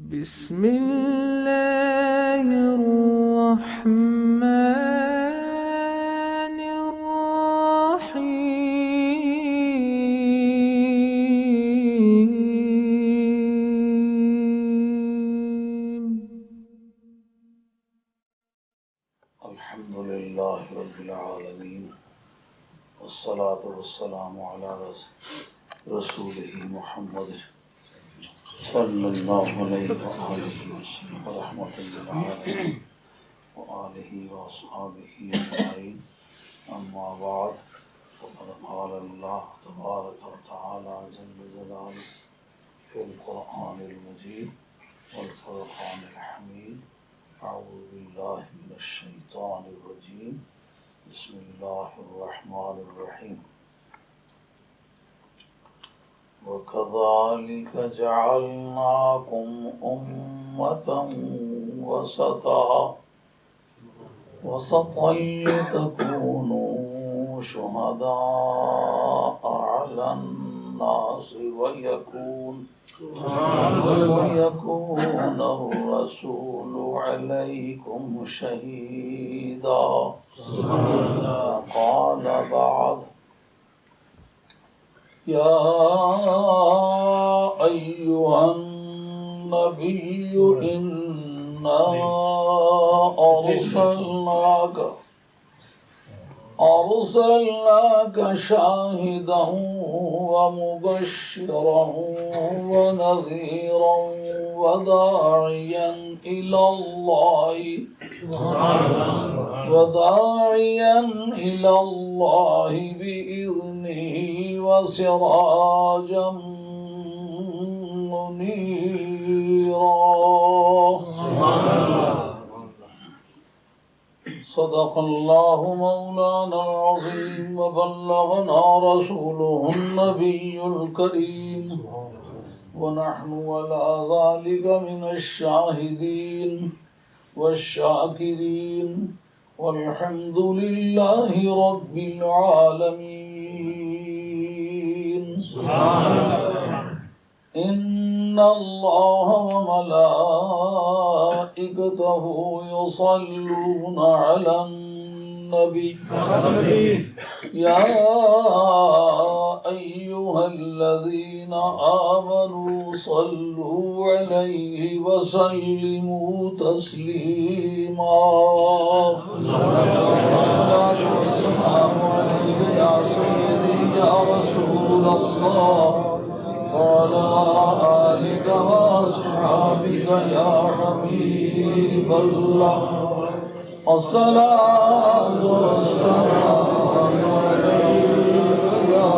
بسم الله الرحمن الرحيم. الحمد لله رب العالمين والصلاة والسلام على رسوله محمد صلى الله عليه وسلم ورحمة للعالمين وآله وأصحابه أجمعين. أما بعد، فقد قال الله تبارك وتعالى جل جلاله في القرآن المجيد والفرقان الحميد: أعوذ بالله من الشيطان الرجيم، بسم الله الرحمن الرحيم. وَكَذَلِكَ جَعَلْنَاكُمْ أُمَّةً وَسَطًا لِتَكُونُوا شُهَدَاءَ عَلَى النَّاسِ وَيَكُونَ الرَّسُولُ عَلَيْكُمْ شَهِيدًا. قال بعد: يا أيها النبي إنا أرسلناك شاهدا ومبشرا ونذيرا وداعيا إلى الله بإذنه وسراجا منيرا. صدق الله مولانا العظيم وبلغنا رسوله النبي الكريم ونحن على ذلك من الشاهدين والشاكرين والحمد لله رب العالمين. إن الله وملائكته يصلون على النبي يا أيها الذين آمنوا صلوا عليه وسلموا تسليما. الصلاة والسلام عليك يا سيدي يا رسول الله وعلى آلك وأصحابك يا حبيب الله. الصلاة والسلام عليك يا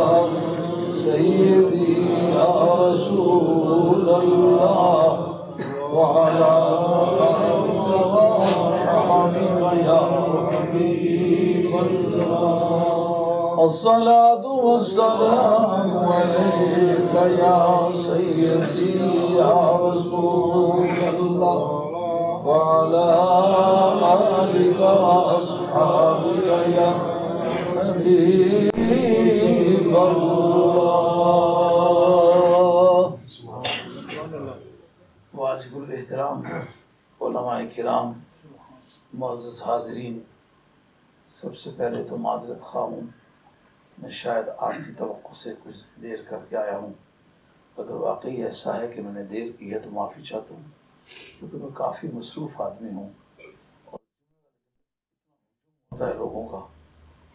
سيدي يا رسول الله وعلى آلك وأصحابك يا حبيب الله. الصلاة والسلام عليك يا سيدي يا رسول الله وعلى آلك وأصحابك يا حبيب الله. واجب الاحترام علماء کرام، معزز حاضرین، سب سے پہلے تو معذرت خواہ ہوں، میں شاید آپ کی توقع سے کچھ دیر کر کے آیا ہوں. اگر واقعی ایسا ہے کہ میں نے دیر کی ہے تو معافی چاہتا ہوں، کیونکہ میں کافی مصروف آدمی ہوں اور ہوتا ہے لوگوں کا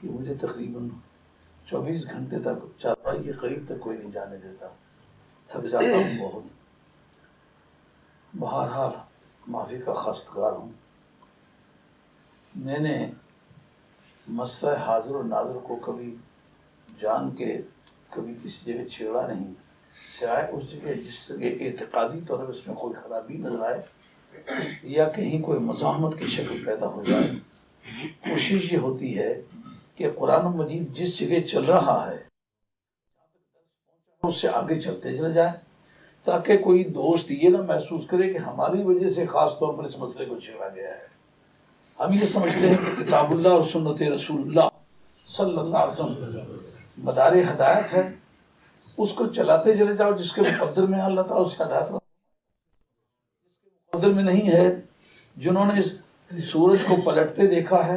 کہ مجھے تقریباً 24 گھنٹے تک چارپائی کے قریب تک کوئی نہیں جانے دیتا، تھک جاتا ہوں بہت. بہرحال معافی کا خواستگار ہوں. میں نے مسئلہ حاضر و ناظر کو کبھی جان کے کبھی کسی جگہ چھیڑا نہیں، سوائے اس جگہ جس جگہ اعتقادی طور پر اس میں کوئی خرابی نظر آئے یا کہیں کوئی مزاحمت کی شکل پیدا ہو جائے. کوشش یہ ہوتی ہے کہ قرآن مجید جس جگہ چل رہا ہے اس سے آگے چلتے چلے جائیں، تاکہ کوئی دوست یہ نہ محسوس کرے کہ ہماری وجہ سے خاص طور پر اس مسئلے کو چھیڑا گیا ہے. ہم یہ سمجھتے ہیں کہ کتاب اللہ اور سنت رسول اللہ صلی اللہ علیہ وسلم مدار ہدایت ہے، اس کو چلاتے چلے جاؤ. جس کے مقدر میں اللہ تعالیٰ اس ہدایت مقدر میں نہیں ہے جنہوں نے سورج کو پلٹتے دیکھا ہے،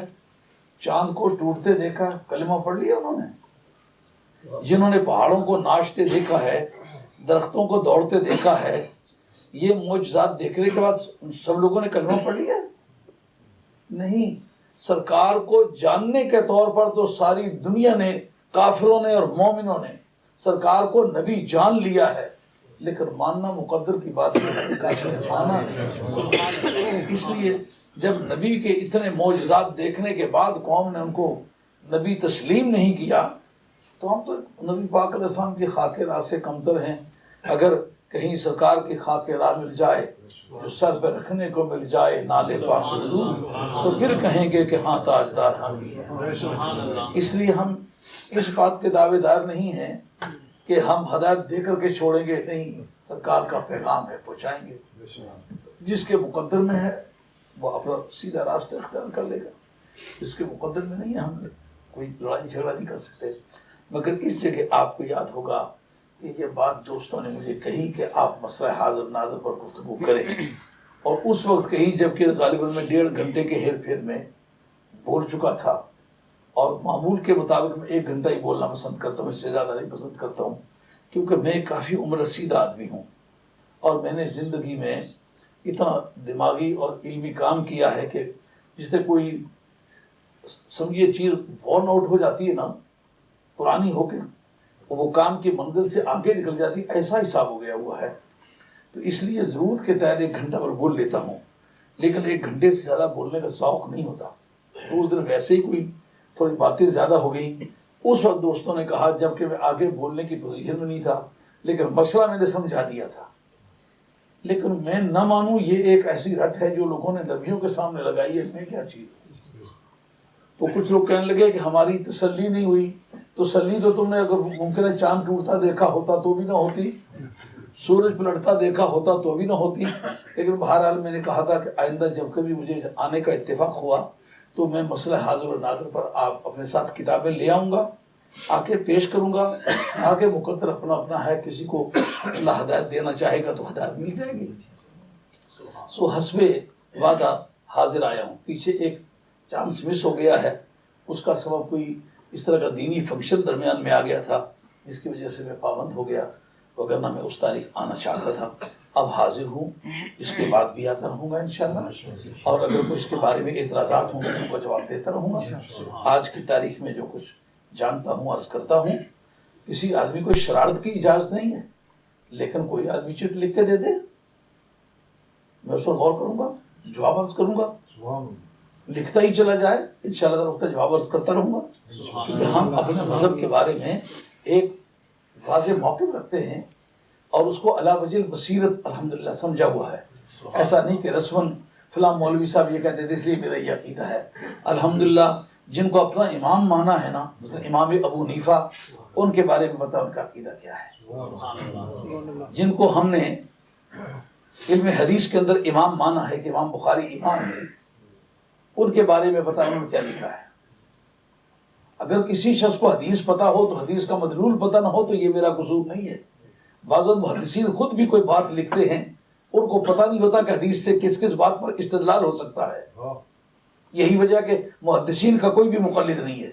چاند کو ٹوٹتے دیکھا، کلمہ پڑھ لیا انہوں نے؟ جنہوں نے پہاڑوں کو ناچتے دیکھا ہے، درختوں کو دوڑتے دیکھا ہے، یہ معجزات دیکھنے کے بعد سب لوگوں نے کلمہ پڑھ لیا؟ نہیں، سرکار کو جاننے کے طور پر تو ساری دنیا نے، کافروں نے اور مومنوں نے سرکار کو نبی جان لیا ہے، لیکن ماننا مقدر کی بات ہے، کافر نے مانا نہیں۔ اس لیے جب نبی کے اتنے معجزات دیکھنے کے بعد قوم نے ان کو نبی تسلیم نہیں کیا، تو ہم تو نبی پاک علیہ السلام کی خاک راہ سے کمتر ہیں۔ اگر کہیں سرکار کی خاک راہ مل جائے، جو سر پہ رکھنے کو مل جائے نالے پاک حضور، تو پھر کہیں گے کہ ہاں تاجدار ہم ہی ہیں۔ اس لیے ہم اس بات کے دعوے دار نہیں ہیں کہ ہم ہدایت دے کر کے چھوڑیں گے، نہیں، سرکار کا پیغام ہے، پہنچائیں گے۔ جس کے مقدر میں ہے وہ اپنا سیدھا راستہ اختیار کر لے گا، جس کے مقدر میں نہیں ہے ہم کوئی لڑائی جھگڑا نہیں کر سکتے۔ مگر اس جگہ آپ کو یاد ہوگا کہ یہ بات دوستوں نے مجھے کہی کہ آپ مسئلہ حاضر ناظر پر گفتگو کریں، اور اس وقت کہی جبکہ غالباً میں 1.5 گھنٹے کے ہیر پھیر میں بول چکا تھا، اور معمول کے مطابق میں 1 گھنٹہ ہی بولنا پسند کرتا ہوں، اس سے زیادہ نہیں پسند کرتا ہوں، کیونکہ میں کافی عمر رسیدہ آدمی ہوں، اور میں نے زندگی میں اتنا دماغی اور علمی کام کیا ہے کہ جس سے کوئی سمجھیے چیز وارن آؤٹ ہو جاتی ہے نا، پرانی ہو کے وہ کام کی منزل سے آگے نکل جاتی، ایسا حساب ہو گیا ہوا ہے۔ تو اس لیے ضرورت کے تحت 1 گھنٹہ پر بول لیتا ہوں، لیکن 1 گھنٹے سے زیادہ بولنے کا شوق نہیں ہوتا۔ اس دن ویسے ہی کوئی تھوڑی باتیں زیادہ ہو گئی، اس وقت دوستوں نے کہا، جبکہ میں آگے بولنے کی پوزیشن میں نہیں تھا، لیکن مسئلہ میں نے سمجھا دیا تھا۔ لیکن میں نہ مانوں، یہ ایک ایسی رٹ ہے جو لوگوں نے نبیوں کے سامنے لگائی ہے، میں کیا چیز۔ تو کچھ لوگ کہنے لگے کہ ہماری تسلی نہیں ہوئی۔ تسلی تو تم نے اگر ممکن ہے چاند ٹوٹتا دیکھا ہوتا تو بھی نہ ہوتی، سورج پلٹتا دیکھا ہوتا تو بھی نہ ہوتی، لیکن بہرحال میں نے کہا تھا کہ آئندہ جب کبھی مجھے آنے کا اتفاق ہوا تو میں مسئلہ حاضر و ناظر پر آپ اپنے ساتھ کتابیں لے آؤں گا، آ کے پیش کروں گا۔ آگے مقدر اپنا اپنا ہے، کسی کو اللہ ہدایت دینا چاہے گا تو ہدایت مل جائے گی۔ سو حسب وعدہ حاضر آیا ہوں۔ پیچھے ایک چانس مس ہو گیا ہے، اس کا سبب کوئی اس طرح کا دینی فنکشن درمیان میں آ گیا تھا جس کی وجہ سے میں پابند ہو گیا، وگرنہ میں اس تاریخ آنا چاہتا تھا۔ اب حاضر ہوں، اس کے بعد بھی آتا رہوں گا انشاءاللہ، اور اگر کوئی اس کے بارے میں اعتراضات ہوں گے تو ان کو جواب دیتا رہوں گا۔ آج کی تاریخ میں جو کچھ جانتا ہوں عرض کرتا ہوں۔ کسی آدمی کو شرارت کی اجازت نہیں ہے، لیکن کوئی آدمی چٹ لکھ کے دے دے، میں اس پر غور کروں گا، جواب عرض کروں گا، لکھتا ہی چلا جائے، انشاءاللہ تعالیٰ اس کا جواب عرض کرتا رہوں گا، کیونکہ ہم اپنے مذہب کے بارے میں ایک واضح موقف رکھتے ہیں اور اس کو علی وجہ بصیرت الحمدللہ سمجھا ہوا ہے۔ ایسا نہیں کہ رسماً فلاں مولوی صاحب یہ کہتے تھے اس لیے میرا یہ عقیدہ ہے۔ الحمدللہ جن کو اپنا امام مانا ہے نا، مثلا امام ابو حنیفہ، ان کے بارے میں بتا ان کا عقیدہ کیا ہے۔ جن کو ہم نے علم حدیث کے اندر امام مانا ہے کہ امام بخاری امام ہے، ان کے بارے میں بتا انہوں نے کیا لکھا ہے۔ اگر کسی شخص کو حدیث پتا ہو تو حدیث کا مدلول پتہ نہ ہو تو یہ میرا قصور نہیں ہے۔ بعض محدثین خود بھی کوئی بات لکھتے ہیں، ان کو پتہ نہیں ہوتا کہ حدیث سے کس کس بات پر استدلال ہو سکتا ہے۔ یہی وجہ کہ محدثین کا کوئی بھی مقلد نہیں ہے،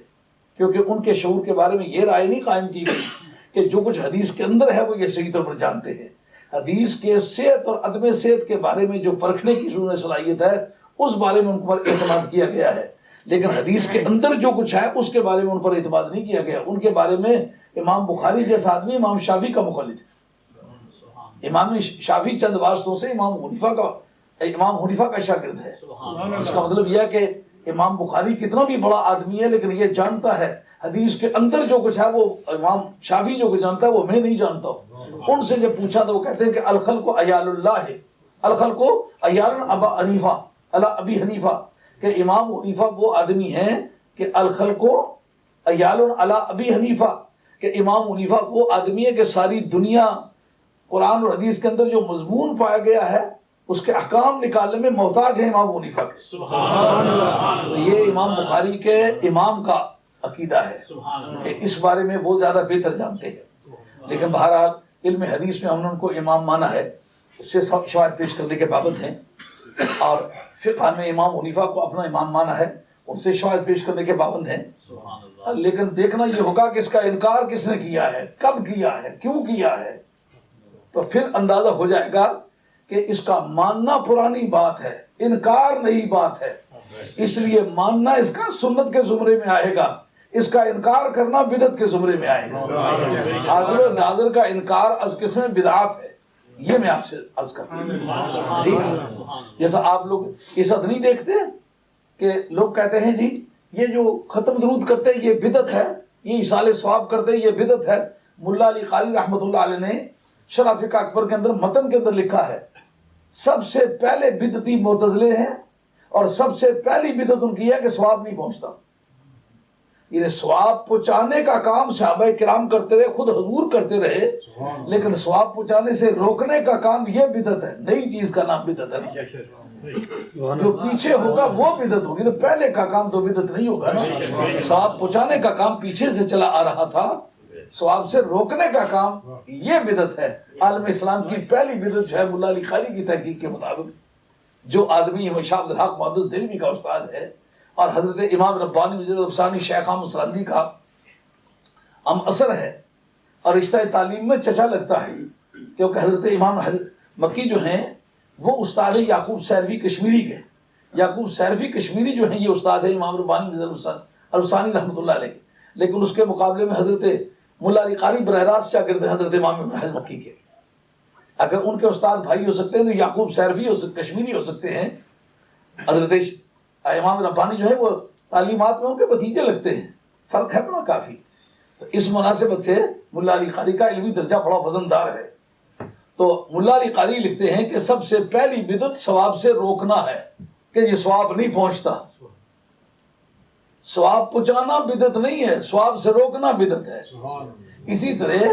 کیونکہ ان کے شعور کے بارے میں یہ رائے نہیں قائم کی گئی کہ جو کچھ حدیث کے اندر ہے وہ یہ صحیح طور پر جانتے ہیں۔ حدیث کے صحت اور عدم صحت کے بارے میں جو پرکھنے کی انہیں صلاحیت ہے، اس بارے میں ان پر اعتماد کیا گیا ہے، لیکن حدیث کے اندر جو کچھ ہے اس کے بارے میں ان پر اعتماد نہیں کیا گیا۔ ان کے بارے میں امام بخاری جیسا آدمی امام شافعی کا مخالف ہے۔ امام شافعی چند واسطوں سے امام حنیفہ کا شاگرد ہے۔ اس کا مطلب یہ ہے کہ امام بخاری کتنا بھی بڑا آدمی ہے، لیکن یہ جانتا ہے حدیث کے اندر جو کچھ ہے وہ امام شافعی جو کچھ جانتا ہے وہ میں نہیں جانتا ہوں۔ ان سے جب پوچھا تو وہ کہتے ہیں کہ الخلق عیال اللہ ہے، الخلق عیال ابا حنیفہ ابی حنیفہ، کہ امام حنیفہ وہ آدمی ہیں کہ الخلق عیال علی ابی حنیفہ، کہ امام حنیفہ وہ آدمی ہے کہ ساری دنیا قرآن اور حدیث کے اندر جو مضمون پایا گیا ہے اس کے احکام نکالنے میں محتاج ہے امام حنیفہ کے۔ سبحان اللہ۔ تو یہ امام بخاری کے امام کا عقیدہ ہے کہ اس بارے میں وہ زیادہ بہتر جانتے ہیں، لیکن بہرحال علم حدیث میں ہم نے ان کو امام مانا ہے، اس سے شواہد پیش کرنے کے بابت ہیں۔ اور فقہ میں امام حنیفہ کو اپنا امام مانا ہے، ان سے شواہد پیش کرنے کے پابند ہیں، لیکن دیکھنا یہ ہوگا کہ اس کا انکار کس نے کیا ہے، کب کیا ہے، کیوں کیا ہے، تو پھر اندازہ ہو جائے گا کہ اس کا ماننا پرانی بات ہے، انکار نئی بات ہے، اس لیے ماننا اس کا سنت کے زمرے میں آئے گا، اس کا انکار کرنا بدعت کے زمرے میں آئے گا۔ حاضر و ناظر کا انکار از قسم بدعات ہے، یہ میں آپ سے عرض کرتا ہوں۔ جیسا آپ لوگ اس حد نہیں دیکھتے کہ لوگ کہتے ہیں جی یہ جو ختم درود کرتے ہیں یہ بدعت ہے، یہ ایصال ثواب کرتے ہیں یہ بدعت ہے۔ ملا علی قاری رحمۃ اللہ علیہ نے شرح فقہ اکبر کے اندر متن کے اندر لکھا ہے سب سے پہلے بدعتی معتزلے ہیں اور سب سے پہلی بدعت ان کی ہے کہ ثواب نہیں پہنچتا، یہ ثواب پہنچانے کا کام صحابہ کرام کرتے رہے، خود حضور کرتے رہے، لیکن ثواب پہنچانے سے روکنے کا کام یہ بدعت ہے، نئی چیز کا نام بدعت ہے۔ جو پیچھے ہوگا وہ بدعت ہوگی، تو پہلے کا کام تو بدعت نہیں ہوگا نا۔ ثواب پہنچانے کا کام پیچھے سے چلا آ رہا تھا، ثواب سے روکنے کا کام یہ بدعت ہے۔ عالم اسلام کی پہلی بدعت جو ہے ملا علی قاری کی تحقیق کے مطابق، جو آدمی شاہ عبد الحق محدث دہلوی کا استاد ہے اور حضرت امام ربانی مجید افسانی شیخ احمد سرندی کا ہم اثر ہے اور رشتہ تعلیم میں چچا لگتا ہے، کیونکہ حضرت امام مکی جو ہیں وہ استاد یعقوب سیرفی کشمیری کے، یعقوب سیرفی کشمیری جو ہیں یہ استاد ہے امام ربانی مجید افسانی رحمۃ اللہ علیہ، لیکن اس کے مقابلے میں حضرت ملا علی قاری براہ راست شاگرد ہیں حضرت امام مکی کے۔ اگر ان کے استاد بھائی ہو سکتے ہیں تو یعقوب سیرفی کشمیری ہو سکتے ہیں، حضرت امام ربانی جو ہے وہ تعلیمات میں ان کے بھتیجے لگتے ہیں، فرق ہے بڑا کافی۔ تو اس مناسبت سے ملا علی قاری کا علمی درجہ بڑا وزندار ہے۔ تو ملا علی قاری لکھتے ہیں کہ سب سے پہلی بدعت ثواب سے روکنا ہے کہ یہ ثواب نہیں پہنچتا، ثواب پہنچانا بدعت نہیں ہے، ثواب سے روکنا بدعت ہے۔ اسی طرح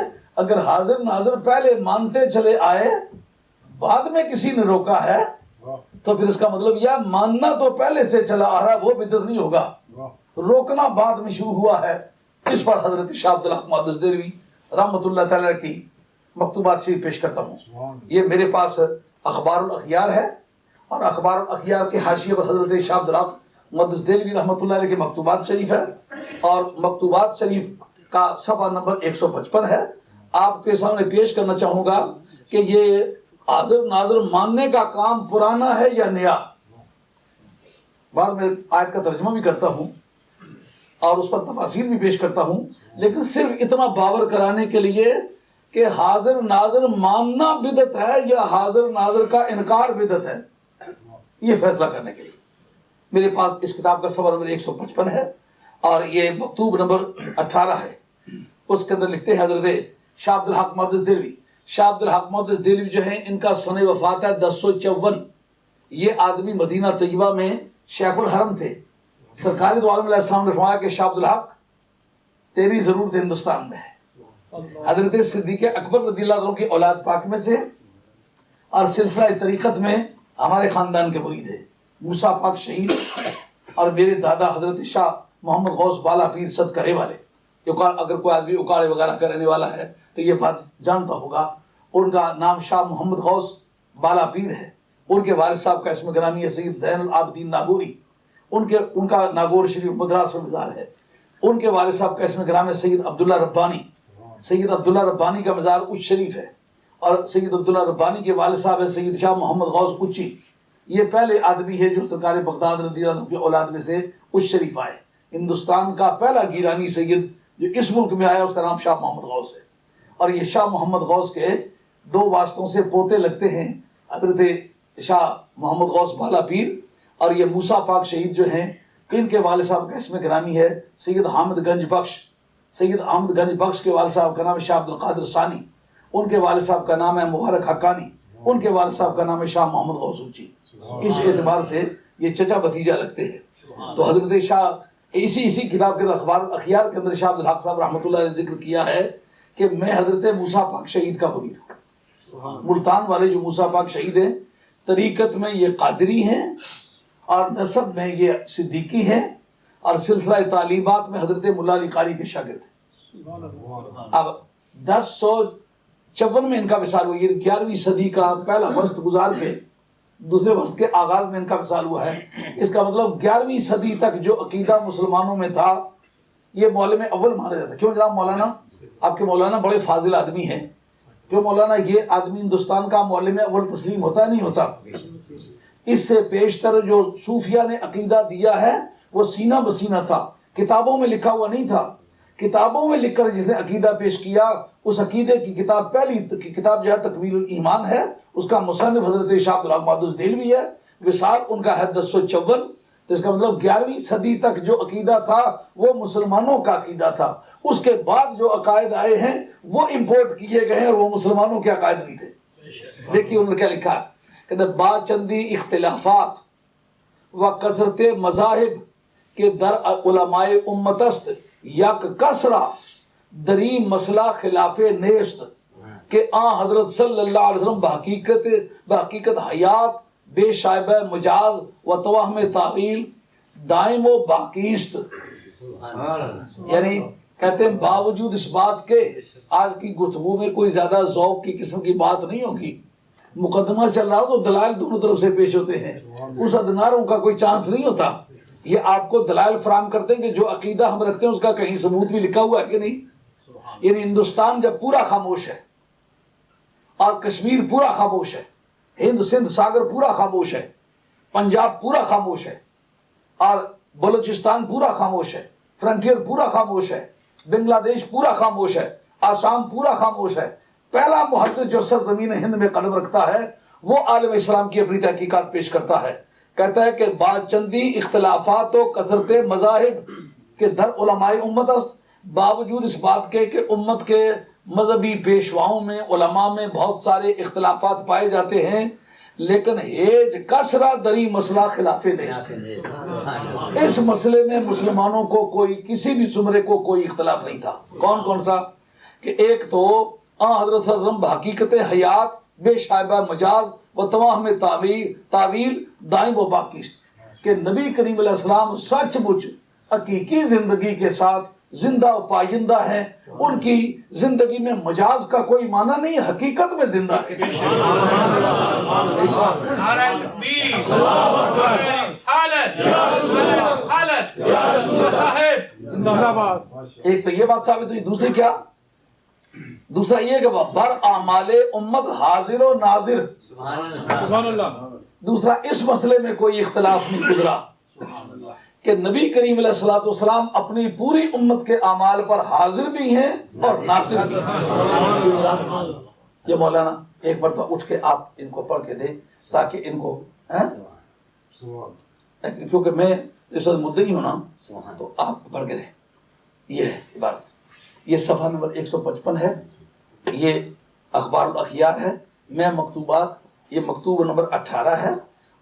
اگر حاضر ناظر پہلے مانتے چلے آئے بعد میں کسی نے روکا ہے تو پھر اس کا مطلب یہ ماننا تو پہلے سے چلا آ رہا، وہ بدعت نہیں ہوگا، روکنا بعد میں شروع ہوا ہے۔ اس پر حضرت شاہ عبد الحق محدث دہلوی رحمۃ اللہ تعالی کی مکتوبات سے پیش کرتا ہوں۔ یہ میرے پاس اخبار الاخیار ہے اور اخبار الاخیار کے حاشیے پر حضرت شاہ عبد الحق محدث دہلوی رحمۃ اللہ علیہ کے مکتوبات شریف ہے اور مکتوبات شریف کا صفحہ نمبر 155 ہے۔ آپ کے سامنے پیش کرنا چاہوں گا کہ یہ حاضر ناظر ماننے کا کام پرانا ہے یا نیا۔ بعد میں آیت کا ترجمہ بھی کرتا ہوں اور اس پر تفاصیل بھی پیش کرتا ہوں، لیکن صرف اتنا باور کرانے کے لیے کہ حاضر ناظر ماننا بدعت ہے یا حاضر ناظر کا انکار بدعت ہے، یہ فیصلہ کرنے کے لیے میرے پاس اس کتاب کا صفحہ نمبر 155 ہے اور یہ مکتوب نمبر 18 ہے۔ اس کے اندر لکھتے ہیں حضرت شاہ عبد الحق محدث دہلوی، شاہ عبد الحق محدث دہلوی جو ہیں ان کا سن وفات ہے 1054۔ یہ آدمی مدینہ طیبہ میں شیخ الحرم تھے۔ سرکار دو عالم علیہ السلام نے فرمایا کہ شاہ عبد الحق تیری ضرورت ہندوستان میں ہے۔ حضرت صدیق اکبر رضی اللہ عنہ کی اولاد پاک میں سے اور سلسلہ طریقت میں ہمارے خاندان کے مرید ہیں، موسیٰ پاک شہید اور میرے دادا حضرت شاہ محمد غوث بالا پیر صد کرے والے۔ اگر کوئی آدمی اکاڑے وغیرہ کرنے والا ہے تو یہ بات جانتا ہوگا، ان کا نام شاہ محمد غوث بالا پیر ہے۔ ان کے والد صاحب کا اسم گرامی ہے سید زین العابدین ناگوری، ان کا ناگور شریف مدراس میں مزار ہے۔ ان کے والد صاحب کا اسم گرامی ہے سید عبداللہ ربانی، سید عبداللہ ربانی کا مزار اچ شریف ہے، اور سید عبداللہ ربانی کے والد صاحب ہے سید شاہ محمد غوث اچی۔ یہ پہلے آدمی ہے جو سرکار بغداد رضی اللہ عنہ کی اولاد میں سے اچ شریف آئے۔ ہندوستان کا پہلا گیلانی سید جو اس ملک میں آیا اس کا نام شاہ محمد غوث ہے، اور یہ شاہ محمد غوث کے دو واسطوں سے پوتے لگتے ہیں، حضرت شاہ محمد غوث بالا پیر اور یہ موسیٰ پاک شہید جو ہیں، ان کے والد صاحب کا اسم گرامی ہے سید حامد گنج بخش۔ سید حامد گنج بخش کے والد صاحب کا نام ہے شاہ عبد القادر ثانی، ان کے والد صاحب کا نام ہے مبارک حقانی، ان کے والد صاحب کا نام ہے شاہ محمد غوث اچی۔ اس اعتبار سے یہ چچا بھتیجا لگتے ہیں۔ تو حضرت شاہ اسی کتاب کے اخبار الاخیار کے اندر شاہ عبد الحق صاحب رحمۃ اللہ نے ذکر کیا ہے کہ میں حضرت موسیٰ پاک شہید کا مرید ہوں۔ ملتان والے جو موسیٰ پاک شہید ہیں، طریقت میں یہ قادری ہیں اور نسب میں یہ صدیقی ہیں اور سلسلہ تعلیمات میں حضرت ملا علی قاری کے شاگرد ہیں۔ اب 1054 میں ان کا وصال ہوا، یہ 11ویں صدی کا پہلا وسط گزار کے دوسرے وسط کے آغاز میں ان کا وصال ہوا ہے. اس کا مطلب 11ویں صدی تک جو عقیدہ مسلمانوں میں تھا یہ معلم اول مانا جاتا ہے. کیوں جناب مولانا؟ آپ کے مولانا بڑے فاضل آدمی ہیں. کیوں مولانا؟ یہ آدمی ہندوستان کا معلم اول تسلیم ہوتا نہیں ہوتا؟ اس سے پیشتر جو صوفیہ نے عقیدہ دیا ہے وہ سینہ بسینہ تھا، کتابوں میں لکھا ہوا نہیں تھا. کتابوں میں لکھ کر جس نے عقیدہ پیش کیا اس عقیدے کی کتاب، پہلی کتاب جو ہے تکمیل الایمان ہے، اس کا مصنف حضرت شاہ عبدالحق محدث دہلوی ہے. وصال ان کا ہے 1054. تو اس کا مطلب 11ویں صدی تک جو عقیدہ تھا وہ مسلمانوں کا عقیدہ تھا. اس کے بعد جو عقائد آئے ہیں وہ امپورٹ کیے گئے ہیں اور وہ مسلمانوں کے عقائد نہیں تھے. دیکھیے انہوں نے کیا لکھا ہے کہ با چندی اختلافات و کثرت مذاہب کے در علماء امت است یک کسرا دری مسئلہ خلاف نیست کہ حضرت صلی اللہ علیہ وسلم بحقیقت حیات بے شائبہ مجاز و توہم تعویل دائم و باقیست. یعنی کہتے ہیں باوجود اس بات کے آج کی گفتگو میں کوئی زیادہ ذوق کی قسم کی بات نہیں ہوگی. مقدمہ چل رہا ہو تو دلائل دونوں طرف سے پیش ہوتے ہیں، اس ادناروں کا کوئی چانس نہیں ہوتا. یہ آپ کو دلائل فراہم کرتے ہیں کہ جو عقیدہ ہم رکھتے ہیں اس کا کہیں ثبوت بھی لکھا ہوا ہے کہ نہیں. یعنی ہندوستان جب پورا خاموش ہے اور کشمیر پورا خاموش ہے، ہند سندھ ساگر پورا خاموش ہے، پنجاب پورا خاموش ہے، اور بلوچستان پورا خاموش ہے، فرنٹیئر پورا خاموش ہے، بنگلہ دیش پورا خاموش ہے، آسام پورا خاموش ہے، پہلا محدث جو سرزمین ہند میں قدم رکھتا ہے وہ عالم اسلام کی اپنی تحقیقات پیش کرتا ہے. کہتا ہے کہ بعد چندی اختلافات و کثرت مذاہب کے در علماء امت باوجود اس بات کے کہ امت کے مذہبی پیشواؤں میں علماء میں بہت سارے اختلافات پائے جاتے ہیں، لیکن ہیج کسرا دری مسئلہ خلاف نہیں. اس مسئلے میں مسلمانوں کو کوئی کسی بھی زمرے کو کوئی اختلاف نہیں تھا. کون کون سا؟ کہ ایک تو حضرت صلی اللہ علیہ وسلم بحقیقت حیات بے شائبہ مجاز و تواہم تعویل دائم و باقی، کہ نبی کریم علیہ السلام سچ مچ حقیقی زندگی کے ساتھ زندہ و پائندہ ہیں. ان کی زندگی میں مجاز کا کوئی معنی نہیں، حقیقت میں زندہ ہے. ایک تو یہ بات ثابت ہوئی. دوسری کیا؟ دوسرا یہ کہ بر اعمال امت حاضر و ناظر. سبحان اللہ. دوسرا اس مسئلے میں کوئی اختلاف نہیں گزرا کہ نبی کریم علیہ الصلوۃ والسلام اپنی پوری امت کے اعمال پر حاضر بھی ہیں اور ناظر بھی ہیں. یہ مولانا ایک مرتبہ اٹھ کے آپ ان کو پڑھ کے دیں تاکہ ان کو، کیونکہ میں اس وقت مدعی ہوں نا تو آپ پڑھ کے دیں. یہ عبارت، یہ صفحہ نمبر 155 ہے، یہ اخبار الاخیار ہے. میں مکتوبات، یہ مکتوب نمبر 18 ہے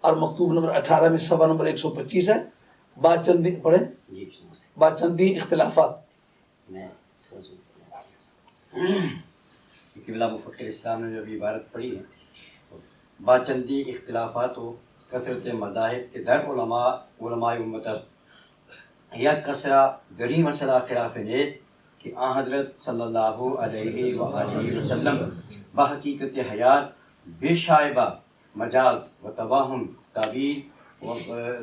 اور مکتوب نمبر 18 میں صفحہ نمبر 125 ہے. بات چندی پڑھیں، بات چندی اختلافات. قبلہ مفکر اسلام نے جو ابھی عبارت پڑھی ہے، بات چندی اختلافات و کثرت مذاہب کے در علماء امت یا کثرہ دری مسئلہ خلاف نیز کہ حضرت صلی اللہ علیہ وآلہ وسلم بحقیقت حیات بے شائبہ مجاز و توہم تعویل و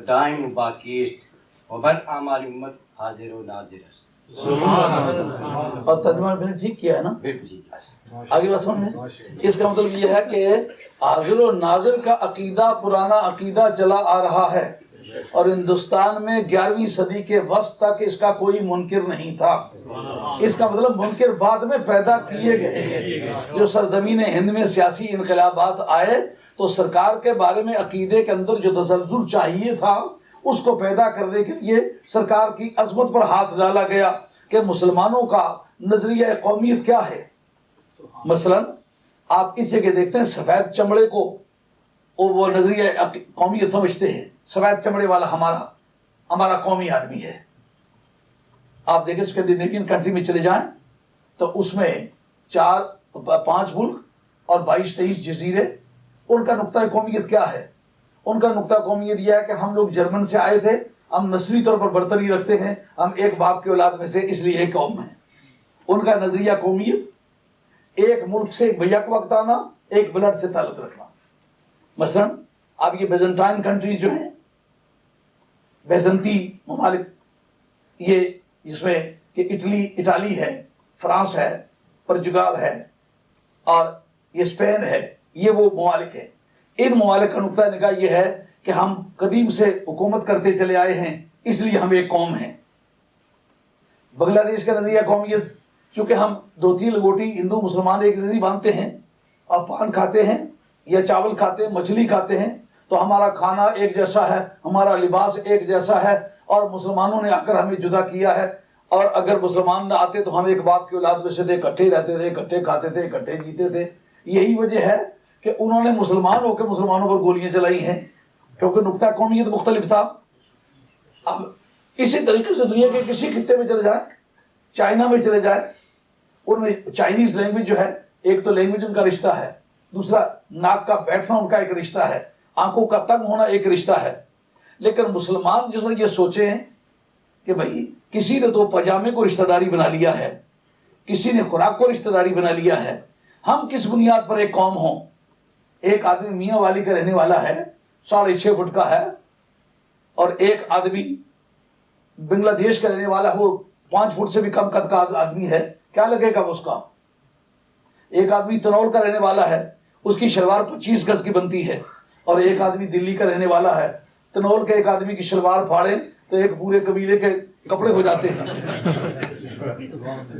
دائم و باقیست و بر اعمال امت حاضر و ناظر است. اور ترجمہ میں نے ٹھیک کیا ہے نا؟ آگے بات سمجھ میں. اس کا مطلب یہ ہے کہ حاضر و ناظر کا عقیدہ پرانا عقیدہ چلا آ رہا ہے اور ہندوستان میں 11ویں صدی کے وسط تک اس کا کوئی منکر نہیں تھا. اس کا مطلب منکر بعد میں پیدا کیے گئے ہیں. جو سرزمین ہند میں سیاسی انقلابات آئے تو سرکار کے بارے میں عقیدے کے اندر جو تسلسل چاہیے تھا اس کو پیدا کرنے کے لیے سرکار کی عظمت پر ہاتھ ڈالا گیا کہ مسلمانوں کا نظریہ قومیت کیا ہے. مثلا آپ اس جگہ دیکھتے ہیں سفید چمڑے کو وہ نظریہ قومیت سمجھتے ہیں. سفید چمڑے والا ہمارا قومی آدمی ہے. آپ دیکھیں اسکینڈینیوین کنٹری میں چلے جائیں تو اس میں 5 ملک اور 22-23 جزیرے. ان کا نقطہ قومیت کیا ہے؟ ان کا نقطہ قومیت یہ ہے کہ ہم لوگ جرمن سے آئے تھے، ہم نسلی طور پر برتری رکھتے ہیں، ہم ایک باپ کے اولاد میں سے اس لیے ایک قوم ہے. ان کا نظریہ قومیت ایک ملک سے بیک وقت آنا، ایک بلڈ سے تعلق رکھنا. مثلا اب یہ بیزنٹائن کنٹریز جو ہیں، بیزنتی ممالک، یہ جس میں کہ اٹالی ہے، فرانس ہے، پرتگال ہے اور یہ اسپین ہے، یہ وہ ممالک ہیں۔ ان ممالک کا نقطہ نگاہ یہ ہے کہ ہم قدیم سے حکومت کرتے چلے آئے ہیں، اس لیے ہم ایک قوم ہیں۔ بنگلہ دیش کا نظریہ قومیت، چونکہ ہم دھوتی لنگوٹی ہندو مسلمان ایک جیسی باندھتے ہیں اور پان کھاتے ہیں یا چاول کھاتے ہیں، مچھلی کھاتے ہیں، تو ہمارا کھانا ایک جیسا ہے، ہمارا لباس ایک جیسا ہے، اور مسلمانوں نے آ کر ہمیں جدا کیا ہے، اور اگر مسلمان نہ آتے تو ہم ایک باپ کی اولاد میں سے تھے، اکٹھے رہتے تھے، اکٹھے کھاتے تھے، اکٹھے جیتے تھے۔ یہی وجہ ہے کہ انہوں نے مسلمان ہو کے مسلمانوں پر گولیاں چلائی ہیں، کیونکہ نقطہ قومیت مختلف تھا۔ اب اسی طریقے سے دنیا کے کسی خطے میں چلے جائیں، چائنا میں چلے جائیں، ان میں چائنیز لینگویج جو ہے، ایک تو لینگویج ان کا رشتہ ہے، دوسرا ناک کا بیٹھنا ان کا ایک رشتہ ہے، آنکھوں کا تنگ ہونا ایک رشتہ ہے۔ لیکن مسلمان جس نے یہ سوچے ہیں کہ بھائی کسی نے تو پاجامے کو رشتہ داری بنا لیا ہے، کسی نے خوراک کو رشتہ داری بنا لیا ہے، ہم کس بنیاد پر ایک قوم ہوں؟ ایک آدمی میاں والی کا رہنے والا ہے، 6.5 فٹ کا ہے، اور ایک آدمی بنگلہ دیش کا رہنے والا ہے، وہ 5 فٹ سے بھی کم قد کا آدمی ہے، کیا لگے گا اس کا؟ ایک آدمی تنول کا رہنے والا ہے، اس کی شلوار 25 گز کی بنتی ہے، اور ایک آدمی دلی کا رہنے والا ہے، تنول کے ایک آدمی کی شلوار پھاڑے تو ایک پورے قبیلے کے کپڑے ہو جاتے ہیں۔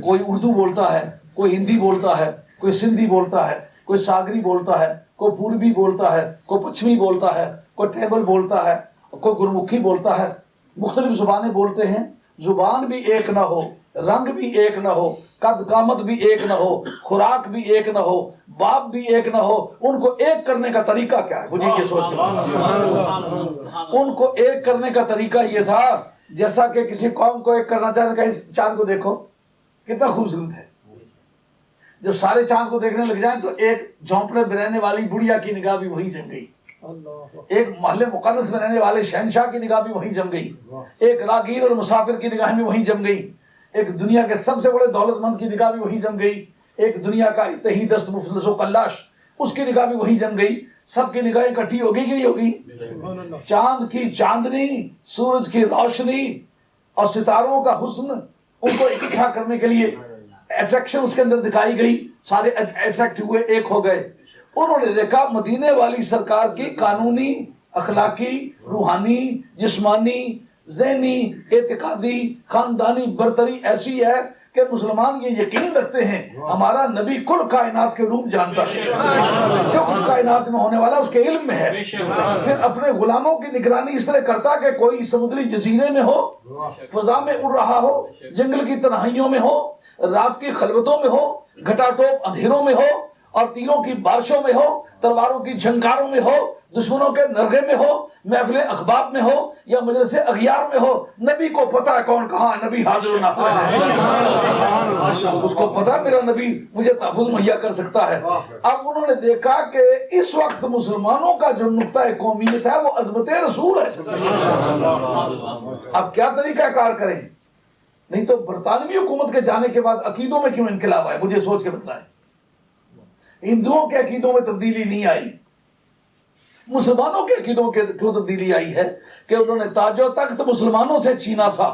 کوئی اردو بولتا ہے، کوئی ہندی بولتا ہے، کوئی سندھی بولتا ہے، کوئی ساگری بولتا ہے، کوئی پوربی بولتا ہے، کوئی پچھمی بولتا ہے، کوئی ٹیبل بولتا ہے، کوئی گرمکھی بولتا ہے، مختلف زبانیں بولتے ہیں۔ زبان بھی ایک نہ ہو، رنگ بھی ایک نہ ہو، قد قامت بھی ایک نہ ہو، خوراک بھی ایک نہ ہو، باپ بھی ایک نہ ہو، ان کو ایک کرنے کا طریقہ کیا ہے؟ مجھے یہ سوچ ان کو ایک کرنے کا طریقہ یہ تھا، جیسا کہ کسی قوم کو ایک کرنا چاہتے ہیں، کہیں چاند کو دیکھو کتنا خوبصورت ہے، جب سارے چاند کو دیکھنے لگ جائیں تو ایک جھونپڑے میں رہنے والی بڑھیا کی نگاہ بھی وہیں جم گئی، ایک محلے مقدس میں رہنے والے شہنشاہ کی نگاہ بھی وہیں جم گئی، ایک راگیر اور مسافر کی نگاہ بھی وہیں جم گئی، ایک دنیا کے سب سے بڑے دولت مند کی نگاہ بھی وہیں جم گئی، ایک دنیا کا تہی دست مفلس و قلاش اس کی نگاہ بھی وہیں جم گئی۔ سب کی نگاہیں اکٹھی ہوگی کہ نہیں ہوگی؟ چاند کی چاندنی، سورج کی روشنی اور ستاروں کا حسن، ان کو اکٹھا کرنے کے لیے اٹریکشن اس کے اندر دکھائی گئی، سارے اٹریکٹ ہوئے، ایک ہو گئے۔ انہوں نے دیکھا مدینے والی سرکار کی قانونی، اخلاقی، روحانی، جسمانی، ذہنی، اعتقادی، خاندانی برتری ایسی ہے کہ مسلمان یہ یقین رکھتے ہیں ہمارا نبی کل کائنات کے روپ جانتا ہے، جو کچھ کائنات میں ہونے والا اس کے علم میں ہے۔ پھر اپنے غلاموں کی نگرانی اس طرح کرتا کہ کوئی سمندری جزیرے میں ہو، فضا میں اڑ رہا ہو، جنگل کی تنہائیوں میں ہو، رات کی خلوتوں میں ہو، گھٹا ٹوپ اندھیروں میں ہو، اور تیروں کی بارشوں میں ہو، تلواروں کی جھنکاروں میں ہو، دشمنوں کے نرغے میں ہو، محفل اخباب میں ہو یا مجلس اغیار میں ہو، نبی کو پتا ہے کون کہاں ہے، نبی حاضر و ناظر ہے، اس کو پتا میرا نبی مجھے تحفظ مہیا کر سکتا ہے۔ اب انہوں نے دیکھا کہ اس وقت مسلمانوں کا جو نقطہ قومیت ہے وہ عظمت رسول ہے۔ اب کیا طریقہ کار کریں؟ نہیں تو برطانوی حکومت کے جانے کے بعد عقیدوں میں کیوں انقلاب آئے؟ مجھے سوچ کے بتلائیں۔ ہندوؤں کے عقیدوں میں تبدیلی نہیں آئی، مسلمانوں کے عقیدوں میں کیوں تبدیلی آئی ہے؟ کہ انہوں نے تاج و تخت مسلمانوں سے چھینا تھا۔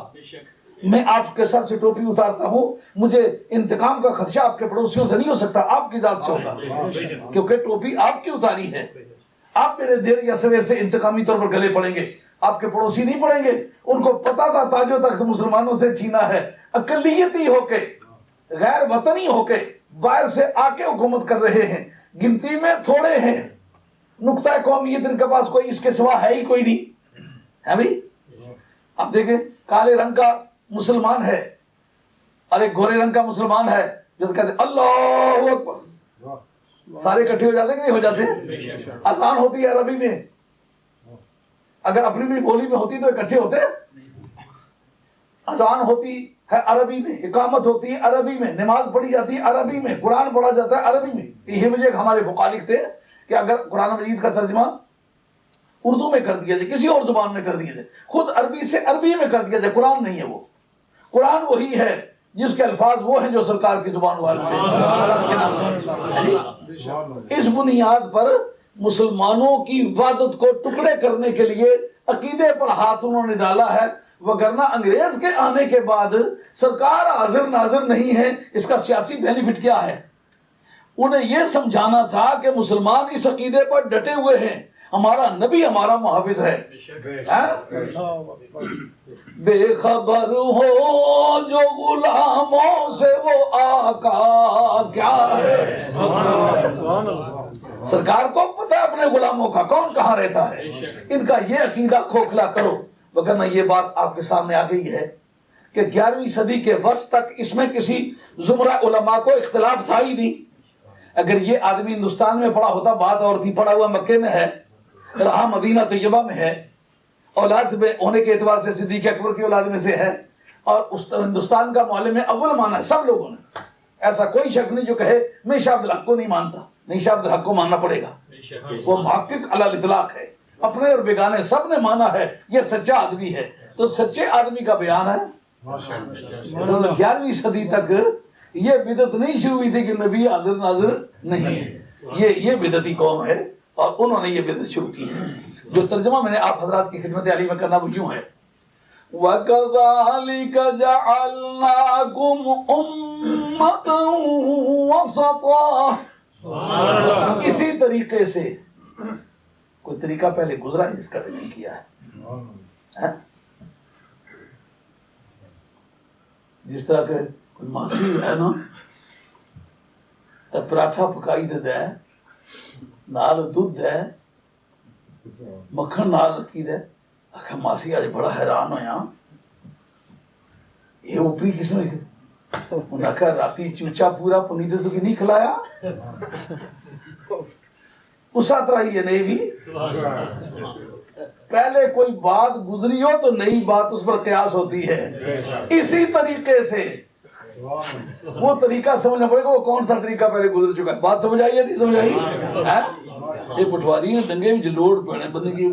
میں آپ کے سر سے ٹوپی اتارتا ہوں، مجھے انتقام کا خدشہ آپ کے پڑوسیوں سے نہیں ہو سکتا، آپ کی ذات سے ہوگا، کیونکہ ٹوپی آپ کی اتاری ہے۔ آپ میرے دیر یا سویر سے انتقامی طور پر گلے پڑیں گے، آپ کے پڑوسی نہیں پڑیں گے۔ ان کو پتا تھا تاج و تخت مسلمانوں سے چھینا ہے، اقلیتی ہو کے، غیر وطنی ہو کے باہر سے آ کے حکومت کر رہے ہیں، گنتی میں تھوڑے ہیں، نقطہ قومیت ان کے پاس کوئی اس کے سوا ہے ہی کوئی نہیں ہے بھائی۔ اب دیکھیں کالے رنگ کا مسلمان ہے اور ایک گورے رنگ کا مسلمان ہے، جو کہتے ہیں اللہ اکبر، سارے اکٹھے ہو جاتے کہ نہیں ہو جاتے؟ اذان ہوتی ہے عربی میں، اگر اپنی بھی بولی میں ہوتی تو اکٹھے ہوتے؟ اذان ہوتی ہے عربی میں، اقامت ہوتی ہے عربی میں، نماز پڑھی جاتی ہے عربی میں، قرآن پڑھا جاتا ہے عربی میں۔ یہ وجہ ہمارے فقہا لکھتے ہیں کہ اگر قرآن مجید کا ترجمہ اردو میں کر دیا جائے، کسی اور زبان میں کر دیا جائے، خود عربی سے عربی میں کر دیا جائے، قرآن نہیں ہے وہ، قرآن وہی ہے جس کے الفاظ وہ ہیں جو سرکار کی زبان والے سے۔ اس بنیاد پر مسلمانوں کی وحدت کو ٹکڑے کرنے کے لیے عقیدے پر ہاتھ انہوں نے ڈالا ہے، وگرنہ انگریز کے آنے کے بعد سرکار حاضر ناظر نہیں ہے، اس کا سیاسی بینیفٹ کیا ہے؟ انہیں یہ سمجھانا تھا کہ مسلمان اس عقیدے پر ڈٹے ہوئے ہیں، ہمارا نبی ہمارا محافظ ہے۔ بے خبر ہو جو غلاموں سے وہ آقا کیا ہے، سرکار کو پتہ ہے اپنے غلاموں کا کون کہاں رہتا ہے۔ ان کا یہ عقیدہ کھوکھلا کرو، وگرنہ یہ بات آپ کے سامنے آ گئی ہے کہ 11ویں صدی کے وسط تک اس میں کسی زمرہ علماء کو اختلاف تھا ہی نہیں۔ اگر یہ آدمی ہندوستان میں پڑا ہوتا بات اور تھی، پڑا ہوا مکے میں ہے، رہا مدینہ طیبہ میں ہے، اولاد میں ہونے کے اعتبار سے صدیق اکبر کی اولاد میں سے ہے، اور اس ہندوستان کا معلم اول مانا ہے سب لوگوں نے۔ ایسا کوئی شخص نہیں جو کہے میں شاہ عبد الحق کو نہیں مانتا، نہیں شاہ عبد الحق کو ماننا پڑے گا، وہ محقق علی الاطلاق ہے، اپنے اور بیگانے سب نے مانا ہے، یہ سچا آدمی ہے۔ تو سچے آدمی کا بیان ہے۔ 11ویں صدی تک یہ بدعت نہیں شروع ہوئی تھی کہ نبی حاضر ناظر نہیں ہے، یہ بدعتی قوم ہے اور انہوں نے یہ بدعت شروع کی ہے۔ جو ترجمہ میں نے آپ حضرات کی خدمت عالی میں کرنا وہ یوں ہے، وَكَذَلِكَ جَعَلْنَاكُمْ أُمَّةً وَسَطًا، اسی طریقے سے کوئی طریقہ پہلے گزرا ہے جس کا نہیں کیا ہے، جس طرح کہ کوئی ماسی ہے نا تو پراٹھا پکائی دے دے نال دودھ ہے مکھن نال رکھی دے، آخر ماسی آج بڑا حیران ہویا یہ اوپری کس نے انہوں نے کہا راتی چوچا پورا پنیدے تو نہیں کھلایا، اسا طرح ہی ہے نہیں بھی پہلے کوئی بات گزری ہو تو نئی بات اس پر قیاس ہوتی ہے، اسی طریقے سے وہ طریقہ سمجھنا پڑے گا وہ کون سا طریقہ پہلے گزر چکا ہے۔ بات سمجھ آئی ہے نہیں سمجھ آئی؟ یہ پٹواری دنگے میں جلوڑ پڑے بندے کی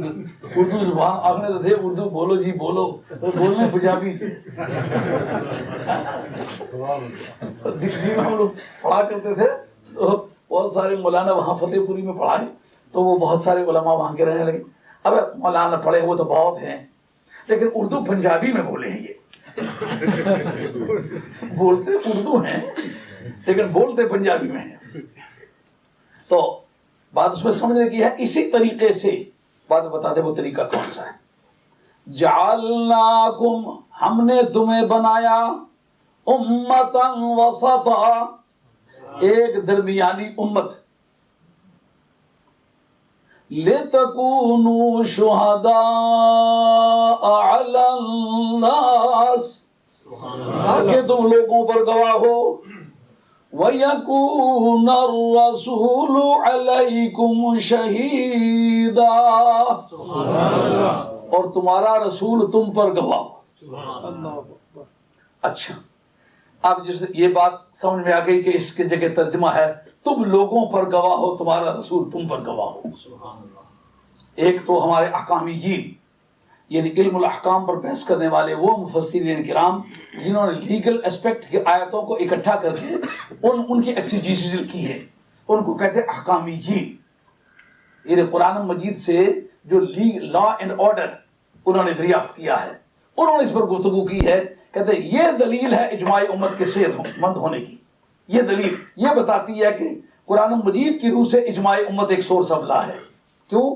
اردو زبان آخنے تو تھے اردو بولو جی بولو، بولنے پنجابی تھے۔ دکھلی میں ہم لوگ پڑھا کرتے تھے تو بہت سارے مولانا وہاں فتح پوری میں پڑھائے تو وہ بہت سارے علماء وہاں کے رہنے لگے۔ اب مولانا پڑھے وہ تو بہت ہیں لیکن اردو پنجابی میں بولے ہیں، یہ بولتے اردو ہیں لیکن بولتے پنجابی میں ہیں۔ تو بات اس میں سمجھنے کی ہے، اسی طریقے سے بات بتا دے وہ طریقہ کون سا ہے۔ جعلناکم، ہم نے تمہیں بنایا، امتا وسطا، ایک درمیانی امت، لِتَكُونُوا شُهَدَاءَ عَلَى النَّاسِ، تاکہ تم لوگوں پر گواہ ہو، وَيَكُونَ الرَّسُولُ عَلَيْكُمْ شَهِيدًا، اور تمہارا رسول تم پر گواہ ہو۔ اچھا اب جس یہ بات سمجھ میں آ گئی کہ اس کی جگہ ترجمہ ہے تم لوگوں پر گواہ ہو، تمہارا رسول تم پر گواہ ہو۔ ایک تو ہمارے احکامیین یعنی علم الاحکام پر بحث کرنے والے وہ مفسرین کرام جنہوں نے لیگل اسپیکٹ کی آیتوں کو اکٹھا کر کے ان کی ایکسیجیسس کی ہے، ان کو کہتے ہیں احکامیین۔ یعنی قرآن مجید سے جو لا اینڈ آرڈر انہوں نے دریافت کیا ہے، انہوں نے اس پر گفتگو کی ہے، کہتے ہیں یہ دلیل ہے اجماع امت کے صحت مند ہونے کی، یہ دلیل یہ بتاتی ہے کہ قرآن مجید کی روح سے اجماع امت ایک سورس آف لا ہے۔ کیوں؟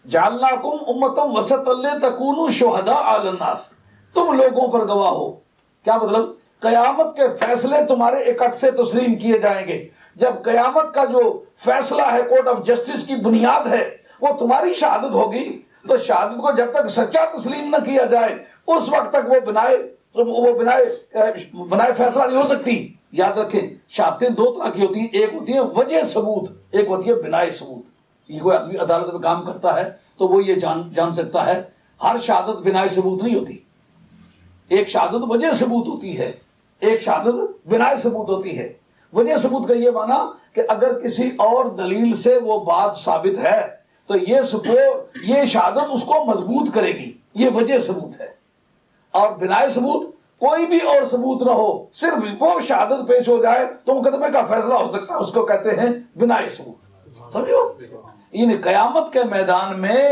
جعلناکم امتا وسطا لتکونوا شہداء علی الناس، تم لوگوں پر گواہ ہو۔ کیا مطلب؟ قیامت کے فیصلے تمہارے اکٹ سے تسلیم کیے جائیں گے۔ جب قیامت کا جو فیصلہ ہے کورٹ آف جسٹس کی بنیاد ہے وہ تمہاری شہادت ہوگی، تو شہادت کو جب تک سچا تسلیم نہ کیا جائے اس وقت تک وہ بنائے فیصلہ نہیں ہو سکتی۔ یاد رکھیں شہادتیں دو طرح کی ہوتی ہیں، ایک ہوتی ہے وجہ ثبوت، ایک ہوتی ہے بنائے ثبوت۔ یہ کوئی آدمی عدالت میں کام کرتا ہے تو وہ یہ جان سکتا ہے ہر شہادت بنائے ثبوت نہیں ہوتی، ایک شہادت وجہ ثبوت ہوتی ہے، ایک شہادت بنائے ثبوت ہوتی ہے۔ وجہ ثبوت کا یہ معنی کہ اگر کسی اور دلیل سے وہ بات ثابت ہے تو یہ شہادت اس کو مضبوط کرے گی، یہ وجہ ثبوت ہے۔ اور بنائے ثبوت کوئی بھی اور ثبوت نہ ہو، صرف وہ شہادت پیش ہو جائے تو مقدمے کا فیصلہ ہو سکتا ہے، اس کو کہتے ہیں بنائے ثبوت۔ سمجھو، ان قیامت کے میدان میں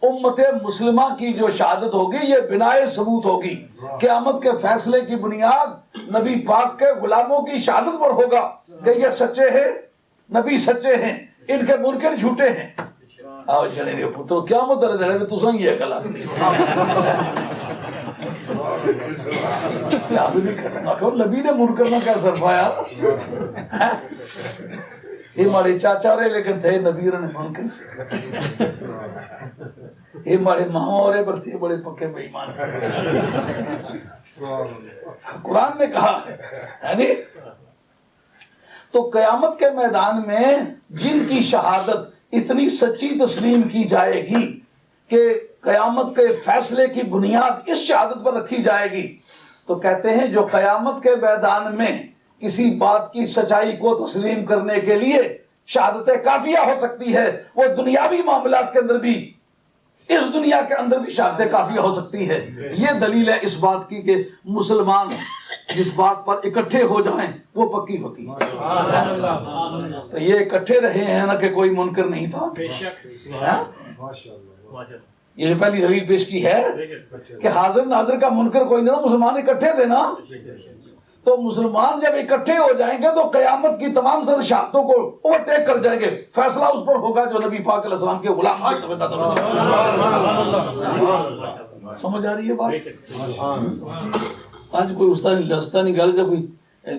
امت مسلمہ کی جو شہادت ہوگی یہ بنائے ثبوت ہوگی، قیامت کے فیصلے کی بنیاد نبی پاک کے غلاموں کی شہادت پر ہوگا کہ یہ سچے ہیں، نبی سچے ہیں، ان کے منکر جھوٹے ہیں۔ آؤ چلے رہے پتر کیا مدد ہے تو سنگ یہ کلا یاد نہیں کرنا کہ نبی نے منکر نہ کیا صرفایا، یہ ہمارے چاچا رہے لیکن تھے نبی نے منکر سے، یہ ہمارے ماما اور پر تھے بڑے پکے بے ایمان سے۔ قرآن نے کہا ہے نہیں؟ تو قیامت کے میدان میں جن کی شہادت اتنی سچی تسلیم کی جائے گی کہ قیامت کے فیصلے کی بنیاد اس شہادت پر رکھی جائے گی، تو کہتے ہیں جو قیامت کے میدان میں کسی بات کی سچائی کو تسلیم کرنے کے لیے شہادت کافیہ ہو سکتی ہے، وہ دنیاوی معاملات کے اندر بھی، اس دنیا کے اندر بھی شہادت کافیہ ہو سکتی ہے۔ یہ دلیل ہے اس بات کی کہ مسلمان جس بات پر اکٹھے ہو جائیں وہ پکی ہوتی ہے۔ تو یہ اکٹھے رہے ہیں نا کہ کوئی منکر نہیں تھا، یہ جو پہلی دلیل پیش کی ہے کہ حاضر ناظر کا منکر کوئی نہیں تھا، مسلمان اکٹھے تھے نا۔ تو مسلمان جب اکٹھے ہو جائیں گے تو قیامت کی تمام سر شہادتوں کو اوورٹیک کر جائیں گے، فیصلہ اس پر ہوگا جو نبی پاک علیہ السلام کے غلام۔ سمجھ آ رہی ہے بات؟ آج کوئی استاد نہیں گل سے کوئی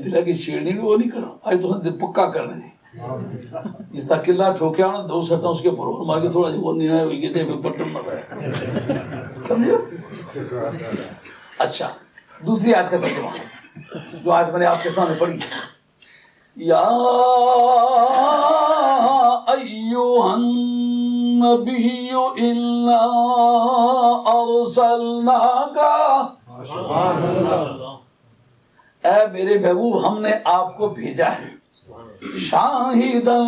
دلا کی چھیڑنی بھی وہ نہیں کرا، آج تو پکا کرنے دیں، جس کا قلعہ ٹھوکیا نا دو سٹا اس کے پرور مار کے تھوڑا جی وہ نہیں ہوئی گئے تھے بٹن مر رہے، سمجھو۔ اچھا دوسری آیت کا ترجمہ جو آیت میں نے آپ کے سامنے پڑھی ہے، یا ایھا النبی انا ارسلناک، اے میرے محبوب ہم نے آپ کو بھیجا ہے شاہداً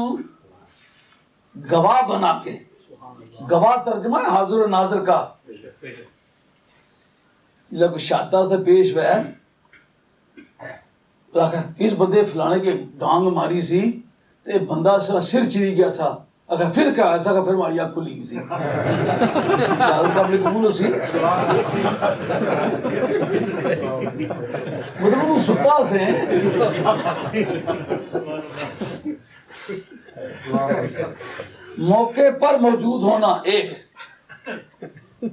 گواہ بنا کے، گواہ ترجمہ ہے حاضر و ناظر کا۔ جب شادہ سے پیش ہوئے اس بندے فلانے کے ڈانگ ماری سی تے بندہ سر چری گیا تھا، اگر پھر کیا ایسا کہ پھر ماری آنکھ کھلی سی حضرت اپنے قبول سی مطلب وہ ستا سے موقع پر موجود ہونا، ایک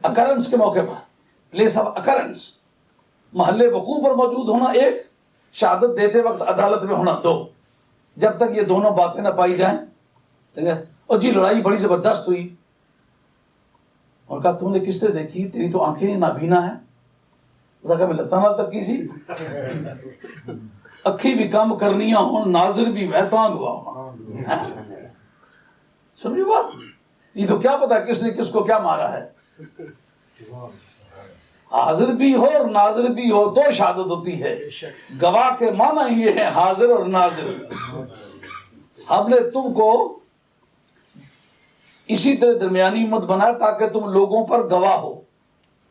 اکرنس کے موقع پر، پلیس آف اکرنس، محل وقوع پر موجود ہونا ایک، شہادت دیتے وقت عدالت میں ہونا دو۔ جب تک یہ دونوں باتیں نہ پائی جائیں، ٹھیک ہے، اور جی لڑائی بڑی زبردست ہوئی، اور کہا تم نے کس طرح دیکھی، تیری تو آنکھیں نابینا ہیں، کہا میں لتاں نال تک کی سی، اکھی بھی کام کرنیاں ہوں ناظر بھی وے تاں گواہ، سمجھو بات؟ یہ تو کیا پتا کس نے کس کو کیا مارا ہے، حاضر بھی ہو اور ناظر بھی ہو تو شہادت ہوتی ہے۔ گواہ کے معنی یہ ہے حاضر اور ناظر۔ ہم نے تم کو اسی طرح درمیانی امت بنایا تاکہ تم لوگوں پر گواہ ہو۔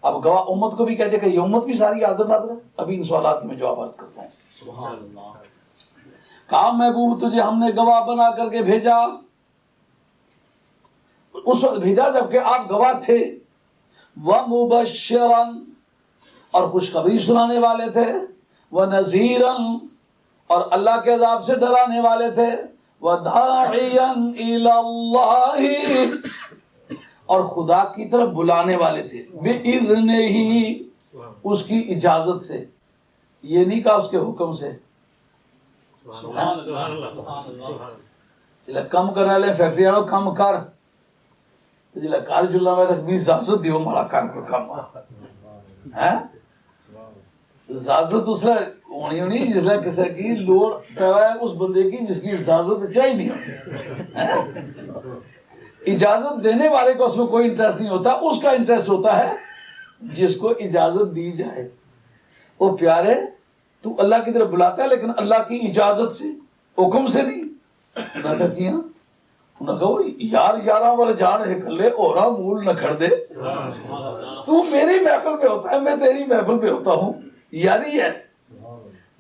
اب گواہ امت کو بھی کہتے کہ یہ امت بھی ساری حاضر ناظر ہے۔ ابھی ان سوالات میں جواب عرض کرتا ہوں۔ سبحان اللہ۔ کہا محبوب تجھے ہم نے گواہ بنا کر کے بھیجا، اس وقت بھیجا جبکہ آپ گواہ تھے، وَمُبَشِّرًا اور خوشخبری سنانے والے تھے، وَنَذِيرًا اور اللہ کے عذاب سے ڈرانے والے تھے، وَدَاعِيًا إِلَى اللَّهِ اور خدا کی طرف بلانے والے تھے، بِإِذْنِهِ اس کی اجازت سے، یہ نہیں کہا اس کے حکم سے۔ کم کرنے والے فیکٹری والوں کم کر، جلا کار چلا میں تک بھی اجازت دیو ہمارا کام کو کام ہے، اجازت اس لیے ہونی ہونی جس لیے کسی کی لوڑ پیدا ہے اس بندے کی جس کی اجازت چاہیے نہیں ہوتی۔ اجازت دینے والے کو اس میں کوئی انٹرسٹ نہیں ہوتا، اس کا انٹرسٹ ہوتا ہے جس کو اجازت دی جائے۔ وہ پیارے تو اللہ کی طرف بلاتا ہے لیکن اللہ کی اجازت سے، حکم سے نہیں۔ اللہ کا کیا انہوں نے کہا یار یاراں والے جان ہے کلے اورا مول نہ کھڑ دے، تو میری محفل پہ ہوتا ہے میں تیری محفل پہ ہوتا ہوں، یاری ہے۔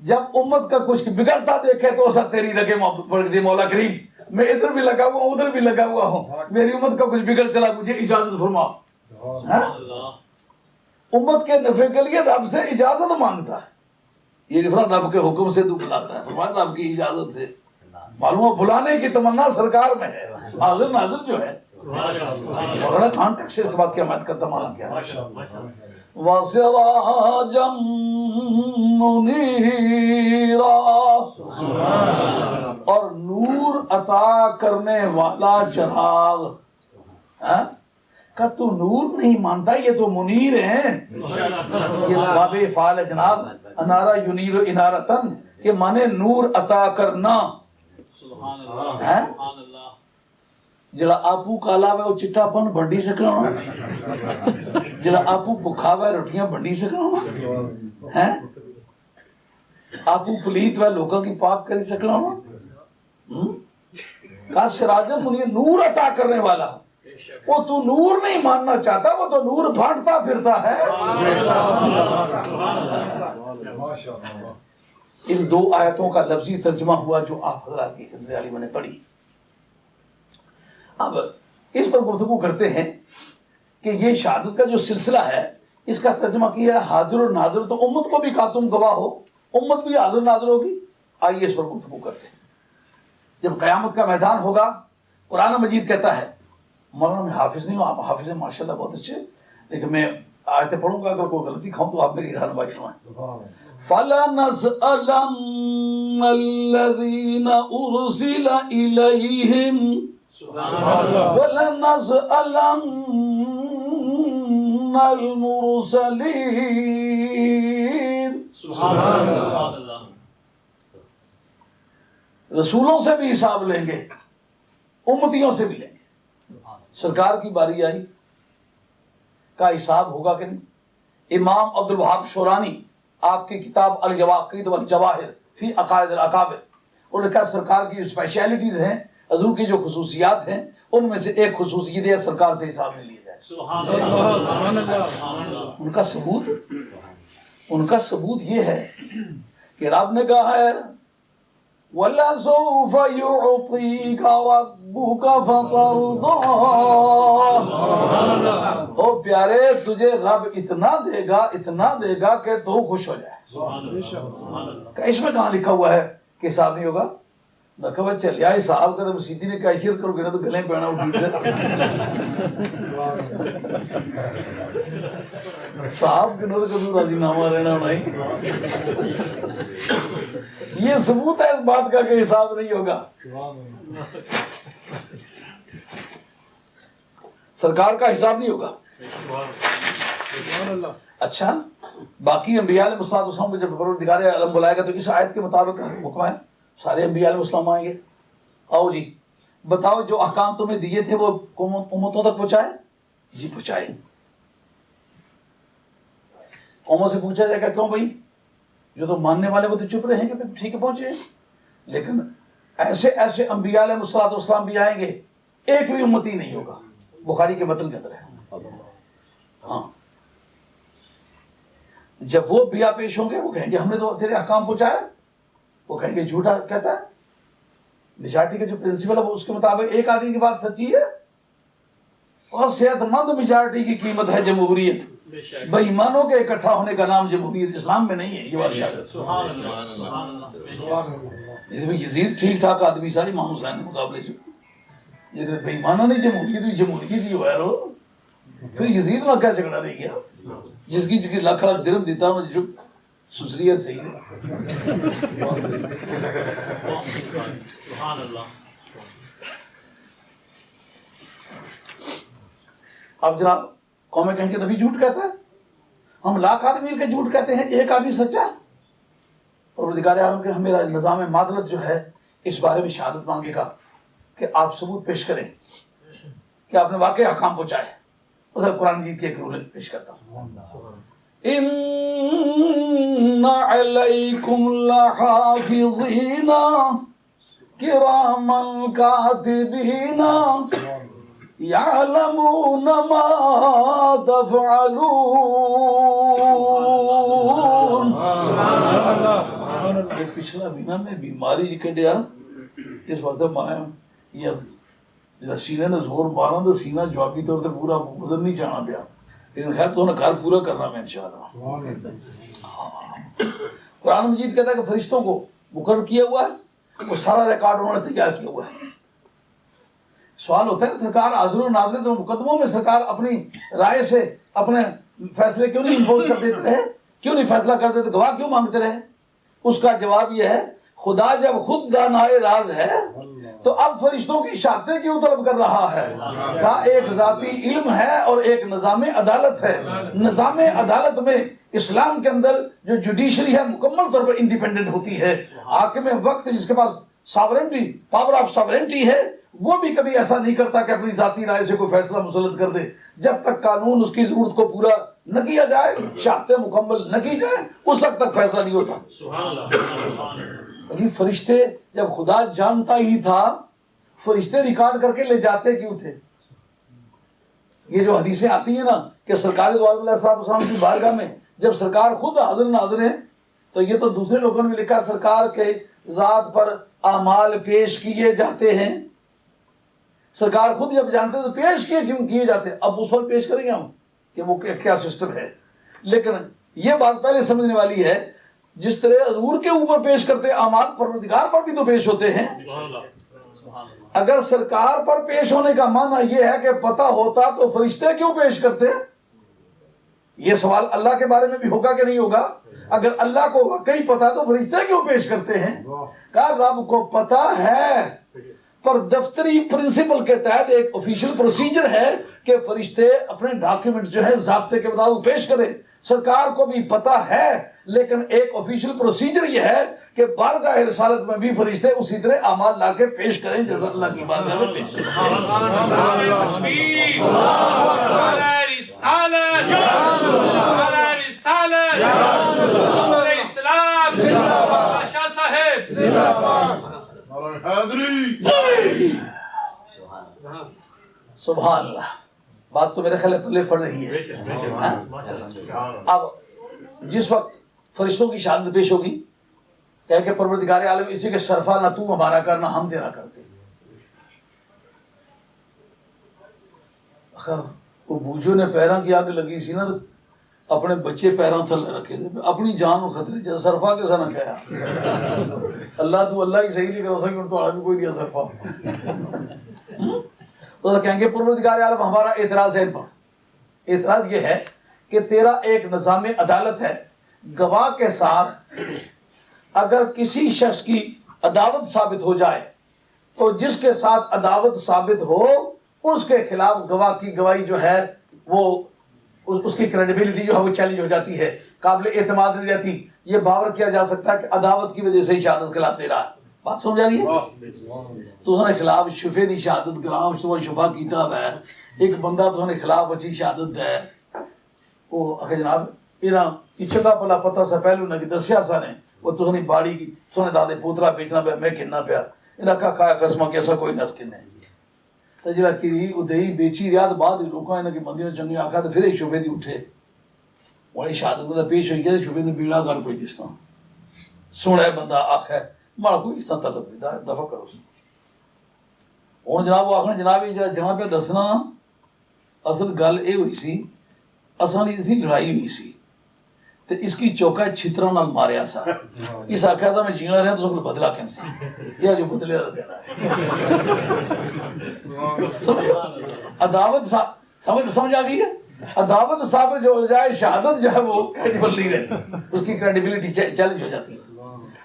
جب امت کا کچھ بگڑتا دیکھے تو اسا تیری لگے محبت پڑ دی مولا کریم میں ادھر بھی لگا ہوا ہوں ادھر بھی لگا ہوا ہوں, میری امت کا کچھ بگڑ چلا مجھے اجازت فرماؤ. امت کے نفع کے لیے رب سے اجازت مانگتا ہے. یہ نہیں رب کے حکم سے تو بلاتا ہے, فرمایا رب کی اجازت سے. معلوم ہے بلانے کی تمنا سرکار میں ہے. حاضر ناظر جو ہے مولانا خان ٹیک سے اس بات کی حمایت کرتا مانا کیا وَسِرَاجًا مُنِيرًا, اور نور عطا کرنے والا چراغ. کہ تو نور نہیں مانتا, یہ تو منیر ہیں. یہ باب فعال ہے جناب, انارا ینیر انارتن, کہ مانے نور عطا کرنا. جڑا آپو کالا ہے وہ چٹا پن بنڈی سکنا ہونا, جڑا آپو بکھا ہے روٹیاں بنڈی سکنا ہونا, آپو پلیت ہے لوگوں کی پاک کری سکنا ہونا. کا سراجم منیر, نور عطا کرنے والا. وہ تو نور نہیں ماننا چاہتا, وہ تو نور پھاٹتا پھرتا ہے. ان دو آیتوں کا لفظی ترجمہ ہوا جو آپ حضرات کی خدمت علی میں نے پڑھی. اب اس پر گفتگو کرتے ہیں کہ یہ شہادت کا جو سلسلہ ہے اس کا ترجمہ کیا ہے حاضر اور ناظر, تو امت کو بھی کہا تم گواہ ہو, امت بھی حاضر ناظر ہوگی. آئیے اس پر گفتگو کرتے ہیں. جب قیامت کا میدان ہوگا, قرآن مجید کہتا ہے, مولانا میں حافظ نہیں ہوں, آپ حافظ ہیں ماشاءاللہ بہت اچھے, لیکن میں آیتیں پڑھوں گا, اگر کوئی غلطی کھاؤں تو آپ میری رہنمائی فرمائیں. فَلَنَسْأَلَنَّ الَّذِينَ أُرْسِلَ إِلَيْهِمْ وَلَنَسْأَلَنَّ الْمُرْسَلِينَ. رسولوں سے بھی حساب لیں گے, امتیوں سے بھی لیں گے. سرکار کی باری آئی, کا حساب ہوگا کہ نہیں. امام عبد الوہاب شورانی آپ کی کتاب الجواقید والجواہر فی عقائد الاکابر, انہوں نے کہا سرکار کی اسپیشلٹیز ہیں, حضور کی جو خصوصیات ہیں, ان میں سے ایک خصوصیت ہے سرکار سے حساب نہیں لیا جائے. ان کا ثبوت یہ ہے کہ رب نے کہا ہے وَلَسَوْفَ يُعْطِيكَ رَبُّكَ فَتَرْضَىٰ. او پیارے تجھے رب اتنا دے گا کہ تو خوش ہو جائے. کہ اس میں کہاں لکھا ہوا ہے کہ حساب نہیں ہوگا؟ میں کہا چل یا حساب کرے سیدھی نے کیشیئر کرو گے نا تو گلے پہنا اٹھی دے. صاحب کے نظر کدو راضی نامہ رہنا نہیں. یہ ثبوت ہے اس بات کا کہ حساب نہیں ہوگا. سرکار کا حساب نہیں ہوگا. اچھا, باقی انبیاء علیہ السلام کو جب پروردگار عالم بلائے گا تو اس آیت کے مطابق حکم ہے سارے انبیاء علیہ السلام آئیں گے. آؤ جی بتاؤ جو احکام تمہیں دیے تھے وہ امتوں تک پہنچائے؟ جی پہنچائے. قوموں سے پوچھا جائے گا کیوں بھائی, جو تو ماننے والے وہ تو چپ رہیں گے, ٹھیک ہے پہنچے. لیکن ایسے انبیاء علیہ السلام بھی آئیں گے, ایک بھی امتی نہیں ہوگا. بخاری کے متن کے اندر ہے. ہاں, جب وہ بیا پیش ہوں گے وہ کہیں گے ہم نے تو تیرے احکام پہنچایا. وہ کہیں گے جھوٹا کہتا ہے. میجارٹی کا جو پرنسپل ہے وہ اس کے مطابق ایک آدمی کی بات سچی ہے, اور صحت مند میجارٹی کی قیمت ہے جمہوریت. بے ایمانوں کے اکٹھا ہونے کا نام جمہوریت اسلام میں نہیں ہے. یہ بات یزید ٹھیک ٹھاک آدمی سا امام حسین کے مقابلے سے, یہ بے ایمانوں نے جمہوریت ہی ہوا ہے. پھر یزید میں کیا جھگڑا رہ گیا, جس کی لاکھ لاکھ درہم دیتا ہوں جو سسری ہے صحیح ہے. اب جناب قومیں کہیں گے نبی جھوٹ کہتا ہے, ہم لاکھ آدمی مل کے جھوٹ کہتے ہیں, ایک آدمی سچا ہے. پروردگار عالم کے ہمیں نظام معادلت جو ہے اس بارے میں شہادت مانگے گا کہ آپ ثبوت پیش کریں کہ آپ نے واقعی احکام پہنچائے. ادھر قرآن مجید کی ایک رول پیش کرتا ہوں. ان علیکم لحافظین کراما کاتبین یعلمون ما تفعلون. پچھلا مہینہ میں بیماری جکے دیا اس وقت یہ سینے نے زور مارا تو سینہ جوابی طور پر پورا گزر نہیں جانا پیا، لیکن خیر تو انہیں گھر پورا کرنا میں انشاءاللہ۔ قرآن مجید کہتا ہے کہ فرشتوں کو مقرر کیا ہوا ہے، وہ سارا ریکارڈ انہوں نے تیار کیا ہوا ہے۔ سوال ہوتا ہے سرکار حاضر و ناظر تو مقدموں میں سرکار اپنی رائے سے اپنے فیصلے کیوں نہیں امپوز کر دیتے رہے، کیوں نہیں فیصلہ کر دیتے، گواہ کیوں مانگتے رہے؟ اس کا جواب یہ ہے خدا جب خود دانائے راز ہے تو اب فرشتوں کی شہادتیں کیوں طلب کر رہا ہے؟ کہا ایک ذاتی علم ہے اور ایک نظام عدالت ہے۔ نظام عدالت میں اسلام کے اندر جو جوڈیشری ہے مکمل طور پر انڈیپینڈنٹ ہوتی ہے۔ حاکم وقت جس کے پاس ساورنٹی، پاور آف ساورنٹی ہے، وہ بھی کبھی ایسا نہیں کرتا کہ اپنی ذاتی رائے سے کوئی فیصلہ مسلط کر دے۔ جب تک قانون اس کی ضرورت کو پورا نہ کیا جائے، شہادتیں مکمل نہ کی جائے، اس وقت تک فیصلہ نہیں ہوتا۔ فرشتے جب خدا جانتا ہی تھا، فرشتے ریکارڈ کر کے لے جاتے کیوں تھے؟ یہ جو حدیثیں آتی ہیں نا کہ سرکار دو علیہ السلام کی بارگاہ میں جب سرکار خود حاضر ناظر ہیں، تو یہ تو دوسرے لوگوں نے بھی لکھا سرکار کے ذات پر اعمال پیش کیے جاتے ہیں۔ سرکار خود جب جانتے ہیں تو پیش کیوں کیے جاتے ہیں؟ اب اس پر پیش کریں گے ہم کہ وہ کیا سسٹم ہے، لیکن یہ بات پہلے سمجھنے والی ہے جس طرح حضور کے اوپر پیش کرتے اعمال پروردگار پر بھی تو پیش ہوتے ہیں۔ اگر سرکار پر پیش ہونے کا معنی یہ ہے کہ پتہ ہوتا تو فرشتے کیوں پیش کرتے؟ یہ سوال اللہ کے بارے میں بھی ہوگا کہ نہیں ہوگا؟ اگر اللہ کو واقعی پتا تو فرشتے کیوں پیش کرتے ہیں؟ کہا رب کو پتا ہے، پر دفتری پرنسپل کے تحت ایک آفیشیل پروسیجر ہے کہ فرشتے اپنے ڈاکیومنٹ جو ہے ضابطے کے مطابق پیش کریں۔ سرکار کو بھی پتا ہے، لیکن ایک آفیشیل پروسیجر یہ ہے کہ بارگاہ رسالت میں بھی فرشتے اسی طرح اعمال لا کے پیش کریں جیسا اللہ کی بارگاہ میں پیش سبحان اللہ۔ بات تو میرے خیال پلے پڑ رہی ہے۔ اب جس وقت فرشتوں کی شہادت پیش ہوگی کہ پروردگار عالم اسی کے صرفہ نہ تو ہمارا کر نہ ہم تیرا کرتے۔ وہ بوجھو نے پیراں کی آگ لگی سی نا تو اپنے بچے پیراں تھلے رکھے تھے، اپنی جان خطرے جیسے صرفہ کے ساتھ نہ کہا اللہ تو اللہ ہی صحیح نہیں کرا سکتا تو آدمی کوئی نہیں صرفہ۔ تو کہیں گے پروردگار عالم ہمارا اعتراض ہے ان پر۔ اعتراض یہ ہے کہ تیرا ایک نظام عدالت ہے، گواہ کے ساتھ اگر کسی شخص کی عداوت ثابت ہو جائے تو جس کے ساتھ عداوت ثابت ہو اس کے خلاف گواہ کی گواہی جو ہے وہ اس کی کریڈیبلٹی جو ہے وہ چیلنج ہو جاتی ہے، قابل اعتماد نہیں رہتی۔ یہ باور کیا جا سکتا ہے کہ عداوت کی وجہ سے ہی شہادت خلاف دے رہا ہے۔ بات سمجھ آ رہی ہے؟ تو انہوں نے خلاف شفے دی شہادت گرام صبح شفا کیتا ہے، ایک بندہ تو انہوں نے خلاف اچھی شہادت ہے وہ اکھے جناب انہاں کی چنگا پلا پتہ سا پہلو نہ کہ دسیا سا نے وہ تو نے باڑی کی تو نے دادے پوترا بیچنا پیا میں کہنا پیا انہاں کا کھایا قسمہ کیسا کوئی نس کنے تو جڑا کی ادئی بیچی ریاض بعد لوکاں انہاں کی بندیاں چنگی آکھا تو پھر ایک شفے دی اٹھے وہی شہادت دا پیش ہوئی گیا شفے نے بیڑا کر کوئی جس طرح سونا بندہ آخ ہے ماڑا کوئی اس طرح طلب دفع کرو سی ہوں جناب وہ آخر جناب یہ جہاں پہ دسنا نا اصل گل یہ ہوئی سی اصل اسی لڑائی ہوئی سی تو اس کی چوکا چھتروں نال ماریا سا اس آخیا تھا میں جینا رہا تو اس کو بدلا کم سی یہ جو بدلے دینا عداوت سمجھ آ گئی ہے عداوت ثابت جو ہو جائے شہادت جو ہے وہ کریڈیبل نہیں رہتی اس کی کریڈیبلٹی چیلنج ہو جاتی ہے۔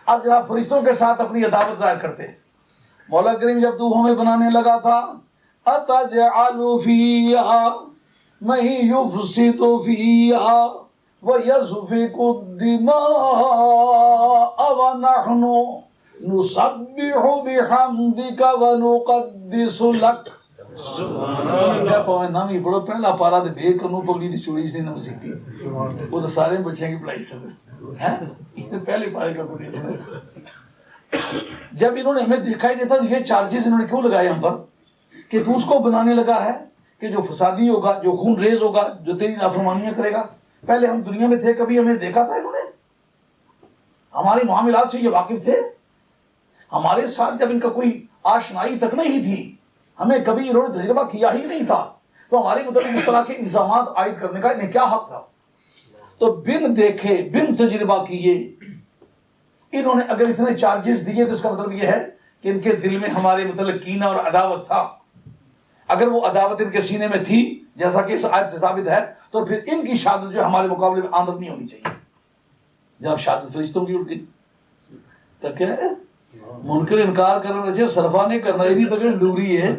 اب جناب فرشتوں کے ساتھ اپنی عداوت ظاہر کرتے ہیں۔ مولا کریم جب تو ہمیں بنانے لگا تھا اتجعل فیہا من یفسد فیہا ویسفک الدماء ونحن نسبح بحمدک ونقدس لک۔ نامی بڑا پہلا پارا دے بے کنو پگلی دی چوڑی سے نمسی تھی وہ تو سارے بچے کی پڑھائی سکتے پہلے پارے کا کوئی جب انہوں نے ہمیں دیکھا ہی نہیں تھا یہ چارجز انہوں نے کیوں لگائے ہم پر کہ تو اس کو بنانے لگا ہے کہ جو فسادی ہوگا جو خون ریز ہوگا جو تیری نافرمانیاں کرے گا۔ پہلے ہم دنیا میں تھے کبھی ہمیں دیکھا تھا انہوں نے ہمارے معاملات سے یہ واقف تھے ہمارے ساتھ جب ان کا کوئی آشنائی تک نہیں تھی، ہمیں کبھی انہوں نے تجربہ کیا ہی نہیں تھا، تو ہمارے مطلب اس طرح کے الزامات عائد کرنے کا انہیں کیا حق تھا؟ تو بن دیکھے بن تجربہ کیے انہوں نے اگر اتنے چارجز دیے تو اس کا مطلب یہ ہے کہ ان کے دل میں ہمارے متعلق کینہ اور عداوت تھا۔ اگر وہ عداوت ان کے سینے میں تھی جیسا کہ اس آیت سے ثابت ہے تو پھر ان کی شہادت جو ہمارے مقابلے میں آمد نہیں ہونی چاہیے۔ جب شہادت فرشتوں کی اٹھ گئی تو کیا ہے منکر انکار کرنا چاہیے، صرفہ نہیں کرنا، یہ نہیں تو کہ نوری ہے،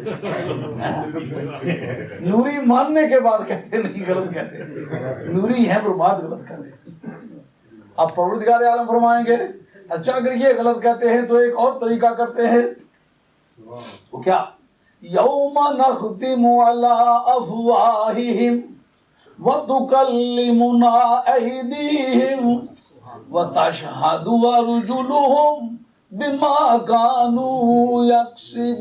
نوری ماننے کے بعد کہتے نہیں، غلط کہتے، نوری ہیں پر بات غلط کرتے۔ اب پروردگار عالم فرمائیں گے اچھا اگر یہ غلط کہتے ہیں تو ایک اور طریقہ کرتے ہیں، وہ کیا؟ یوم نختم علی افواہہم وتکلمنا ایدیہم وتشہد ارجلہم بما کانوا یکسبون۔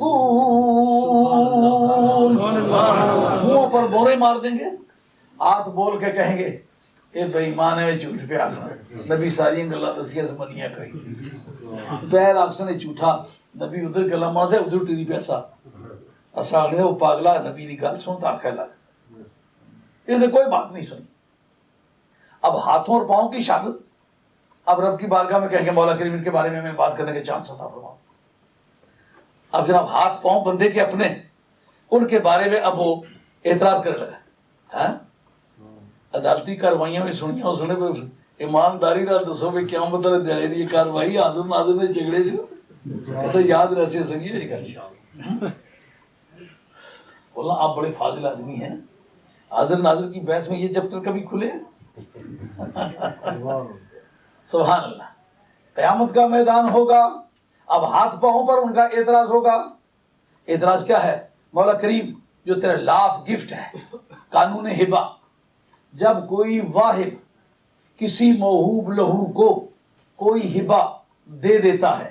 منہ پر بورے مار دیں گے، ہاتھ بول کے کہیں گے اے بے ایمان ہے جھوٹ پہ آگنا، نبی ساری گلاں دسیاں منیاں کری، پیر آکسنے جھوٹا، نبی ادھر گلاں ماسے ادھر ٹری پیسا، اسا آگے وہ پاگلا نبی دی گل سن تا آکھے لگ، اس نے کوئی بات نہیں سنی۔ اب ہاتھوں اور پاؤں کی شہادت، اب رب کی بارگاہ میں کہیں گے مولا کریم ان کے بارے میں ہمیں بات کرنے کے چانس عطا فرماؤ۔ اب جناب ہاتھ پاؤں بندے کے اپنے، ان کے بارے میں اب وہ اعتراض کرنے لگا، عدالتی کاروائیاں بھی سنیاں اس نے کوئی ایمانداری نال دسو بھی کیا مطلب دینے دی کاروائی حاضر ناظر نے جھگڑے جو تو یاد رہے سنگی ہوئی گل۔ بولا آپ بڑے فاضل آدمی ہیں، حاضر ناظر کی بحث میں یہ چیپٹر کبھی کھلے؟ سبحان اللہ۔ قیامت کا میدان ہوگا، اب ہاتھ پاؤں پر ان کا اعتراض ہوگا۔ اعتراض کیا ہے؟ مولا کریم جو تیرا لاف گفٹ ہے، قانون ہبہ، جب کوئی واہب کسی موہوب لہو کو کوئی ہبہ دے دیتا ہے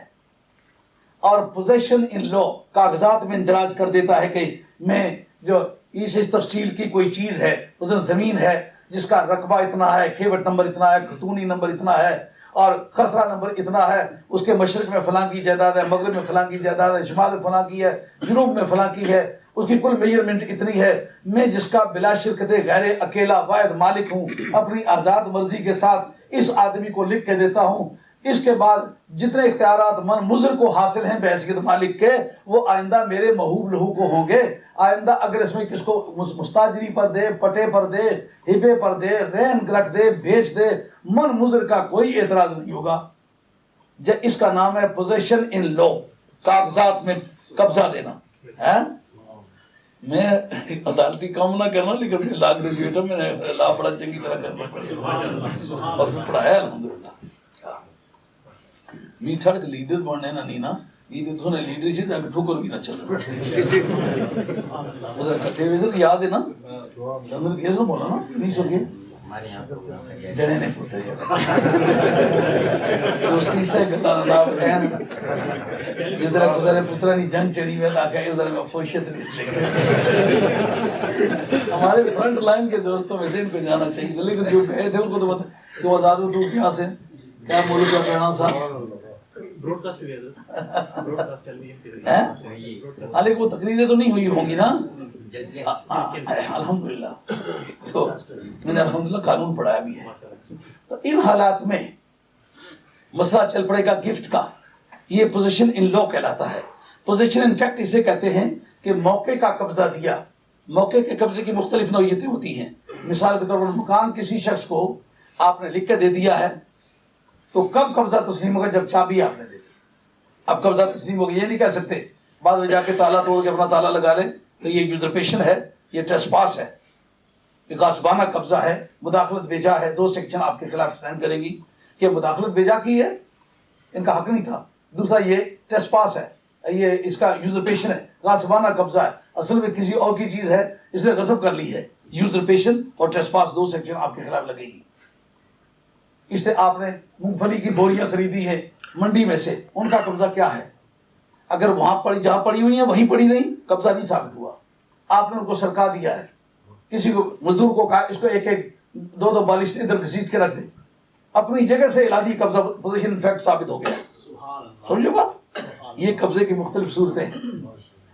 اور پوزیشن ان لو کاغذات میں اندراج کر دیتا ہے کہ میں جو اس تفصیل کی کوئی چیز ہے، اس زمین ہے جس کا رقبہ اتنا ہے، کھیوٹ نمبر اتنا ہے، خطونی نمبر اتنا ہے اور خسرہ نمبر اتنا ہے، اس کے مشرق میں فلاں کی جائیداد ہے، مغرب میں فلاں کی جائیداد ہے، شمال میں فلاں کی ہے، جنوب میں فلاں کی ہے، اس کی کل میجرمنٹ اتنی ہے، میں جس کا بلا شرکت غیر اکیلا واحد مالک ہوں، اپنی آزاد مرضی کے ساتھ اس آدمی کو لکھ کے دیتا ہوں، اس کے بعد جتنے اختیارات من مضر کو حاصل ہیں بحیثیت مالک کے وہ آئندہ میرے محبوب لہو کو ہوں گے۔ آئندہ اگر اس میں کس کو مستاجری پر دے، پٹے پر دے، ہبے پر دے، رہن رکھ دے، بیچ دے، من مضر کا کوئی اعتراض نہیں ہوگا۔ اس کا نام ہے پوزیشن ان لو، کاغذات میں قبضہ لینا ہے۔ میں عدالتی کام نہ کرنا لیکن لا گریجویٹ ہوں، میں نے لا بڑا چنگی طرح کرنا پڑا اور پھر پڑھایا الحمدللہ۔ میٹھا کے لیڈر بننے نہ نہیں نا، یہ تو نے لیڈرشپ اگر ٹھوکر بھی نہ چل رہا ادھر کٹے ہوئے تو یاد ہے نا، اندر کیسے بولا نا نہیں سو کے جڑے نے پوتے دوستی سے گلا نہ بہن ادھر گزرے پترا نہیں جنگ چڑھی ہوئے تاکہ ادھر میں فوشیت اس لے ہمارے فرنٹ لائن کے دوستوں میں سے ان کو جانا چاہیے، لیکن جو گئے تھے ان کو تو بتا کہ وہ آزاد تو کیا سے کیا ملک کا کہنا صاحب لیکن وہ تقریریں تو نہیں ہوئی ہوں گی نا الحمدللہ، تو میں نے الحمدللہ قانون پڑھایا بھی ہے۔ تو ان حالات میں مسئلہ چل پڑے گا گفٹ کا، یہ پوزیشن ان لو کہلاتا ہے۔ پوزیشن ان فیکٹ اسے کہتے ہیں کہ موقع کا قبضہ دیا۔ موقع کے قبضے کی مختلف نوعیتیں ہوتی ہیں۔ مثال کے طور پر مکان کسی شخص کو آپ نے لکھ کے دے دیا ہے تو کب قبضہ تسلیم ہوگا؟ جب چابی آپ نے دے دی، اب قبضہ تسلیم ہوگا۔ یہ نہیں کہہ سکتے بعد میں جا کے تالا توڑ کے اپنا تالا لگا لیں تو یہ یوزرپیشن ہے، یہ ٹریسپاس ہے، یہ غاصبانہ قبضہ ہے، مداخلت بیجا ہے۔ 2 سیکشن آپ کے خلاف سائن کریں گی کہ مداخلت بیجا کی ہے، ان کا حق نہیں تھا۔ دوسرا یہ ٹریسپاس ہے، یہ اس کا یوزرپیشن ہے، غاصبانہ قبضہ ہے، اصل میں کسی اور کی چیز ہے، اس نے غصب کر لی ہے۔ یوزرپیشن اور ٹریسپاس 2 سیکشن آپ کے خلاف لگے گی۔ اس سے آپ نے مونگ پھلی کی بوریاں خریدی ہیں منڈی میں سے، ان کا قبضہ کیا ہے؟ اگر وہاں پڑی جہاں پڑی ہوئی ہیں وہیں پڑی نہیں، قبضہ نہیں ثابت ہوا، آپ نے ان کو سرکا دیا ہے۔ کسی کو مزدور کو کہا اس کو ایک 2 بالش ادھر گھسیٹ کے رکھ دے، اپنی جگہ سے الادی قبضہ پوزیشن فیکٹ ثابت ہو گیا۔ سمجھو بات؟ یہ قبضے کی مختلف صورتیں ہیں.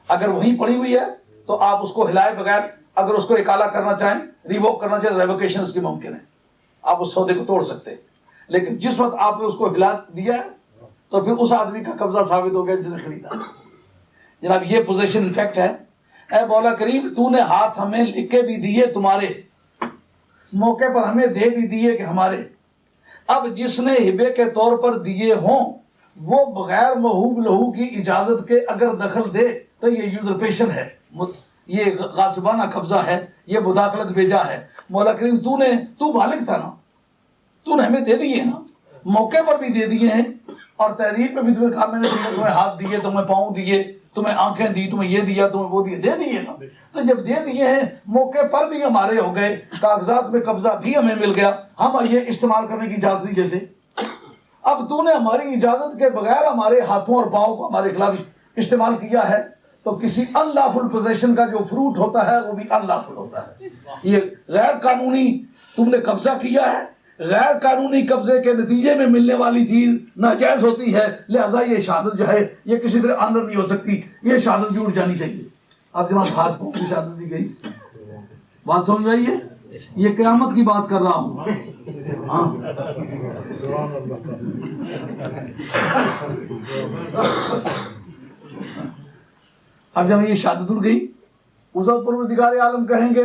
اگر وہیں پڑی ہوئی ہے تو آپ اس کو ہلائے بغیر اگر اس کو اکالا کرنا چاہیں، ریووک کرنا چاہیں، ریووکیشن اس کی ممکن ہے، آپ اس سودے کو توڑ سکتے ہیں. لیکن جس وقت آپ نے اس کو ہلا دیا ہے تو پھر اس آدمی کا قبضہ ثابت ہو گیا جس نے خریدا. جناب یہ پوزیشن انفیکٹ ہے. اے مولا کریم تو نے ہاتھ ہمیں لکھ کے بھی دیے تمہارے، موقع پر ہمیں دے بھی دیے کہ ہمارے. اب جس نے ہبے کے طور پر دیے ہوں وہ بغیر موہوب لہو کی اجازت کے اگر دخل دے تو یہ یوزرپیشن ہے، یہ غاصبانہ قبضہ ہے، یہ مداخلت بھیجا ہے. مولا کریم تو مالک تھا نا، تو نے ہمیں دے دیے نا، موقع پر بھی دے دیے ہیں اور تحریر پہ بھی تمہیں کہا میں نے تمہیں ہاتھ دیے، تمہیں پاؤں دیے، تمہیں آنکھیں دی، تمہیں یہ دیا، تمہیں وہ دیا، دے دیے نا. تو جب دے دیے ہیں موقع پر بھی ہمارے ہو گئے، کاغذات میں قبضہ بھی ہمیں مل گیا، ہم یہ استعمال کرنے کی اجازت نہیں دیتے. اب تو نے ہماری اجازت کے بغیر ہمارے ہاتھوں اور پاؤں کو ہمارے خلاف استعمال کیا ہے تو کسی unlawful possession کا جو فروٹ ہوتا ہے وہ بھی unlawful ہوتا ہے. یہ غیر قانونی تم نے قبضہ کیا ہے، غیر قانونی قبضے کے نتیجے میں ملنے والی چیز ناجائز ہوتی ہے، لہذا یہ شہادت جو ہے یہ کسی طرح آنر نہیں ہو سکتی، یہ شہادت بھی اٹھ جانی چاہیے. اب جناب ہاتھ پاؤں کی شہادت دی گئی، بات سمجھ آئی ہے؟ یہ قیامت کی بات کر رہا ہوں. ہاں اب جب یہ شہادت اٹھ گئی اس وقت پروردگار عالم کہیں گے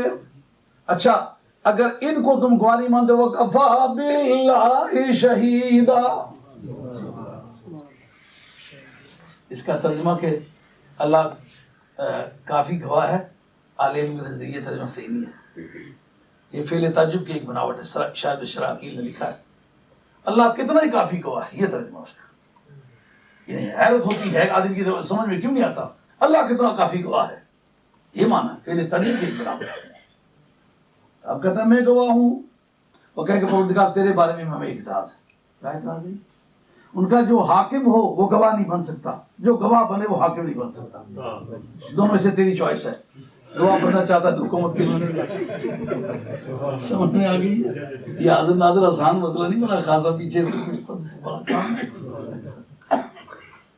اچھا اگر ان کو تم گواہی مانتے ہو کفا باللہ شہیدا. اس کا ترجمہ کہ اللہ کافی گواہ ہے، عالم کے نزدیک یہ ترجمہ صحیح نہیں ہے. یہ فعل تعجب کی ایک بناوٹ ہے، شاید شراکیل نے لکھا ہے اللہ کتنا ہی کافی گواہ ہے، یہ ترجمہ اس کا. یعنی حیرت ہوتی ہے آدمی کی سمجھ میں کیوں نہیں آتا اللہ کتنا کافی گواہ ہے، یہ مانا فعل تعجب کی ایک بناوٹ ہے. اب کہتا ہے میں گواہ ہوں، وہ کہے کہ پروردگار تیرے بارے میں ہمیں اعتراض ہے. کیا اعتراض ہے؟ ان کا جو حاکم ہو وہ گواہ نہیں بن سکتا، جو گواہ بنے وہ حاکم نہیں بن سکتا. دونوں سے تیری چوائس ہے. گواہ بننا چاہتا ہے تو حکومت کے لیے. سمجھ میں آ گئی؟ یہ حاضر ناظر آسان مسئلہ نہیں بنا، خاصا پیچھے سے.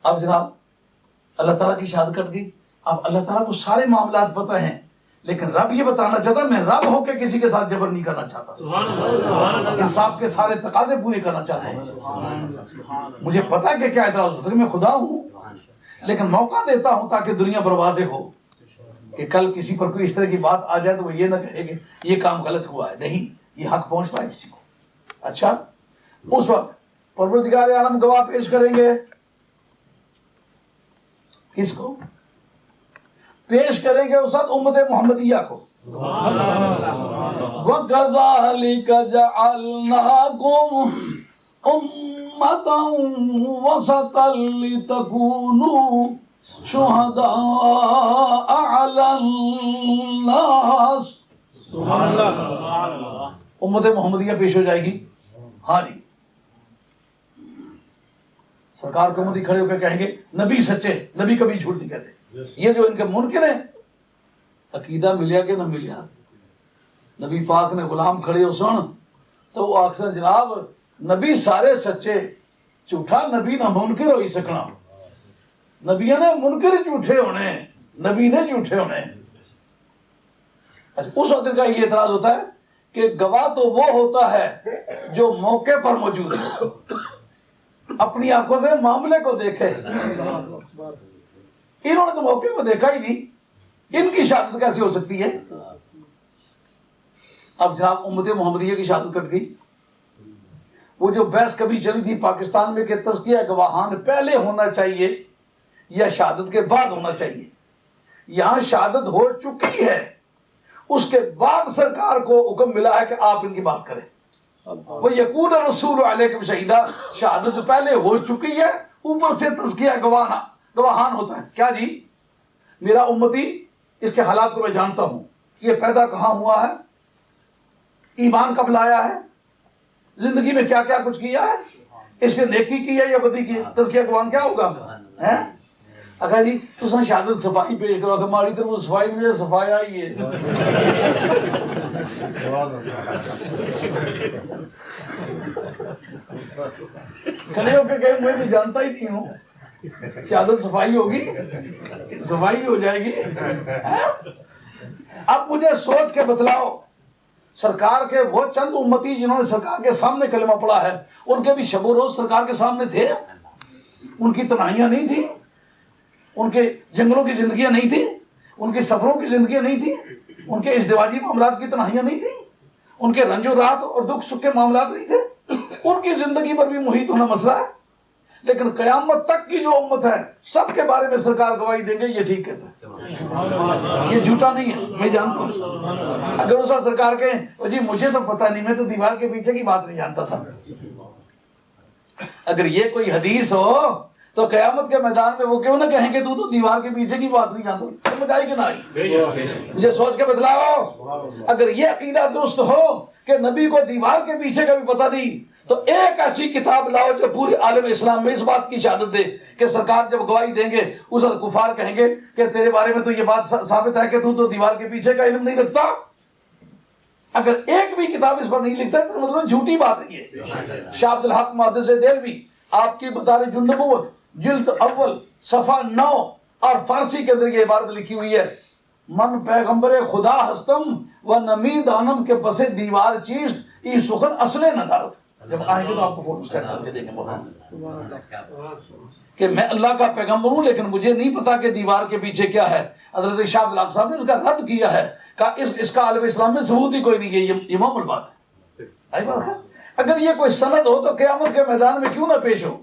اب جناب اللہ تعالیٰ کی شہادت کٹ گئی. اب اللہ تعالیٰ کو سارے معاملات پتہ ہیں لیکن رب یہ بتانا چاہتا میں رب ہو کے کسی کے ساتھ جبر نہیں کرنا چاہتا، انصاف کے سارے تقاضے پورے کرنا چاہتا ہوں. مجھے پتا ہے کہ کیا اعتراض ہوتا ہے، میں خدا ہوں لیکن موقع دیتا ہوں تاکہ دنیا پر واضح ہو کہ کل کسی پر کوئی اس طرح کی بات آ جائے تو وہ یہ نہ کہے کہ یہ کام غلط ہوا ہے. نہیں، یہ حق پہنچتا ہے کسی کو. اچھا اس وقت پروردگار عالم گواہ پیش کریں گے، کس کو پیش کریں گے؟ اس وقت امت محمدیہ کو. وَكَذَلِكَ جَعَلْنَاكُمْ أُمَّةً وَسَطًا لِتَكُونُوا شُهَدَاءَ عَلَى النَّاسِ. امت محمدیہ پیش ہو جائے گی. ہاں جی، سرکار کو مدی کھڑے ہو کے کہیں گے نبی سچے، نبی کبھی جھوٹ نہیں کہتے. یہ جو ان کے منکر ہیں عقیدہ ملیا کہ نہ ملیا، نبی پاک نے غلام کھڑے ہو سن تو وہ اکثر جناب نبی سارے سچے، جھوٹا نبی نہ منکر ہو ہی سکنا. نبی نے منکر جھوٹے ہونے، نبی نے جھوٹے ہونے. اس وقت کا یہ اعتراض ہوتا ہے کہ گواہ تو وہ ہوتا ہے جو موقع پر موجود ہے، اپنی آنکھوں سے معاملے کو دیکھے. انہوں نے تو موقع کو دیکھا ہی نہیں، ان کی شہادت کیسے ہو سکتی ہے؟ اب جناب امت محمدیہ کی شہادت کٹ گئی. وہ جو بحث کبھی چلی تھی پاکستان میں کہ تزکیہ گواہان پہلے ہونا چاہیے یا شہادت کے بعد ہونا چاہیے، یہاں شہادت ہو چکی ہے، اس کے بعد سرکار کو حکم ملا ہے کہ آپ ان کی بات کریں. وہ یقون رسول علیکم شہیدہ، شہادت جو پہلے ہو چکی ہے اوپر سے تزکیہ گواہان ہوتا ہے. کیا جی؟ میرا امتی اس کے حالات کو میں جانتا ہوں، یہ پیدا کہاں ہوا ہے، ایمان کب لایا ہے، زندگی میں کیا کیا کچھ کیا ہے، اس نے نیکی کی ہے یا بدی کی ہے. تزکیہ گواہان کیا ہوگا؟ اگر جی تساں شہادت صفائی پیش کرو کہ ہماری طرف صفائی مجھے صفایا ہی ہے. کھڑے ہو کے کہیں میں بھی جانتا ہی نہیں ہوں، شہادت صفائی ہوگی، صفائی ہو جائے گی. اب مجھے سوچ کے بتلاؤ، سرکار کے وہ چند امتی جنہوں نے سرکار کے سامنے کلمہ پڑھا ہے، ان کے بھی شب و روز سرکار کے سامنے تھے؟ ان کی تنہائیاں نہیں تھیں؟ ان کے جنگلوں کی زندگیاں نہیں تھیں؟ ان کے سفروں کی زندگیاں نہیں تھیں؟ ان کے ازدواجی معاملات کی تنہائیاں نہیں تھیں؟ ان کے رنج و راحت اور دکھ سکھ کے معاملات نہیں تھے؟ ان کی زندگی پر بھی محیط ہونا مسئلہ ہے. لیکن قیامت تک کی جو امت ہے سب کے بارے میں سرکار گواہی دیں گے یہ ٹھیک کہتا ہے، یہ جھوٹا نہیں ہے. میں جانتا ہوں اگر اس سرکار کہیں جی مجھے تو پتہ نہیں، میں تو دیوار کے پیچھے کی بات نہیں جانتا تھا، اگر یہ کوئی حدیث ہو تو قیامت کے میدان میں وہ کیوں نہ کہیں کہ تو دیوار کے پیچھے کی بات نہیں جانتا؟ سمجھ آئی کہ نہ آئی؟ مجھے سوچ کے بتلاؤ، اگر یہ عقیدہ درست ہو کہ نبی کو دیوار کے پیچھے کا بھی پتہ نہیں، تو ایک ایسی کتاب لاؤ جو پورے عالم اسلام میں اس بات کی شہادت دے کہ سرکار جب گواہی دیں گے اس وقت کفار کہیں گے کہ تیرے بارے میں تو یہ بات ثابت ہے کہ تو دیوار کے پیچھے کا علم نہیں رکھتا. اگر ایک بھی کتاب اس پر نہیں لکھتا تو مطلب جھوٹی بات ہے. یہ شاہ عبد الحق محدث دہلوی آپ کی مدارج النبوت جلد اول صفحہ 9 اور فارسی کے اندر یہ عبارت لکھی ہوئی ہے، من پیغمبر خدا ہستم و نمی دانم کے پسے دیوار چیز ای سخن اصل ندارت. جب آئیں گے تو آپ کو فوٹو سٹیٹ کر کے دیں گے مولانا کہ میں اللہ کا پیغمبر ہوں لیکن مجھے نہیں پتا کہ دیوار کے پیچھے کیا ہے. حضرت شاہ عبد الحق صاحب نے اس کا رد کیا ہے کہ اس کا عالم اسلام میں ثبوت ہی کوئی نہیں ہے، یہ معمول بات ہے. اگر یہ کوئی سند ہو تو قیامت کے میدان میں کیوں نہ پیش ہو؟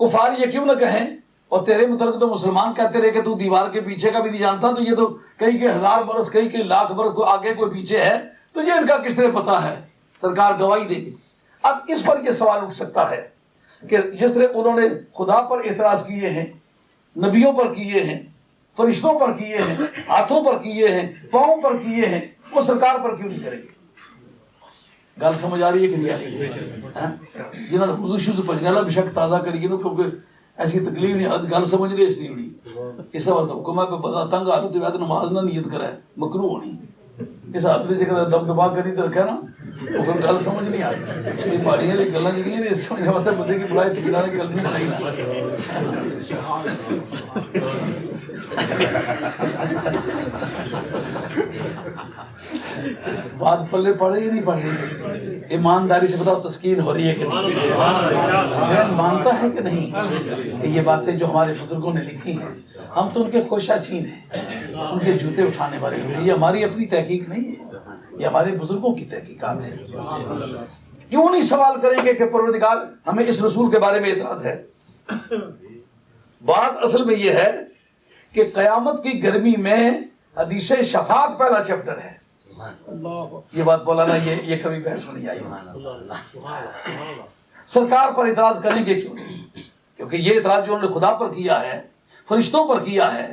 کفار یہ کیوں نہ کہیں اور تیرے متعلق تو مسلمان کہتے رہے کہ تو دیوار کے پیچھے کا بھی نہیں جانتا، تو یہ تو کئی کے 1000 برس کئی لاکھ برس کو آگے کوئی پیچھے ہے، تو یہ ان کا کس طرح پتا ہے؟ سرکار گواہی دے گی. اب اس پر یہ سوال اٹھ سکتا ہے کہ جس طرح انہوں نے خدا پر اعتراض کیے ہیں، نبیوں پر کیے ہیں، فرشتوں پر کیے ہیں، ہاتھوں پر کیے ہیں، پاؤں پر کیے ہیں، وہ سرکار پر کیوں نہیں کریں گے؟ گل سمجھ آ رہی ہے کہ نہیں آ رہی ہے؟ جنہوں نے حضور شد پجنالہ بشک تازہ کریے نا، کیونکہ ایسی تکلیف نہیں آتی، گل سمجھ رہے اس لیے اس وقت حکم ہے پہ بتا تنگ حالت بعد نماز نہ نیت کرے مکروہ ہونی اس حالت میں جگہ دم دبا کری تو رکھا نا وہ پھر گل سمجھ نہیں آتی. یہ پہاڑیاں والی گلاں جڑیاں نے سمجھ واسطے بندے کی بڑائی تکرار گل نہیں بنائی. بات پلے پڑے ہی نہیں پڑ رہی. ایمانداری سے بتاؤ تسکین ہو رہی ہے کہ نہیں؟ ذہن مانتا ہے کہ نہیں کہ یہ باتیں جو ہمارے بزرگوں نے لکھی ہیں ہم تو ان کے خوشا چین ہیں، ان کے جوتے اٹھانے والے ہیں. یہ ہماری اپنی تحقیق نہیں ہے، یہ ہمارے بزرگوں کی تحقیقات ہے. کیوں نہیں سوال کریں گے کہ پروردگار ہمیں اس رسول کے بارے میں اعتراض ہے؟ بات اصل میں یہ ہے کہ قیامت کی گرمی میں حدیث شفاعت پہلا چیپٹر ہے. یہ بات بولانا یہ کبھی بحث میں نہیں آئی. سرکار پر اعتراض کریں گے کیوں نہیں؟ کیونکہ یہ اعتراض جو انہوں نے خدا پر کیا ہے، فرشتوں پر کیا ہے،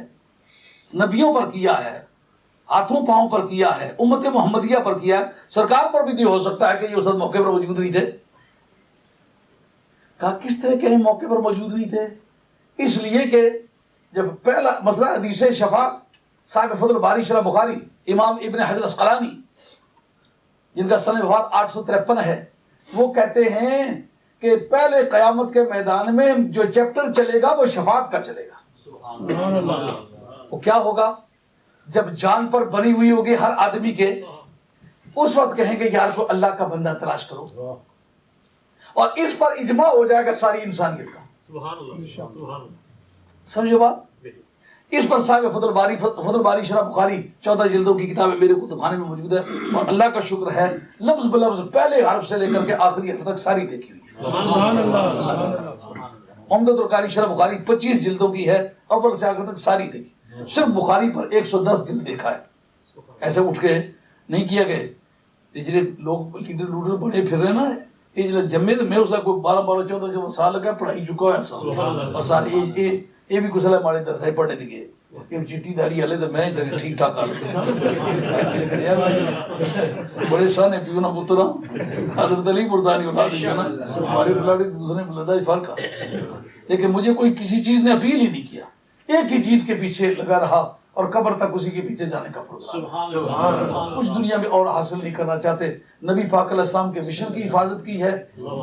نبیوں پر کیا ہے، ہاتھوں پاؤں پر کیا ہے، امت محمدیہ پر کیا ہے، سرکار پر بھی تو ہو سکتا ہے کہ یہ اس موقع پر موجود نہیں تھے. کہا کس طرح کے موقع پر موجود نہیں تھے؟ اس لیے کہ جب پہلا مسئلہ حدیث شفاعت صاحب فضل باری شرح بخاری امام ابن حجر اسقلانی جن کا سن وفات 853 ہے، وہ کہتے ہیں کہ پہلے قیامت کے میدان میں جو چیپٹر چلے گا وہ شفاعت کا چلے گا. وہ کیا ہوگا؟ جب جان پر بنی ہوئی ہوگی ہر آدمی کے، اس وقت کہیں گے یار کو اللہ کا بندہ تلاش کرو، اور اس پر اجماع ہو جائے گا ساری انسانیت کا. سمجھو بات؟ اس پر صاحب فضل باری شرح بخاری 14 جلدوں کی کتاب میرے کتابخانے میں موجود ہے، اور اللہ کا شکر ہے لفظ بلفظ پہلے حرف سے لے کر کے آخری حرف تک ساری دیکھی ہوئی. عمدۃ القاری شرح بخاری 25 جلدوں کی ہے، اول سے آخر تک ساری دیکھی. صرف بخاری پر 110 جلد دیکھا ہے. ایسے اٹھ کے نہیں کیا گئے. جتنے لوگ لیڈر لوڈر بڑے پھر رہے نا، یہ جب جمے تو میں اس کا کوئی 12-14 سال لگا پڑھائی چکا ہے، اور ساری یہ بھی کچھ ہمارے درسے پڑھنے لگے یہ چیٹی داڑھی والے تو میں ٹھیک ٹھاک بڑے سانے پیو نہ پتر حضرت علی مردانی اولاد نا ہمارے بلاڑے دوسرے بلدا فرق ہے. لیکن مجھے کوئی کسی چیز نے اپیل ہی نہیں کیا، ایک ہی چیز کے پیچھے لگا رہا اور قبر تک اسی کے پیچھے جانے کا پروگرام. اس دنیا میں اور حاصل نہیں کرنا چاہتے. نبی پاک علیہ السلام کے مشن کی حفاظت کی ہے،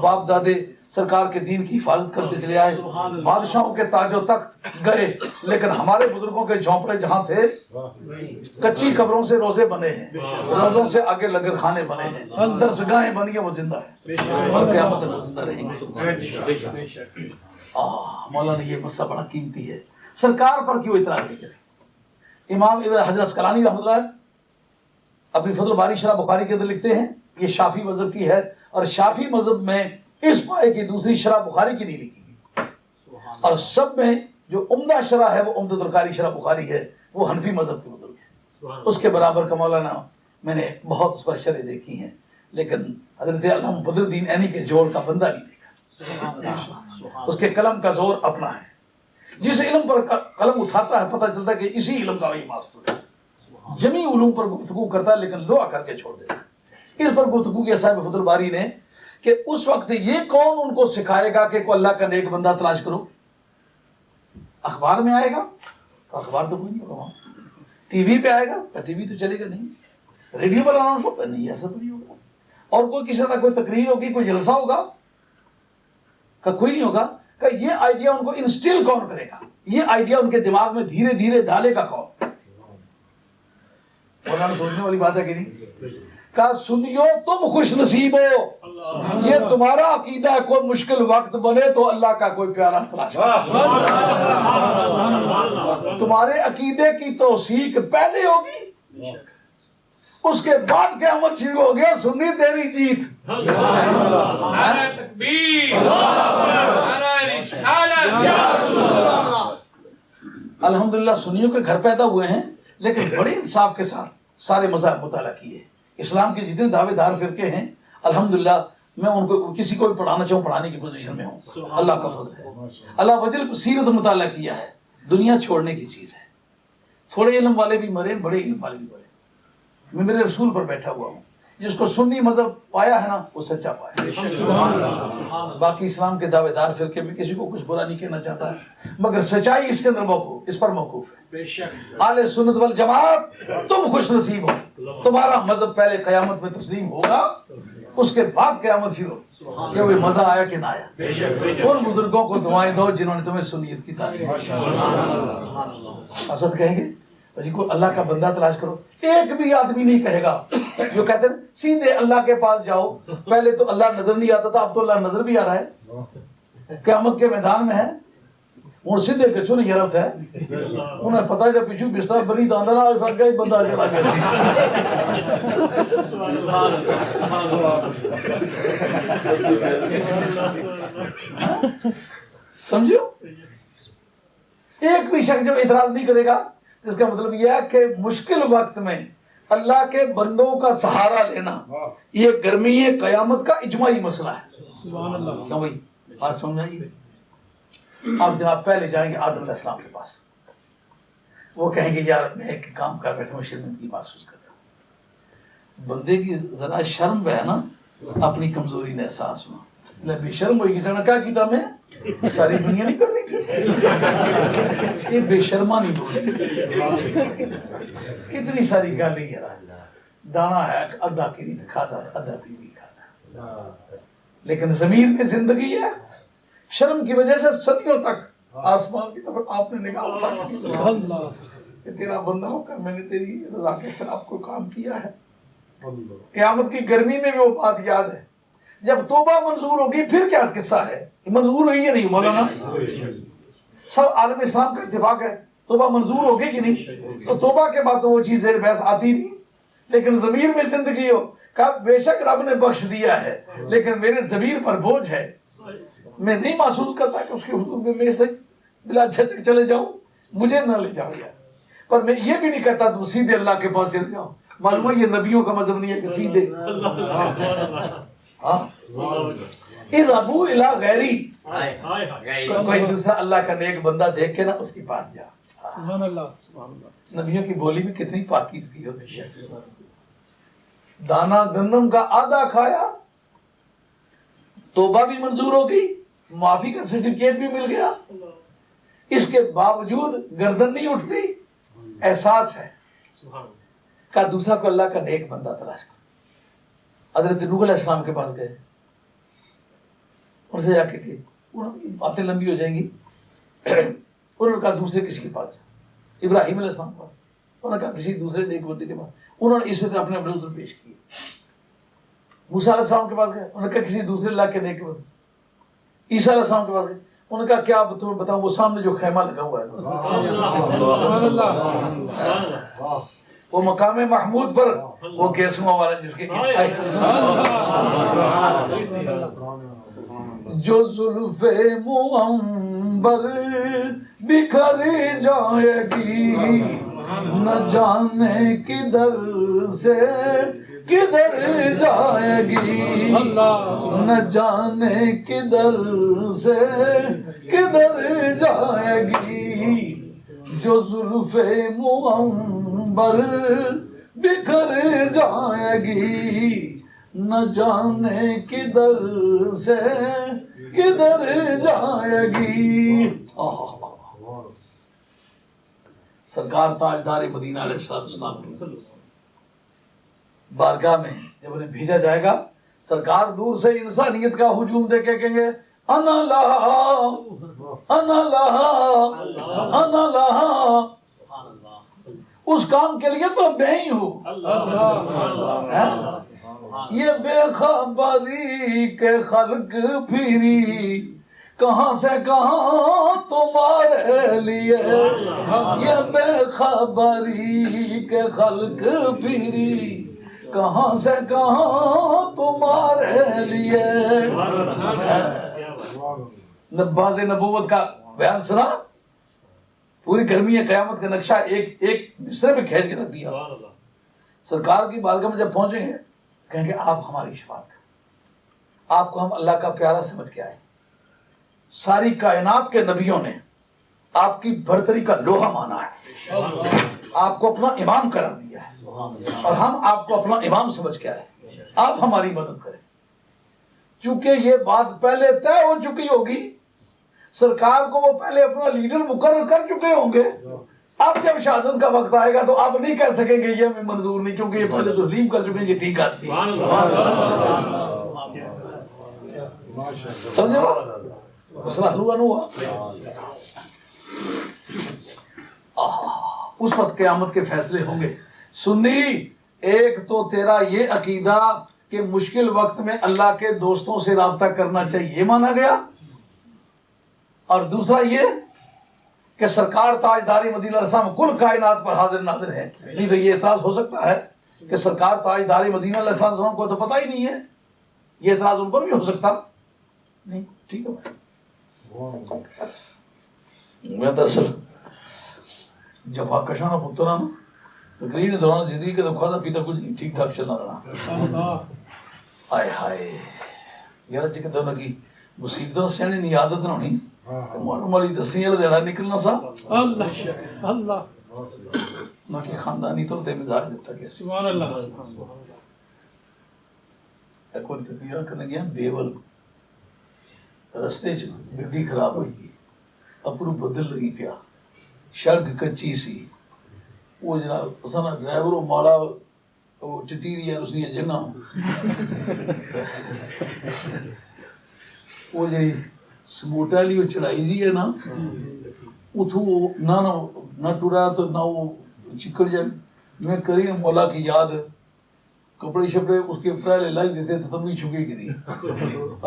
باپ دادے سرکار کے دین کی حفاظت کرتے چلے آئے, بادشاہوں کے تاج و تخت گئے, لیکن ہمارے بزرگوں کے جھونپڑے جہاں تھے کچی قبروں سے روزے بنے ہیں, روزوں سے آگے لنگر خانے بنے ہیں, درسگاہیں بنی ہیں, وہ زندہ ہیں اور قیامت تک وہ زندہ رہیں گے. مولانا یہ مسئلہ بڑا قیمتی ہے, سرکار پر کیوں اعتراض نہیں کرے؟ امام ابن حجر اسقلانی رحمۃ اللہ اپنی فتح الباری شرح بخاری کے اندر لکھتے ہیں, یہ شافعی مذہب کی ہے, اور شافعی مذہب میں اس پائے کی دوسری شرح بخاری کی نہیں لکھی گئی, اور سب میں جو عمدہ شرح ہے وہ عمدۃ القاری شرح بخاری ہے, وہ حنفی مذہب کے مطلب ہے. اس کے برابر کا مولانا میں نے بہت اس پر شرح دیکھی ہیں, لیکن حضرت علامہ بدر الدین عینی کے جوڑ کا بندہ نہیں دیکھا. اس کے قلم کا زور اپنا ہے, جس علم پر قلم اٹھاتا ہے پتہ چلتا ہے کہ اسی علم کا وہی ماستر ہے, جمی علوم پر گفتگو کرتا ہے لیکن لوہا کر کے چھوڑ دیتا ہے. اس پر گفتگو کی صاحب فتح الباری نے کہ اس وقت یہ کون ان کو سکھائے گا کہ کوئی اللہ کا نیک بندہ تلاش کرو؟ اخبار میں آئے گا تو اخبار تو کوئی نہیں ہوگا, وہاں ٹی وی پہ آئے گا ٹی وی تو چلے گا نہیں, ریڈیو پر اناؤنس ہوگا نہیں, ایسا تو نہیں ہوگا, اور کوئی کسی طرح کوئی تقریر ہوگی, کوئی جلسہ ہوگا کا کوئی نہیں ہوگا. کہ یہ آئیڈیا ان کو انسٹل کون کرے گا, یہ آئیڈیا ان کے دماغ میں دھیرے دھیرے ڈالے گا کون؟ مولانا سوچنے والی بات ہے کہ نہیں؟ کہا سنیو تم خوش نصیب ہو, یہ تمہارا عقیدہ ہے, کوئی مشکل وقت بنے تو اللہ کا کوئی پیارا تلاش کرو. تمہارے عقیدے کی توثیق پہلے ہوگی, اس کے بعد قیامت شروع ہو گیا, سنی تیری جیت. الحمدللہ سنیوں کے گھر پیدا ہوئے ہیں, لیکن بڑے انصاف کے ساتھ سارے مذاہب مطالعہ کیے. اسلام کے جتنے دعوے دار فرقے ہیں الحمدللہ میں ان کو کسی کو بھی پڑھانا چاہوں پڑھانے کی پوزیشن میں ہوں, اللہ کا فضل ہے. اللہ وجل سیرت مطالعہ کیا ہے, دنیا چھوڑنے کی چیز ہے. تھوڑے علم والے بھی مرے, بڑے علم والے بھی مرے. میں میرے رسول پر بیٹھا ہوا ہوں, جس کو سنی مذہب پایا ہے نا وہ سچا پایا. باقی اسلام کے دعوے دار فرقے میں کسی کو کچھ برا نہیں کہنا چاہتا ہے, مگر سچائی اس کے اندر موقوف, اس پر موقوف ہے. اہل سنت والجماعت تم خوش نصیب ہو, تمہارا مذہب پہلے قیامت میں تسلیم ہوگا, اس کے بعد قیامت شروع کہ وہ مزہ آیا کہ نہ آیا. ان بزرگوں کو دعائیں دو جنہوں نے تمہیں سنیت کی تعلیم. حضرت کہیں گے جی کو اللہ کا بندہ تلاش کرو, ایک بھی آدمی نہیں کہے گا جو کہتے ہیں سیدھے اللہ کے پاس جاؤ, پہلے تو اللہ نظر نہیں آتا تھا, اب تو اللہ نظر بھی آ رہا ہے, قیامت کے میدان میں ہے, ہوں سیدھے پچھو نہیں ضرورت ہے, انہیں پتا ہے جب پچھو بستر بنی تو اندر فرق گئی بندہ چلا گیا. سمجھو, ایک بھی شخص جب اعتراض نہیں کرے گا اس کا مطلب یہ ہے کہ مشکل وقت میں اللہ کے بندوں کا سہارا لینا یہ گرمی قیامت کا اجماعی مسئلہ ہے. سبحان اللہ. کیوں بھائی بات سمجھائیے. آپ جناب پہلے جائیں گے آدم علیہ السلام کے پاس, وہ کہیں گے یار میں ایک کام کر بیٹھا ہوں, شرمندگی محسوس کرتا ہوں. بندے کی ذرا شرم ہے نا, اپنی کمزوری نے احساس ہوا, بے شرم ہوئی کہنا کیا کیتا میں, ساری دنیا نہیں کر رہی تھی, یہ بے شرما نہیں بول, کتنی ساری گالی ہے, دانا ہے ادھا کی نہیں کھاتا, ادھا کی نہیں کھاتا, لیکن ضمیر میں زندگی ہے. شرم کی وجہ سے صدیوں تک آسمان کی طرف آپ نے نگاہ اٹھا کہ تیرا بندہ ہو کر میں نے تیری رضا کے خلاف کوئی کام کیا ہے. قیامت کی گرمی میں بھی وہ بات یاد ہے, جب توبہ منظور ہوگی پھر کیا قصہ ہے, منظور ہوئی ہے نہیں مولانا, سب عالم اسلام کا اتفاق ہے توبہ منظور ہوگی کہ نہیں, تو توبہ کے بعد تو وہ چیز زیر بحث آتی نہیں, لیکن ضمیر میں زندگی ہو, کہا بے شک رب نے بخش دیا ہے لیکن میرے ضمیر پر بوجھ ہے, میں نہیں محسوس کرتا کہ اس کے حضور میں میں سے بلا جھجک چلے جاؤں, مجھے نہ لے جاؤ یار. پر میں یہ بھی نہیں کہتا تم سیدھے اللہ کے پاس چلے جاؤ, معلوم ہے یہ نبیوں کا مذہب نہیں ہے کہ سیدھے اذهبوا الى غیری, کوئی دوسرا اللہ کا نیک بندہ دیکھ کے نا اس کے پاس جا. سبحان اللہ. نبیوں کی بولی میں کتنی پاکیزگی ہوتی ہے. دانا گندم کا آدھا کھایا, توبہ بھی منظور ہو گئی, معافی کا سرٹیفکیٹ بھی مل گیا, اس کے باوجود گردن نہیں اٹھتی, احساس ہے. کا دوسرا کو اللہ کا نیک بندہ تلاش کر. حضرت نوح علیہ السلام کے پاس گئے, ان سے جا کے کہ باتیں لمبی ہو جائیں گی. انہوں نے کہا دوسرے کسی کے پاس, ابراہیم علیہ السلام کے پاس. انہوں نے کہا کسی دوسرے نیک بندے کے پاس. انہوں نے اسی طرح اپنے اپنے عذر پیش کیے. موسیٰ علیہ السلام کے پاس گئے, انہوں نے کہا کسی دوسرے اللہ کے نیک بندے. عیسیٰ علیہ السلام کے پاس گئے, انہوں نے کہا کیا تمہیں بتاؤں وہ سامنے جو خیمہ لگا ہوا ہے وہ مقام محمود پر وہ گیسواں والا جس کے جو زلف معنبر بکھر جائے گی نہ جانے کدھر سے کدھر جائے گی, نہ جانے کدھر سے کدھر جائے گی. جو زلف معنبر بکھر جائے گی نہ جانے کدھر سے کدھر جائے گی. سرکار تاجدار مدینہ علیہ السلام بارگاہ میں جب انہیں بھیجا جائے گا, سرکار دور سے انسانیت کا ہجوم دے کے کہیں گے انا لہا انا لہا انا لہا. اس کام کے لیے تو میں ہی ہوں. یہ بے خبری کے خلق پھری کہاں سے کہاں تمہارے لیے, یہ بے خبری کے خلق پھری کہاں سے کہاں تمہارے لیے. باز نبوت کا بیان سنا, پوری گرمی قیامت کا نقشہ ایک مصرے میں کھینچ کے رکھ دیا. سرکار کی بارگاہ میں جب پہنچیں گے کہیں گے آپ ہماری شفاعت کریں, آپ کو ہم اللہ کا پیارا سمجھ کے آئے. ساری کائنات کے نبیوں نے آپ کی برتری کا لوہا مانا ہے, آپ کو اپنا امام قرار دیا ہے, اور ہم آپ کو اپنا امام سمجھ کے آئے. آپ ہماری مدد کریں. چونکہ یہ بات پہلے طے ہو چکی ہوگی, سرکار کو وہ پہلے اپنا لیڈر مقرر کر چکے ہوں گے. اب جب شہادت کا وقت آئے گا تو آپ نہیں کہہ سکیں گے یہ ہمیں منظور نہیں, کیونکہ یہ پہلے تسلیم کر چکے ہیں یہ ٹھیک آتی ہے. سمجھو مسئلہ حل ہوا نہ ہوا. اس وقت قیامت کے فیصلے ہوں گے. سنی, ایک تو تیرا یہ عقیدہ کہ مشکل وقت میں اللہ کے دوستوں سے رابطہ کرنا چاہیے, یہ مانا گیا, اور دوسرا یہ کہ سرکار تاجداری مدینہ علیہ السلام کل کائنات پر حاضر ناظر ہے. نہیں تو یہ اعتراض ہو سکتا ہے کہ سرکار تاجداری مدینہ علیہ السلام کو تو پتہ ہی نہیں ہے, یہ اعتراض ان پر بھی ہو سکتا نہیں. ٹھیک ہے, میں دراصل جب کشانہ پترا نا تقریر دوران زندگی کے تو کھاتا پیتا کچھ نہیں, ٹھیک ٹھاک چلنا رہا. آئے ہائے یار جی کہ کی مصیبتوں سے نہیں عادت نہ ہونی تو معلوم والی دسیاں دینا نکلنا سا اللہ نہ کہ خاندانی طور تے مزاج دیتا گیا. سبحان اللہ. ایک بار تقریر کرنے گیا بیول, رستے گڈی خراب ہوئی گئی, اپنو بدل لگی پیا, سڑک کچی سی, وہ جناب اسانا ڈرائیور ماڑا وہ چتیری ہے اس نے جگہ وہ جی سموٹا لی وہ چڑھائی جی ہے نا اتھو نہ ٹرا تو نہ وہ چکڑ جائے. میں کری مولا کی یاد, کپڑے شپڑے اس کے پہلے لائی دیتے تو تم چھکے گی.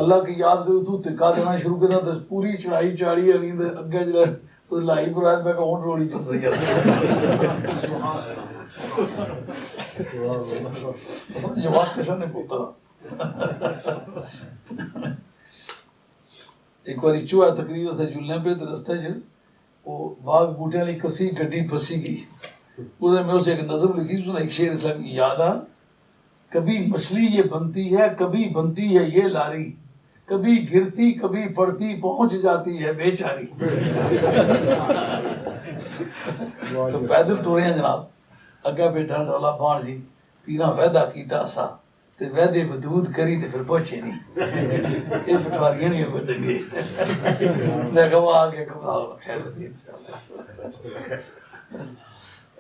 اللہ کی یاد کرو تو تکا دینا شروع کر تو پوری چڑھائی چاڑی ہے اگے جلا لائی پر میں کہ اون روڑی چل رہی ہے. جواب کشن نے پوترا ایک بار چوہا تقریر سے جلنے پہ تو رستے چ وہ باغ بوٹے والی کسی گڈی پھسی گئی. اس نے میرے سے ایک نظم لکھی, اس نے ایک شعر اسلام کی یاد آ, کبھی مچھلی یہ بنتی ہے کبھی بنتی ہے یہ لاری, کبھی گرتی کبھی پڑتی پہنچ جاتی ہے بیچاری. تو پیدل ٹورے ہیں جناب, اگا بیٹھا ڈولا بان جی پیرا وعدہ کیتا سا تے وعدے بدود کری تے پھر پہنچے نہیں. یہ پٹواریاں نہیں بنیں گے. میں کہا آگے کمال خیر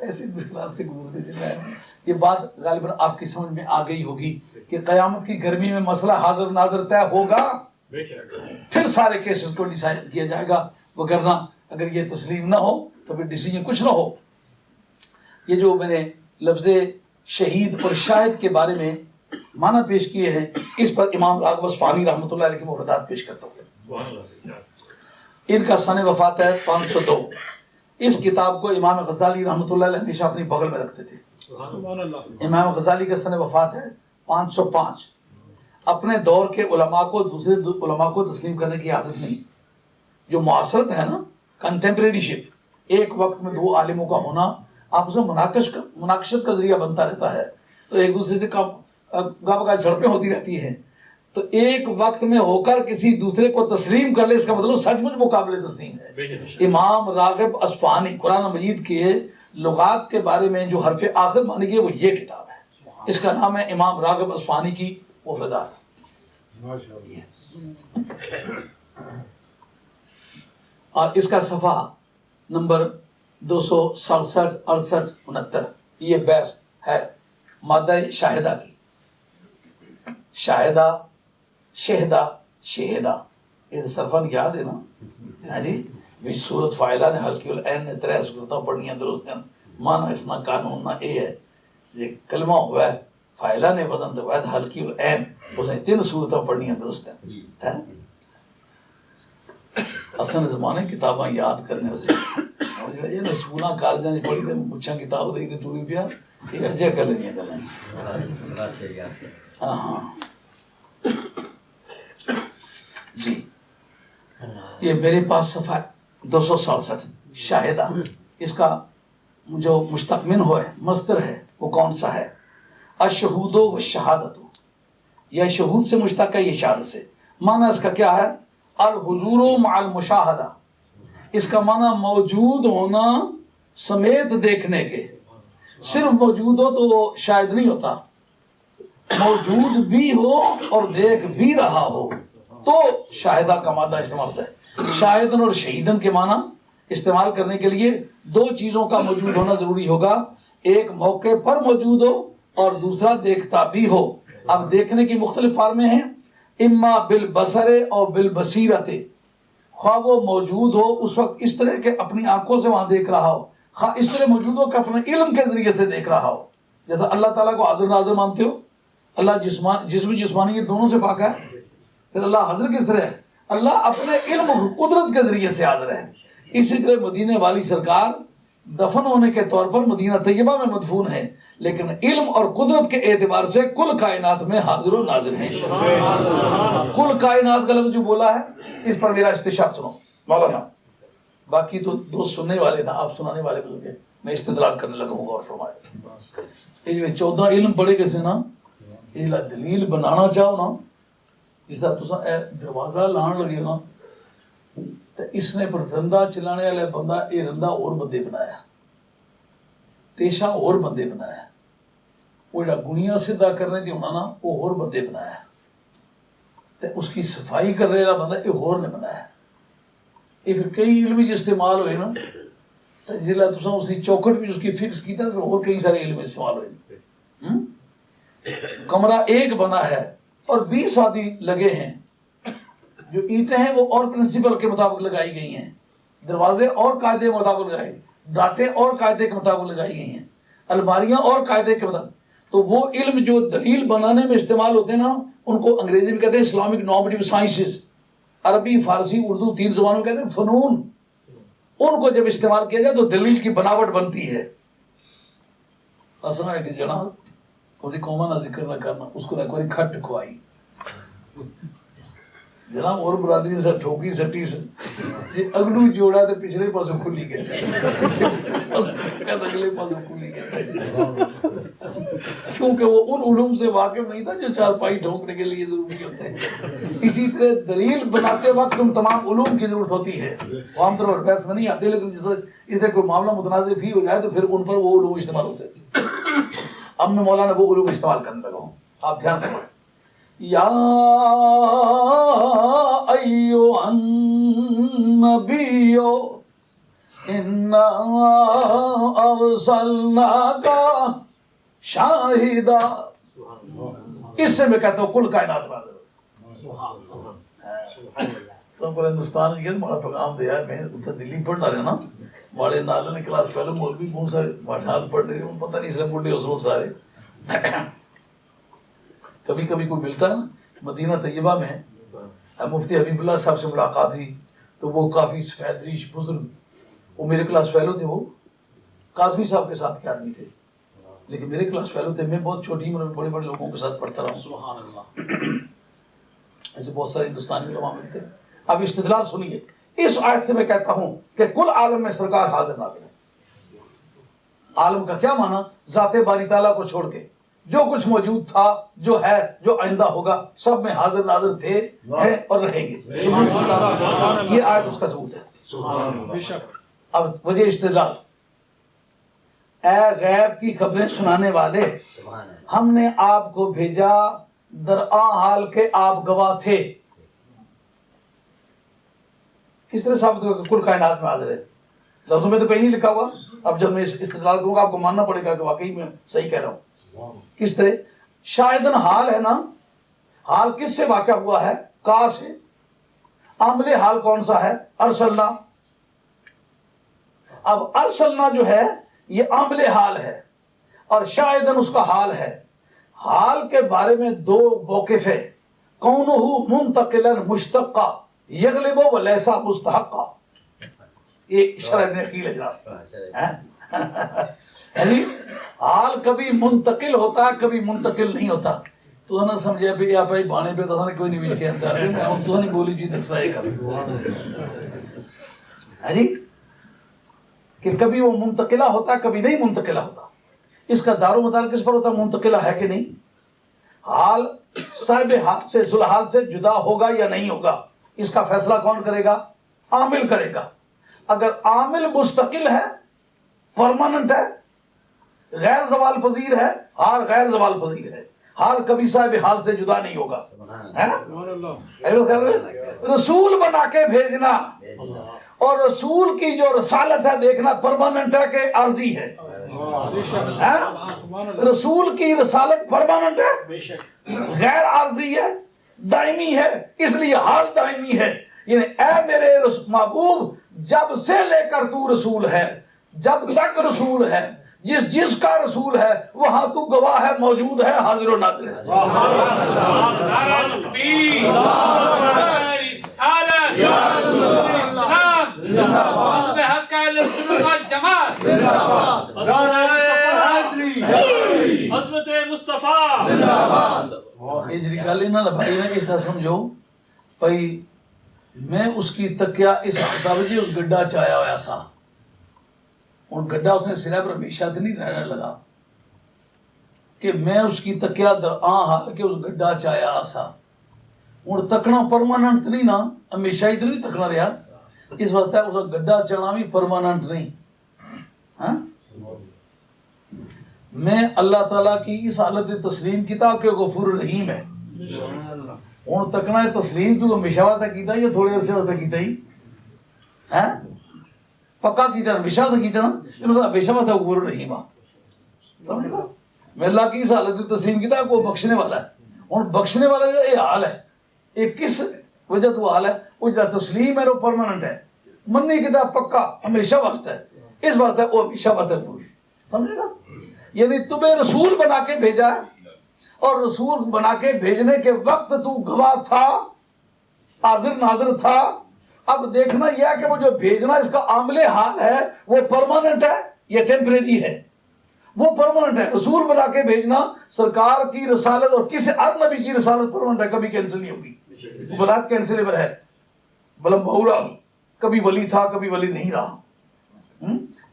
ایسے مشکلات سے گزرتے چلے ہیں. یہ بات غالباً آپ کی سمجھ میں آ گئی ہوگی کہ قیامت کی گرمی میں مسئلہ حاضر ناظر طے ہوگا پھر سارے کیسز کو ڈیسائڈ کیا جائے گا، وگرنہ اگر یہ تسلیم نہ ہو تو پھر ڈیسیجن کچھ نہ ہو۔ یہ جو میں نے لفظ شہید اور شاہد کے بارے میں معنی پیش کیے ہیں، اس پر امام راغب اصفہانی رحمۃ اللہ علیہ کے مفردات پیش کرتا ہوں۔ ان کا سن وفات ہے 502۔ اس کتاب کو امام غزالی رحمۃ اللہ علیہ ہمیشہ اپنی بغل میں رکھتے تھے۔ امام غزالی کا سن وفات ہے 505۔ اپنے دور کے علماء کو دوسرے علماء کو تسلیم کرنے کی عادت نہیں۔ جو معاصرت ہے نا، کنٹمپریری شپ، ایک وقت میں دو عالموں کا ہونا آپس میں مناقشت کا ذریعہ بنتا رہتا ہے، تو ایک دوسرے سے گاہ بگاہ جھڑپیں ہوتی رہتی ہیں، تو ایک وقت میں ہو کر کسی دوسرے کو تسلیم کر لے، اس کا مطلب سچ مچ مقابل تسلیم ہے۔ امام راغب اصفہانی قرآن مجید کے لغات کے بارے میں جو حرف آخر مانی گئی وہ یہ کتاب ہے، اس کا نام ہے امام راغب اصفہانی کی مفردات۔ اور اس کا صفحہ نمبر 267، 68، 69، یہ بحث ہے مادہ شاہدہ کی۔ شاہدہ، شہدہ، شہدہ، یہ سرفن یاد ہے نا؟ ہاں جی، بھی صورت فائلہ نے حلقی العین نے 3 صورتیں پڑھنیاں درست ہیں، مانا اس نہ قانون نہ اے ہے، یہ کلمہ ہوا ہے فائلہ نے بدن تو وید حلقی العین، اس نے 3 صورتیں پڑھنیاں درست ہیں۔ اصل زمانے کتاباں یاد کرنے سے یہ نا سکولہ کالجاں پڑھی تھے، مچھاں کتاب دے کے ٹوری پیا یہ اجے کر لینی گلیں۔ ہاں ہاں جی، یہ میرے پاس صفحہ 267 شاہدہ، اس کا جو مستقمن ہو ہے مصدر ہے وہ کون سا ہے؟ الشہود و شہادت، یہ شہود سے مشتق ہے، یہ شہادت سے۔ معنی اس کا کیا ہے؟ الحضور مع المشاہدہ، اس کا معنی موجود ہونا سمیت دیکھنے کے۔ صرف موجود ہو تو وہ شاہد نہیں ہوتا، موجود بھی ہو اور دیکھ بھی رہا ہو تو شاہدہ کا مادہ استعمال ہوتا ہے۔ شاہدن اور شہیدن کے معنی استعمال کرنے کے لیے 2 چیزوں کا موجود ہونا ضروری ہوگا، ایک موقع پر موجود ہو اور دوسرا دیکھتا بھی ہو۔ اب دیکھنے کی مختلف فارمیں ہیں، اما بالبصر اور بالبصیرت، خواہ وہ موجود ہو اس وقت اس طرح کہ اپنی آنکھوں سے وہاں دیکھ رہا ہو، خواہ اس طرح موجود ہو کہ اپنے علم کے ذریعے سے دیکھ رہا ہو۔ جیسا اللہ تعالیٰ کو حاضر ناظر مانتے ہو، اللہ جسم جسمانی یہ دونوں سے پاک ہے، پھر اللہ حاضر کس طرح ہے؟ اللہ اپنے علم و قدرت کے ذریعے سے حاضر ہے۔ اسی طرح مدینے والی سرکار دفن ہونے کے طور پر مدینہ طیبہ میں مدفون ہے، لیکن علم اور قدرت کے اعتبار سے کل کائنات میں حاضر و ناظر ہیں۔ کل کائنات کا لفظ جو بولا ہے اس پر میرا استشہاد سنو مولانا، باقی تو 2 سننے والے نا، آپ سنانے والے بول گئے، میں استدلال کرنے لگا ہوں، غور فرمائے۔ یہ 14 علم پڑھے کیسے نا، یہ دلیل بنانا چاہو نا، جس طرح تسا دروازہ لان لگے نا تو اس نے پر رندہ چلانے والے بندہ یہ رندہ اور بندے بنایا، تیشہ اور بندے بنایا، وہ جا گنیاں سدھا کرنے دی ہونا نا وہ اور بندے بنایا، تو اس کی صفائی کرنے والا بندہ یہ اور نے بنایا۔ یہ پھر کئی علم جو استعمال ہوئے نا، تو جلہ تسا اس کی چوکھٹ بھی اس کی فکس کی تھا تو اور کئی سارے علم استعمال ہوئے۔ کمرہ ایک بنا ہے اور 20 آدمی لگے ہیں، جو اینٹیں ہیں وہ اور پرنسپل کے مطابق لگائی گئی ہیں، دروازے اور قاعدے کے مطابق لگائے، ڈانٹیں اور قاعدے کے مطابق لگائی گئی ہیں، الماریاں اور قاعدے کے مطابق۔ تو وہ علم جو دلیل بنانے میں استعمال ہوتے ہیں نا، ان کو انگریزی میں کہتے ہیں اسلامک نارمیٹیو سائنسز، عربی فارسی اردو 3 زبانوں میں کہتے ہیں فنون۔ ان کو جب استعمال کیا جائے تو دلیل کی بناوٹ بنتی ہے۔ اصلا ہے کہ جناب کوئی قوما نہ ذکر نہ کرنا، اس کو ایک بار کھٹ کھوائی جناب، اور برادری سے ٹھوکی سٹی سے جی اگلو جوڑا تو پچھلے پاسوں کھلی کیسے اگلے پاسوں کھلی کیسے، کیونکہ وہ ان علوم سے واقف نہیں تھا جو 4 پائی ٹھونکنے کے لیے ضروری ہوتے ہیں۔ اسی طرح دلیل بناتے وقت ان تمام علوم کی ضرورت ہوتی ہے، وہ عام طور پر بحث میں نہیں آتے، لیکن جس سے کوئی معاملہ متنازع فی ہو جائے تو پھر ان پر وہ علوم استعمال ہوتے ہیں۔ اب میں مولانا وہ علوم استعمال کرنے لگا ہوں، آپ دھیان کریں۔ یا ایھا النبی انا ارسلناک شاہدا، اس سے میں کہتا ہوں کل کائنات نازل ہو۔ تو پر ہندوستان کے بڑا پیغام دیا ہے. میں اتنا دلی پڑھنا رہا نا بڑے نالے نے کلاس پہلے مولوی بہت سارے بھاشال پڑھ رہے ہیں پتہ نہیں اس لیے بڈھے اس سارے. کبھی کبھی کوئی ملتا ہے نا مدینہ طیبہ میں مفتی حبیب اللہ صاحب سے ملاقات ہوئی تو وہ کافی سفید ریش بزرگ وہ میرے کلاس فیلو تھے. وہ کاظمی صاحب کے ساتھ کے آدمی تھے لیکن میرے کلاس فیلو تھے. میں بہت چھوٹی عمر میں بڑے بڑے لوگوں کے ساتھ پڑھتا رہا ہوں. سبحان اللہ. ایسے بہت سارے ہندوستانی علماء ملتے ہیں. اب استدلال سنیے. اس آیت سے میں کہتا ہوں کہ کل عالم میں سرکار حاضر ناظر ہے. عالم کا کیا معنی؟ ذات باری تعالیٰ کو چھوڑ کے جو کچھ موجود تھا جو ہے جو آئندہ ہوگا سب میں حاضر ناظر تھے ہیں اور رہیں گے. یہ آیت اس کا ثبوت ہے. اب وجہ استدلال. اے غیب کی خبریں سنانے والے ہم نے آپ کو بھیجا درآں حال کے آپ گواہ تھے. کس طرح ثابت ہوگا کہ کل کائنات میں حاضر ہے؟ لفظوں میں تو کہیں نہیں لکھا ہوا. اب جب میں استدلال کروں گا آپ کو ماننا پڑے گا کہ واقعی میں صحیح کہہ رہا ہوں. کس طرح؟ شاہدن حال ہے نا. حال کس سے واقع ہوا ہے؟ کا سے. عامل حال کون سا ہے؟ ارسلنا. اب ارسلنا جو ہے یہ عامل حال ہے اور شاہدن اس کا حال ہے. حال کے بارے میں دو موقف ہے. کونہ منتقلا مشتقا یغلب ولیسا مستحقا. یہ شرح میں عقیل اجلاس یعنی حال کبھی منتقل ہوتا ہے کبھی منتقل نہیں ہوتا. تو نہ سمجھے پہ یا بھائی بانے پہ تو کوئی نہیں بیچ کے اندر میں ہم تو نہیں بولی جی دس رہے کر جی کہ کبھی وہ منتقلہ ہوتا ہے کبھی نہیں منتقلہ ہوتا. اس کا دار و مدار کس پر ہوتا ہے؟ منتقلہ ہے کہ نہیں. حال صاحب حال سے ذوالحال سے جدا ہوگا یا نہیں ہوگا اس کا فیصلہ کون کرے گا؟ عامل کرے گا. اگر عامل مستقل ہے پرماننٹ ہے غیر زوال پذیر ہے حال غیر زوال پذیر ہے. حال کبھی صاحب حال سے جدا نہیں ہوگا. رسول بنا کے بھیجنا اور رسول کی جو رسالت ہے دیکھنا پرماننٹ ہے کہ عارضی ہے؟ رسول کی رسالت پرماننٹ ہے غیر عارضی ہے دائمی ہے. اس لیے حال دائمی ہے. یعنی اے میرے محبوب جب سے لے کر تو رسول ہے جب تک رسول ہے جس کا رسول ہے وہاں تو گواہ ہے موجود ہے حاضر و ناظر ہے. عظمت مصطفیٰ یہ جی گل نہ بھائی نے اس طرح سمجھو بھائی میں اس کی تکیا اس جی اس گڈا چایا ہوا سا اور گڈا اس نے سرے پر ہمیشہ تو نہیں رہنے لگا کہ میں اس کی تکیا درآں حال کے اس گڈا چایا سا. ہوں تکنا پرماننٹ نہیں نا ہمیشہ ہی تو نہیں تکنا رہا. اس واسطے اس گڈا چنا بھی پرماننٹ نہیں. ہاں میں اللہ تعالیٰ کی اس حالت تسلیم کیتا کہ غفور رحیم ہے. ہوں تکنا تسلیم تو ہمیشہ واسطے کیتا یا تھوڑے عرصے واسطے کیتا ہی ہے پکا کیتا ہمیشہ واسطے کیتا نا ہمیشہ واسطے غفور رحیم سمجھ لو. میں اللہ کی اس حالت تسلیم کیتا کہ وہ بخشنے والا ہے. ہوں بخشنے والا جو یہ حال ہے یہ کس وجہ تو حال ہے وہ جو تسلیم ہے وہ پرماننٹ ہے منی کیتا پکا ہمیشہ واسطے ہے. اس واسطے وہ ہمیشہ واسطے پوری سمجھے گا. یعنی تمہیں رسول بنا کے بھیجا اور رسول بنا کے بھیجنے کے وقت تو گواہ تھا حاضر ناظر تھا. اب دیکھنا یہ ہے کہ وہ جو بھیجنا اس کا عامل حال ہے وہ پرماننٹ ہے یا ٹیمپریری ہے؟ وہ پرماننٹ ہے. رسول بنا کے بھیجنا سرکار کی رسالت اور کسی اور نبی کی رسالت پرماننٹ ہے کبھی کینسل نہیں ہوگی. ولایت کینسلیبل ہے. بلم بہورا کبھی ولی تھا کبھی ولی نہیں رہا.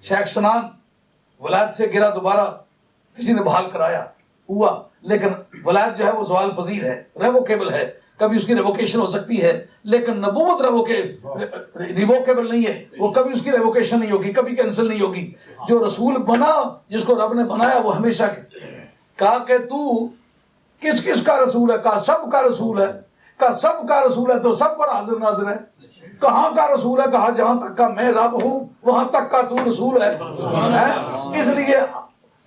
شیخ سنان ولایت سے گرا دوبارہ کسی نے بحال کرایا ہوا لیکن ولایت جو ہے وہ زوال پذیر ہے ریووکیبل ہے. کبھی اس کی ریووکیشن ہو سکتی ہے لیکن نبوت ریووکیبل نہیں ہے. وہ کبھی اس کی ریووکیشن نہیں ہوگی کبھی کینسل نہیں ہوگی. جو رسول بنا جس کو رب نے بنایا وہ ہمیشہ کہا کہ تو کس کس کا رسول ہے؟ کہا سب کا رسول ہے. کہا سب کا رسول ہے تو سب پر حاضر ناظر ہے. کہاں کا رسول ہے؟ کہا جہاں تک کا میں رب ہوں وہاں تک کا تو رسول ہے. اس لیے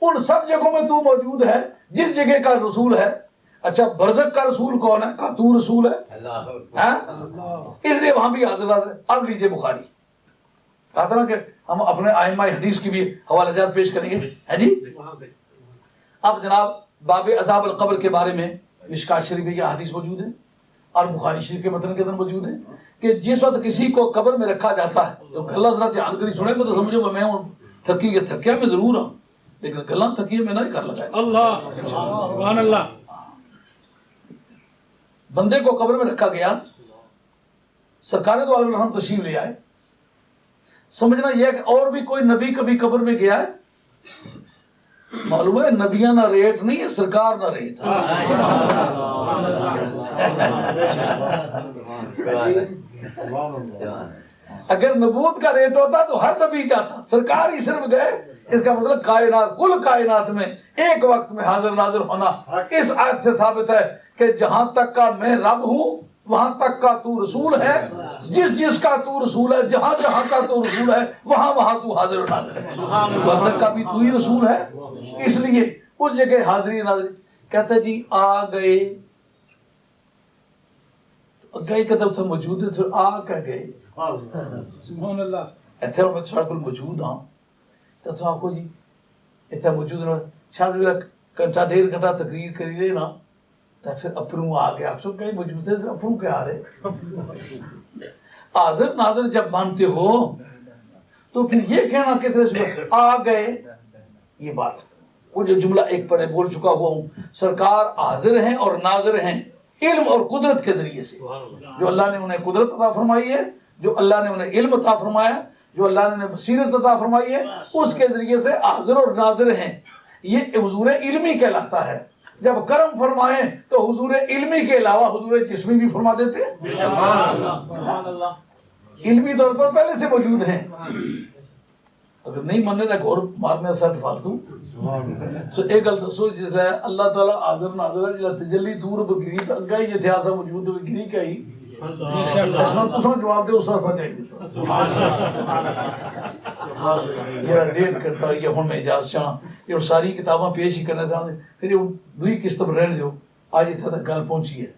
ان سب جگہوں میں تو موجود ہے جس جگہ کا رسول ہے اچھا برزق کا رسول کون ہے؟ کہا تو رسول ہے، ہاں؟ اس لیے وہاں بھی حاضر ہے۔ اب لیجئے بخاری، کہا تھا نا کہ ہم اپنے ائمہ حدیث کی بھی حوالہ جات پیش کریں گے، ہے جی۔ اب جناب باب عذاب القبر کے بارے میں مشکات شریف میں یہ حدیث موجود ہے اور بخاری شریف کے متن کے اندر موجود ہے کہ جس وقت کسی کو قبر میں رکھا جاتا ہے، تو اللہ ذرا دھیان کری سنے گا تو سمجھو میں ہوں تھکی کے تھکیا میں ضرور ہوں، لیکن گلاں تھکیے میں نہیں کر لگا۔ اللہ سبحان اللہ۔ بندے کو قبر میں رکھا گیا، سرکار دو عالم رحم تشریف لے آئے، سمجھنا یہ ہے کہ اور بھی کوئی نبی کبھی قبر میں گیا ہے؟ معلوم ہے نبیاں نہ ریٹ نہیں ہے، سرکار نہ ریٹ۔ اگر نبوت کا ریٹ ہوتا تو ہر نبی جاتا، سرکار ہی صرف گئے۔ اس کا مطلب کائنات، کل کائنات میں ایک وقت میں حاضر ناظر ہونا اس آیت سے ثابت ہے کہ جہاں تک کا میں رب ہوں وہاں تک کا تو رسول ہے، جس جس کا تو رسول ہے، جہاں جہاں کا تو رسول ہے، وہاں وہاں تو حاضر و ناظر ہے، وہاں تک کا بھی تو ہی رسول ہے۔ اس لیے اس جگہ حاضری ناظری کہتے جی آ گئے، گئے کا دفتر موجود ہے، پھر آ کر گئے سبحان اللہ۔ ایتھے میں سارے کو موجود ہاں تو تو آپ کو جی اتنا موجود رہا شاید بھی گھنٹہ ڈیڑھ گھنٹہ تقریر کری رہے نا تو پھر اپنوں آ گیا، آپ سب کہیں موجود ہے اپنوں کے آ رہے۔ حاضر ناظر جب مانتے ہو تو پھر یہ کہنا کس طرح آ گئے، یہ بات وہ جو جملہ ایک پڑھے بول چکا ہوا ہوں، سرکار حاضر ہیں اور ناظر ہیں علم اور قدرت کے ذریعے سے۔ جو اللہ نے انہیں قدرت عطا فرمائی ہے، جو اللہ نے انہیں علم عطا فرمایا، جو اللہ نے انہیں بصیرت عطا فرمائی ہے، اس کے ذریعے سے حاضر اور ناظر ہیں۔ یہ حضور علمی کہلاتا ہے۔ جب کرم فرمائیں تو حضور علمی کے علاوہ حضور جسمی بھی فرما دیتے ہیں، سبحان اللہ۔ علمی طور پر پہلے سے موجود ہیں۔ اگر نہیں ماننے کا گور مارنے ساتھ فالتو سو ایک گل دسو جس ہے اللہ تعالیٰ حاضر ناظر ہے، جلا تجلی دور بگری تک گئی اتہاسا موجود بگری کا ہی جواب دے اس طرح یہ ریٹ کرتا یہ ہوں میں اجازت چاہاں یہ ساری کتاباں پیش ہی کرنا چاہتے پھر یہ دوئی قسط پر رہنے جو آج اتنا تک گل پہنچی ہے۔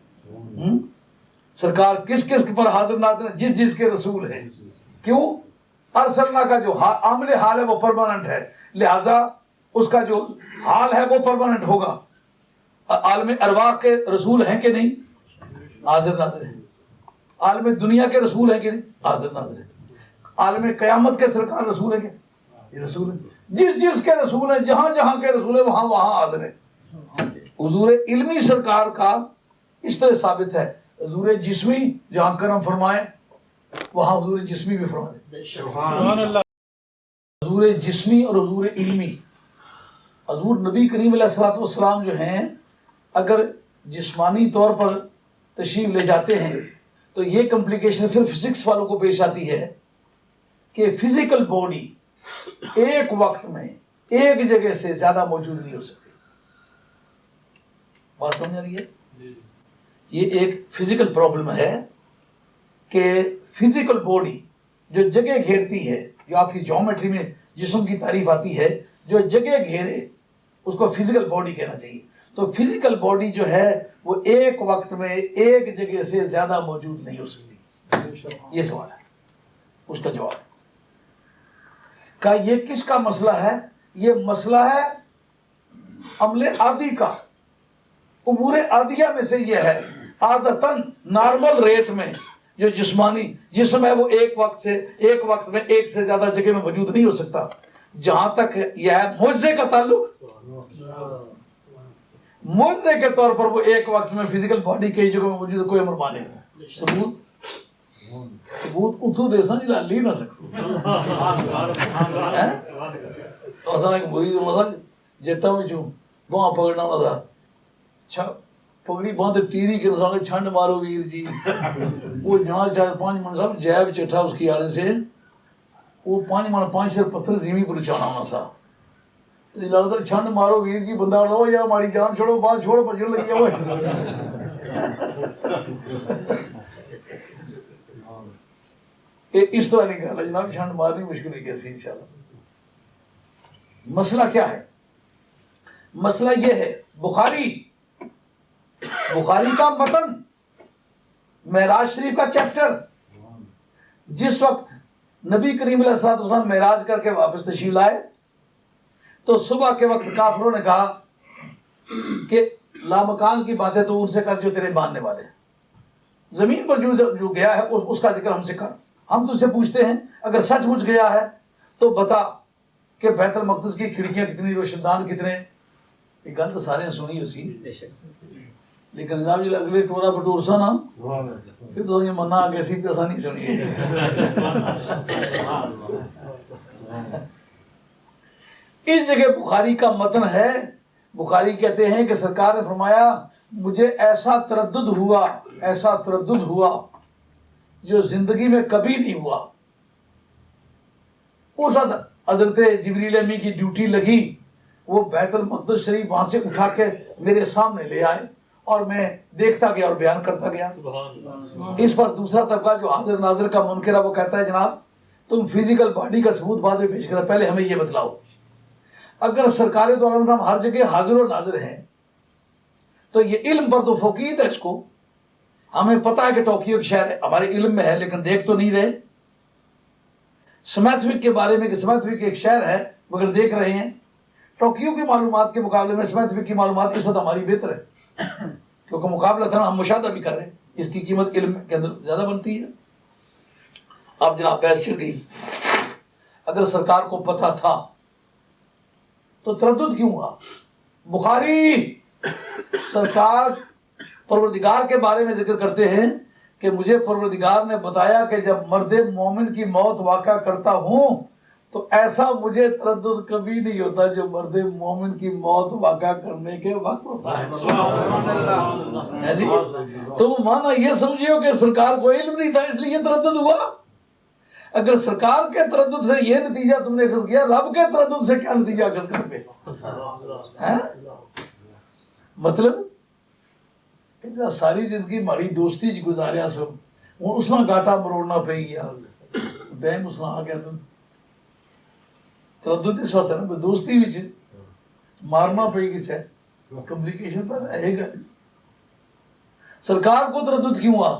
سرکار کس کس پر حاضر ناظر ہے؟ جس جس کے رسول ہیں۔ کیوں؟ ارسلنا کا جو عامل حال ہے وہ پرماننٹ ہے، لہذا اس کا جو حال ہے وہ پرماننٹ ہوگا۔ عالم ارواح کے رسول ہیں کہ نہیں؟ حاضر ناظر ہیں۔ عالم دنیا کے رسول ہیں کہ نہیں؟ حاضر ناظر ہیں۔ عالم قیامت کے سرکار رسول ہیں کہ یہ رسول ہیں؟ جس جس کے رسول ہیں، جہاں جہاں کے رسول ہیں وہاں وہاں حاضر ہیں۔ حضور علمی سرکار کا اس طرح ثابت ہے، حضور جسمی جہاں کرم فرمائے وہاں حضور جسمی بھی فرمائے۔ سبحان اللہ۔ حضور جسمی اور حضور علمی، حضور نبی کریم علیہ الصلوۃ والسلام جو ہیں اگر جسمانی طور پر تشریف لے جاتے ہیں تو یہ کمپلیکیشن پھر فزکس والوں کو پیش آتی ہے کہ فزیکل باڈی ایک وقت میں ایک جگہ سے زیادہ موجود نہیں ہو سکتی۔ بات سمجھ آ رہی ہے؟ یہ ایک فزیکل پرابلم ہے کہ فزیکل باڈی جو جگہ گھیرتی ہے، جو آپ کی جیومیٹری میں جسم کی تعریف آتی ہے، جو جگہ گھیرے اس کو فزیکل باڈی کہنا چاہیے۔ تو فزیکل باڈی جو ہے وہ ایک وقت میں ایک جگہ سے زیادہ موجود نہیں ہو سکتی۔ یہ سوال ہے، اس کا جواب کہ یہ کس کا مسئلہ ہے؟ یہ مسئلہ ہے عمل عادی کا، امور عادیہ میں سے یہ ہے۔ عادتاً نارمل ریٹ میں جو جسمانی جسم ہے وہ ایک وقت میں ایک سے زیادہ جگہ میں موجود نہیں ہو سکتا۔ جہاں تک یہ ہے معجزے کا تعلق، معجزے کے طور پر وہ ایک وقت میں فزیکل باڈی کئی جگہ میں موجود ہے، کوئی امر مانے ثبوت اتو دے سمجھ لی نہ سکتا اصل ایک مرید مسا جتا میں چوں باں پکڑنا ہوتا تھا پگڑی باندھ تیری کے سامنے چھنڈ مارو ویر جی، وہ جہاں چاہے 5 من صاحب جیب چٹھا اس کی آڑے سے وہ 5 من 5 سر پتھر زمین پر چانا ہونا سا لڑتا چھنڈ مارو ویر جی، بندہ لو یا ہماری جان چھوڑو بات چھوڑو بچنے لگی ہوئے۔ اس طرح نہیں کہا جناب چھنڈ مارنی مشکل ہے کیسی انشاءاللہ۔ مسئلہ کیا ہے؟ مسئلہ یہ ہے بخاری بخاری کا متن معراج شریف کا چیپٹر، جس وقت نبی کریم علیہ الصلوۃ والسلام معراج کر کے واپس تشریف لائے تو صبح کے وقت کافروں نے کہا کہ لامکان کی باتیں تو ان سے کر جو تیرے ماننے والے ہیں، زمین پر جو گیا ہے اس کا ذکر ہم سے کر، ہم تجھ سے پوچھتے ہیں اگر سچ مچ گیا ہے تو بتا کہ بیت المقدس کی کھڑکیاں کتنی، روشندان کتنے۔ یہ گل تو سارے سنی اسی، لیکن جناب جی اگلے ٹورا بٹور سا نا پھر تو یہ منا آگے سی پیسہ نہیں سنی۔ اس جگہ بخاری کا متن ہے، بخاری کہتے ہیں کہ سرکار نے فرمایا مجھے ایسا تردد ہوا جو زندگی میں کبھی نہیں ہوا۔ اس حضرت جبریل امین کی ڈیوٹی لگی، وہ بیت المقدس شریف وہاں سے اٹھا کے میرے سامنے لے آئے اور میں دیکھتا گیا اور بیان کرتا گیا۔ اس پر دوسرا طبقہ جو حاضر ناظر کا منکر ہے وہ کہتا ہے جناب تم فزیکل باڈی کا ثبوت بعد میں پیش کرو، پہلے ہمیں یہ بتلاؤ اگر سرکار دو عالم ہر جگہ حاضر و ناظر ہیں تو یہ علم پر تو فوقیت ہے، اس کو ہمیں پتا ہے کہ ٹوکیو ایک شہر ہے، ہمارے علم میں ہے لیکن دیکھ تو نہیں رہے۔ سمیتھوک کے بارے میں کہ سمیتھوک ایک شہر ہے مگر دیکھ رہے ہیں، ٹوکیو کی معلومات کے مقابلے میں سمیتھوک کی معلومات اس وقت ہماری بہتر ہے کیونکہ مقابلہ تھا ہم مشاہدہ بھی کر رہے ہیں، اس کی قیمت علم کے اندر زیادہ بنتی ہے۔ اب جناب بحث چل گئی، اگر سرکار کو پتا تھا تو تردد کیوں ہوا؟ بخاری سرکار پروردگار کے بارے میں ذکر کرتے ہیں کہ مجھے پروردگار نے بتایا کہ جب مرد مومن کی موت واقع کرتا ہوں تو ایسا مجھے تردد کبھی نہیں ہوتا جو مرد مومن کی موت واقع کرنے کے وقت ہوتا ہے جی۔ تو مانا یہ سمجھیو کہ سرکار کو علم نہیں تھا اس لیے تردد ہوا۔ اگر سرکار کے تردد سے یہ نتیجہ تم نے اخذ کیا، رب کے تردد سے کیا نتیجہ اخذ کر پہ؟ مطلب ساری زندگی ماری دوستی چ گزاریا سب ہوں اس میں گاٹا مروڑنا پہ گیا ٹائم اس آ گیا تردد اس وقت ہے نا دوستی بھی مارنا پہ گی ہے کمیونیکیشن پر رہے گا۔ سرکار کو تردد کیوں ہوا؟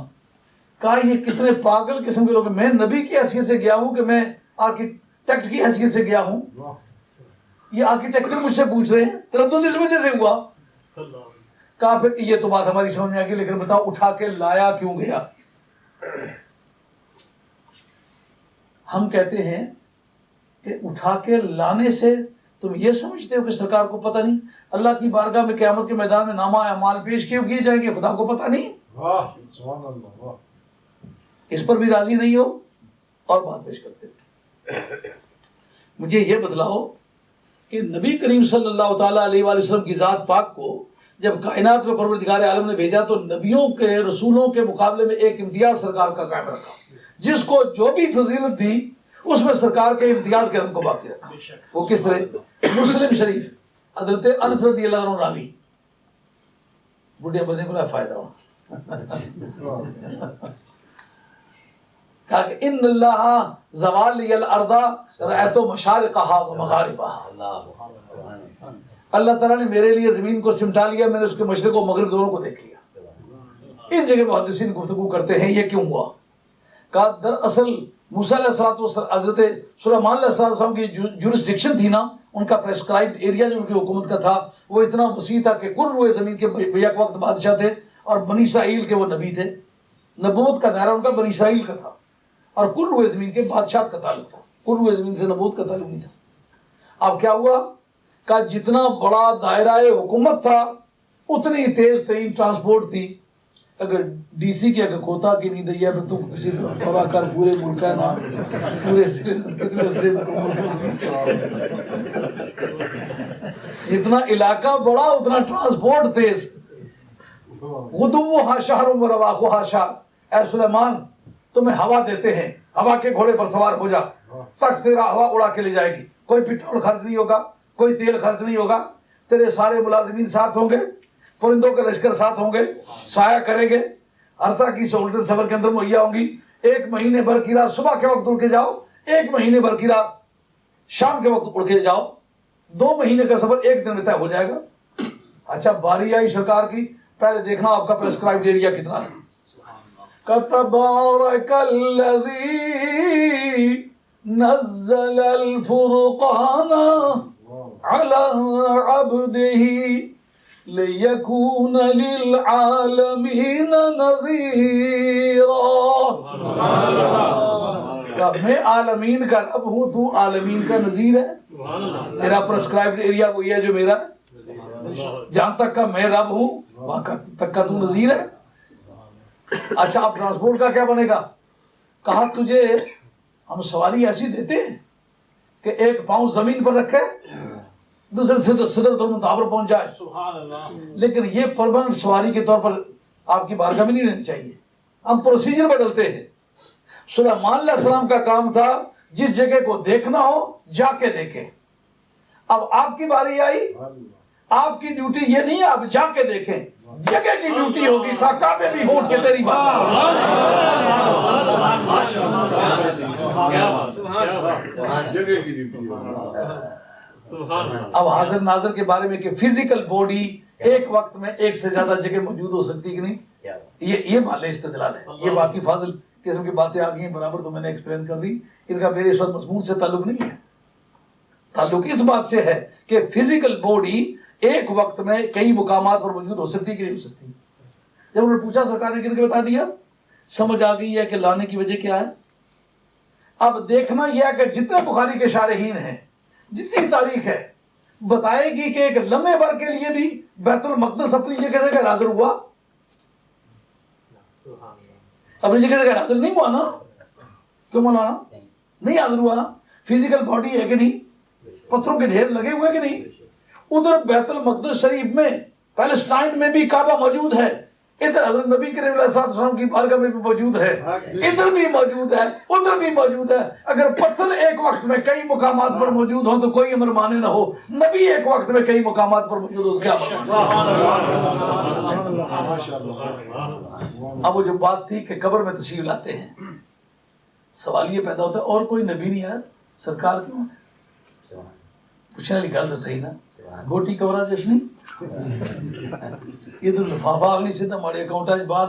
کہا یہ کتنے پاگل قسم کے لوگ ہیں، میں نبی کی حیثیت سے گیا ہوں کہ میں آرکیٹیکٹ کی حیثیت سے گیا ہوں، یہ آرکیٹیکچر مجھ سے پوچھ رہے ہیں، تردد اس وجہ سے ہوا۔ کہا پھر یہ تو بات ہماری سمجھ میں آ گئی لیکن بتاؤ اٹھا کے لایا کیوں گیا؟ ہم کہتے ہیں کہ اٹھا کے لانے سے تم یہ سمجھتے ہو کہ سرکار کو پتہ نہیں؟ اللہ کی بارگاہ میں قیامت کے میدان میں نامہ اعمال پیش کیے جائیں گے، خدا کو پتہ نہیں؟ اس پر بھی راضی نہیں ہو اور بات پیش کرتے مجھے یہ بتلاؤ کہ نبی کریم صلی اللہ تعالیٰ علیہ وآلہ وسلم کی ذات پاک کو جب کائنات میں پروردگار عالم نے بھیجا تو نبیوں کے رسولوں کے مقابلے میں ایک امتیاز سرکار کا قائم رکھا، جس کو جو بھی فضیلت دی اس میں سرکار کے امتیاز کے رنگ کو باقی رکھا۔ وہ کس طرح؟ مسلم شریف حضرت انس رضی اللہ عنہ راوی، بڑھیا بندے کو فائدہ ہوا کہا کہ ان اللہ زوال لی الارض رأیت مشارقہا و مغاربہا، اللہ تعالیٰ نے میرے لیے زمین کو سمٹا لیا، میں نے اس کے مشرق و مغرب دونوں کو دیکھ لیا۔ اس جگہ محدثین گفتگو کرتے ہیں یہ کیوں ہوا؟ کہا دراصل موسیٰ علیہ الصلوۃ والسلام حضرت سلیمان علیہ السلام کی جورسڈکشن تھی نا، ان کا پریسکرائبڈ ایریا جو ان کی حکومت کا تھا وہ اتنا وسیع تھا کہ کل روئے زمین کے بیک وقت بادشاہ تھے اور بنی اسرائیل کے وہ نبی تھے، نبوت کا دائرہ ان کا بنی اسرائیل کا تھا اور کل روئے زمین کے بادشاہ کا تعلق تھا، کل روئے زمین سے نبوت کا تعلق نہیں تھا۔ اب کیا ہوا؟ کہ جتنا بڑا دائرہ حکومت تھا اتنی تیز ترین ٹرانسپورٹ تھی۔ اگر ڈی سی کی اگر کوتا کی نہیں دیا تو کسی دورہ کر پورے ملک کا نام پورے جتنا علاقہ بڑا اتنا ٹرانسپورٹ تیز۔ غدوہا شہر و رواحها شہر، اے سلیمان تمہیں ہوا دیتے ہیں، ہوا کے گھوڑے پر سوار ہو جا، تک تیرا ہوا اڑا کے لے جائے گی، کوئی پیٹرول خرچ نہیں ہوگا، کوئی تیل خرچ نہیں ہوگا، تیرے سارے ملازمین ساتھ ہوں گے، پرندوں کے لشکر ساتھ ہوں گے، سایہ کریں گے، ہر طرح کی سہولتیں سفر کے اندر مہیا ہوں گی۔ 1 مہینے بھر کی رات صبح کے وقت اڑ کے جاؤ، 1 مہینے بھر کی رات شام کے وقت اڑ کے جاؤ، 2 مہینے کا سفر 1 دن میں طے ہو جائے گا۔ اچھا باری آئی سرکار کی، پہلے دیکھنا آپ کا پرسکرائبڈ ایریا کتنا ہے. تبارک الذی نزل الفرقان علی عبدہ لیکون للعالمین نذیرا. میں عالمین کا رب ہوں، تو عالمین کا نذیر ہے. میرا پرسکرائبڈ ایریا وہی ہے جو میرا، جہاں تک کا میں رب ہوں وہاں تک کا تو نذیر ہے. اچھا اب ٹرانسپورٹ کا کیا بنے گا؟ کہا تجھے ہم سواری ایسی دیتے ہیں کہ ایک پاؤں زمین پر رکھے دوسرے صدرۃ المنتہا پر پہنچ جائے. لیکن یہ پرماننٹ سواری کے طور پر آپ کی بارگاہ میں نہیں رہنی چاہیے. ہم پروسیجر بدلتے ہیں. سلیمان علیہ السلام کا کام تھا جس جگہ کو دیکھنا ہو جا کے دیکھے. اب آپ کی باری آئی، آپ کی ڈیوٹی یہ نہیں ہے آپ جا کے دیکھیں، جگہ کی ڈیوٹی ہوگی. کعبے بھی ہونٹ کے تیری بات. اب حاضر ناظر کے بارے میں کہ فزیکل باڈی ایک وقت میں ایک سے زیادہ جگہ موجود ہو سکتی کہ نہیں، یہ محل استدلال ہے. یہ باقی فاضل قسم کی باتیں آ گئی ہیں برابر، تو میں نے ایکسپلین کر دی. ان کا میرے اس وقت مضمون سے تعلق نہیں ہے. تعلق اس بات سے ہے کہ فزیکل باڈی ایک وقت میں کئی مقامات پر موجود ہو سکتی کہ نہیں ہو سکتی. جب انہوں نے پوچھا سرکار نے کن کے بتا دیا، سمجھ آ گئی ہے کہ لانے کی وجہ کیا ہے. اب دیکھنا یہ ہے کہ جتنے بخاری کے شارحین ہیں، جتنی تاریخ ہے بتائے گی کہ ایک لمحے بھر کے لیے بھی بیت المقدس اپنی جگہ سے غیر حاضر ہوا. اپنی جگہ سے غیر حاضر نہیں ہوا نا. کیوں مولانا نہیں حاضر ہوا نا؟ فزیکل باڈی ہے کہ نہیں، پتھروں کے ڈھیر لگے ہوئے کہ نہیں. ادھر بیت المقدس شریف میں پیلسٹائن میں بھی کعبہ موجود ہے، ادھر حضرت نبی کریم علیہ السلام کی بارگاہ میں بھی موجود ہے، ادھر بھی موجود ہے، ادھر بھی موجود ہے. اگر پتھر ایک وقت میں کئی مقامات پر موجود ہوں تو کوئی امر مانے نہ ہو. نبی ایک وقت میں کئی مقامات پر موجود ہو تو کیا بات. اب وہ جو بات تھی کہ قبر میں تشریف لاتے ہیں، سوال یہ پیدا ہوتا ہے اور کوئی نبی نہیں آیا سرکار کیوں تھے؟ پوچھنے والی گل تو تھی نا. گوٹی کورا جشنی یہ تو لفافہ اگلی سیدھا ماڑے اکاؤنٹ ہے بعد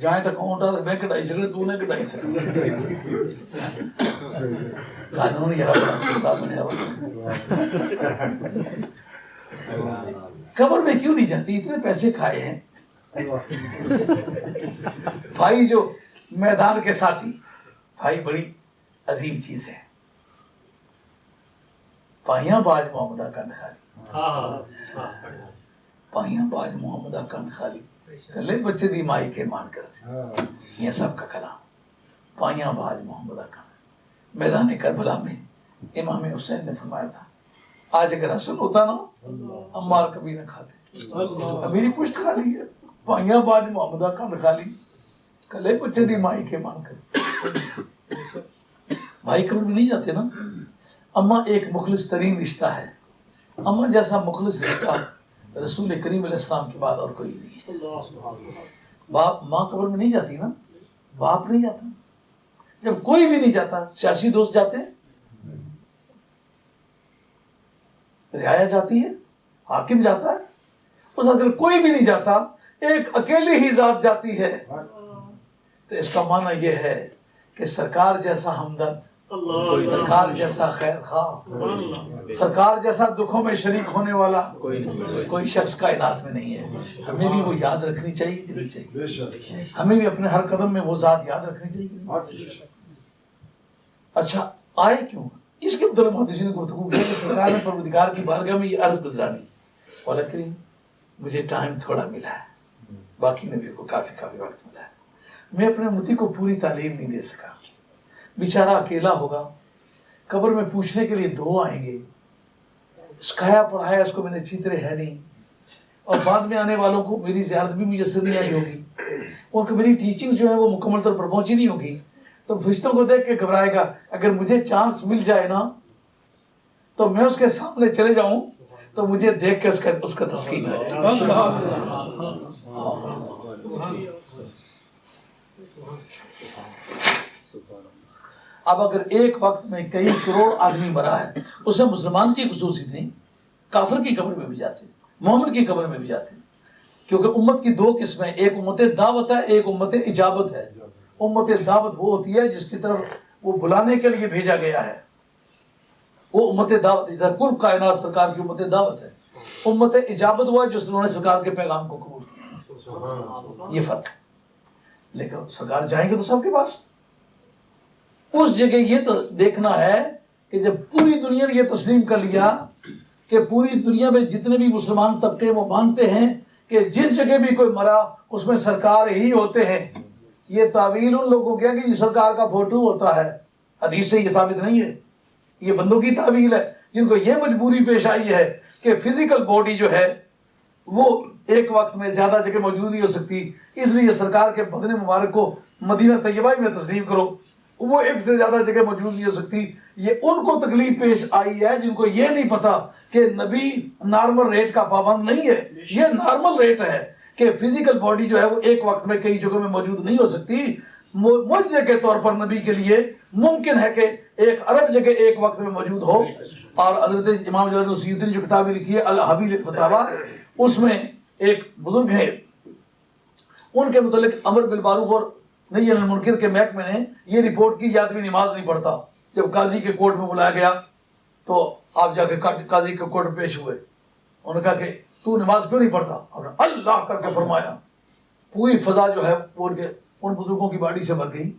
جوائنٹ اکاؤنٹ ہے میں کٹائی سکتے تو نے کٹائی سکتے قانون یار قبر میں کیوں نہیں جاتی؟ اتنے پیسے کھائے ہیں بھائی. جو میدان کے ساتھی بھائی بڑی عظیم چیز ہے. پائیاں باج محمدہ کن خالی، پائیاں باج محمدہ کن خالی، کلے بچے دی مائی کے مان کر سے. یہ سب کا کلام پائیاں باج محمدہ کن. میدان کربلا میں امام حسین نے فرمایا تھا آج اگر حسن ہوتا نا عمار کبھی نہ کھاتے. میری پشت خالی ہے، پائیاں باج محمدہ کن خالی، کلے بچے دی مائی کے مان کر. بھائی قبر میں نہیں جاتے نا. اماں ایک مخلص ترین رشتہ ہے. اماں جیسا مخلص رشتہ رسول کریم علیہ السلام کے بعد اور کوئی نہیں ہے. باپ ماں قبر میں نہیں جاتی نا، باپ نہیں جاتا. جب کوئی بھی نہیں جاتا، سیاسی دوست جاتے ہیں، رعایا جاتی ہے، حاکم جاتا ہے. اس اگر کوئی بھی نہیں جاتا، ایک اکیلی ہی ذات جاتی ہے، تو اس کا معنی یہ ہے کہ سرکار جیسا ہمدرد، سرکار جیسا خیر خواہ، سرکار جیسا دکھوں میں شریک ہونے والا کوئی شخص کائنات میں نہیں ہے. ہمیں بھی وہ یاد رکھنی چاہیے کہ نہیں چاہیے؟ ہمیں بھی اپنے ہر قدم میں وہ ذات یاد رکھنی چاہیے. اچھا آئے کیوں؟ اس کے مطلب محدثین نے گفتگو کی کہ سرکار نے پروردگار کی بارگاہ میں یہ عرض گزاری، مولا کریم مجھے ٹائم تھوڑا ملا ہے، باقی نبی کو کافی وقت ملا ہے، میں اپنے امتی کو پوری تعلیم نہیں دے سکا. بیچارہ اکیلا ہوگا، قبر میں پوچھنے کے لیے دو آئیں گے، سکھایا پڑھایا اس کو میں نے اچھی طرح ہے نہیں، اور بعد میں آنے والوں کو میری زیارت بھی میسر نہیں آئی ہوگی، ان کو میری ٹیچنگ جو ہے وہ مکمل طور پر پہنچی نہیں ہوگی. تو فرشتوں کو دیکھ کے گھبرائے گا. اگر مجھے چانس مل جائے نا تو میں اس کے سامنے چلے جاؤں تو مجھے دیکھ کے اس کا تسکین آ جائے. اب اگر ایک وقت میں کئی کروڑ آدمی مرا ہے، اسے مسلمان کی خصوصیت نہیں، کافر کی قبر میں بھی جاتے ہیں، مومن کی قبر میں بھی جاتے ہیں. کیونکہ امت کی دو قسمیں، ایک امت دعوت ہے، ایک امت اجابت ہے۔ امت دعوت وہ ہوتی ہے جس کی طرف وہ بلانے کے لیے بھیجا گیا ہے، وہ امت دعوت، جیسا کل کائنات سرکار کی امت دعوت ہے۔ امت اجابت ہوا جس نے سرکار کے پیغام کو قبول کیا، یہ فرق ہے۔ لیکن سرکار جائیں گے تو سب کے پاس، اس جگہ یہ تو دیکھنا ہے کہ جب پوری دنیا نے یہ تسلیم کر لیا کہ پوری دنیا میں جتنے بھی مسلمان طبقے وہ مانتے ہیں کہ جس جگہ بھی کوئی مرا اس میں سرکار ہی ہوتے ہیں، یہ تعویل ان لوگوں کیا کہ یہ سرکار کا فوٹو ہوتا ہے، حدیث سے یہ ثابت نہیں ہے، یہ بندوں کی تعویل ہے جن کو یہ مجبوری پیش آئی ہے کہ فزیکل باڈی جو ہے وہ ایک وقت میں زیادہ جگہ موجود نہیں ہو سکتی، اس لیے سرکار کے بدن مبارک کو مدینہ طیبہ میں تسلیم کرو، وہ ایک سے زیادہ جگہ موجود نہیں ہو سکتی۔ یہ ان کو تکلیف پیش آئی ہے جن کو یہ نہیں پتا کہ نبی نارمل ریٹ کا پابند نہیں ہے، یہ نارمل ریٹ ہے کہ فزیکل باڈی جو ہے وہ ایک وقت میں کئی جگہوں میں موجود نہیں ہو سکتی۔ معجزے کے طور پر نبی کے لیے ممکن ہے کہ ایک ارب جگہ ایک وقت میں موجود ہو۔ اور حضرت امام جلال السیوطی نے جو کتاب لکھی ہے الحبیل الفتاوی، اس میں ایک بزرگ ہے، ان کے متعلق امر بالمعروف اور نہی عن المنکر کے محکمے نے یہ رپورٹ کی، یہ آدمی نماز نہیں پڑھتا۔ جب قاضی کے کورٹ میں بلایا گیا تو آپ جا کے قاضی کے کورٹ میں پیش ہوئے، انہوں نے کہا کہ تو نماز کیوں نہیں پڑھتا؟ آپ نے اللہ کر کے فرمایا، پوری فضا جو ہے وہ ان بزرگوں کی باڑی سے بھر گئی،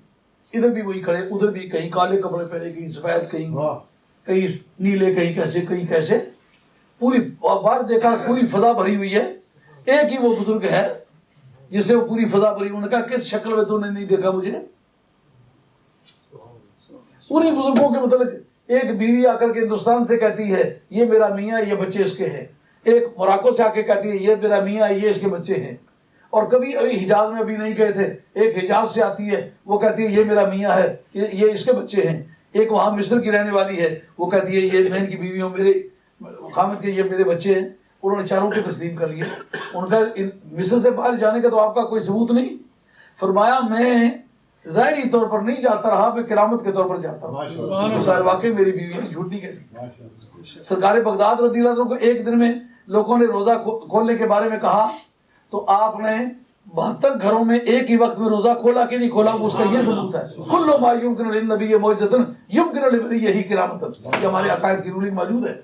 ادھر بھی وہی کھڑے، ادھر بھی، کہیں کالے کپڑے پہنے، کہیں سفید، کہیں نیلے، کہیں کیسے، کہیں کیسے، پوری بار دیکھا پوری فضا بھری ہوئی ہے، ایک ہی وہ بزرگ ہے جس سے وہ پوری فضا بھری۔ انہوں نے کہا کس شکل میں تو نے نہیں دیکھا مجھے؟ انہیں بزرگوں کے متعلق ایک بیوی آ کر کے ہندوستان سے کہتی ہے یہ میرا میاں، یہ بچے اس کے ہیں، ایک موراکو سے آ کے کہتی ہے یہ میرا میاں، یہ اس کے بچے ہیں، اور کبھی ابھی حجاز میں ابھی نہیں گئے تھے، ایک حجاز سے آتی ہے وہ کہتی ہے یہ میرا میاں ہے، یہ اس کے بچے ہیں، ایک وہاں مصر کی رہنے والی ہے وہ کہتی ہے یہ میں ان کی بیوی ہوں، میرے خامد کے یہ میرے بچے ہیں۔ انہوں نے چاروں کے تسلیم کر لیے۔ ان کا مصر سے باہر جانے کا تو آپ کا کوئی ثبوت نہیں۔ فرمایا میں ظاہری طور پر نہیں جاتا رہا، میں کرامت کے طور پر جاتا ہوں، سارے واقعی میری بیوی نے جھوٹ نہیں کہتی۔ سرکار بغداد رضی اللہ عنہ کو ایک دن میں لوگوں نے روزہ کھولنے کے بارے میں کہا تو آپ نے 72 گھروں میں ایک ہی وقت میں روزہ کھولا کہ نہیں کھولا، اس کا یہ ثبوت ہے۔ کل ما یمکن للنبی معجزۃ یمکن للولی کرامۃ، یہ ہمارے عقائد کی رولی موجود ہے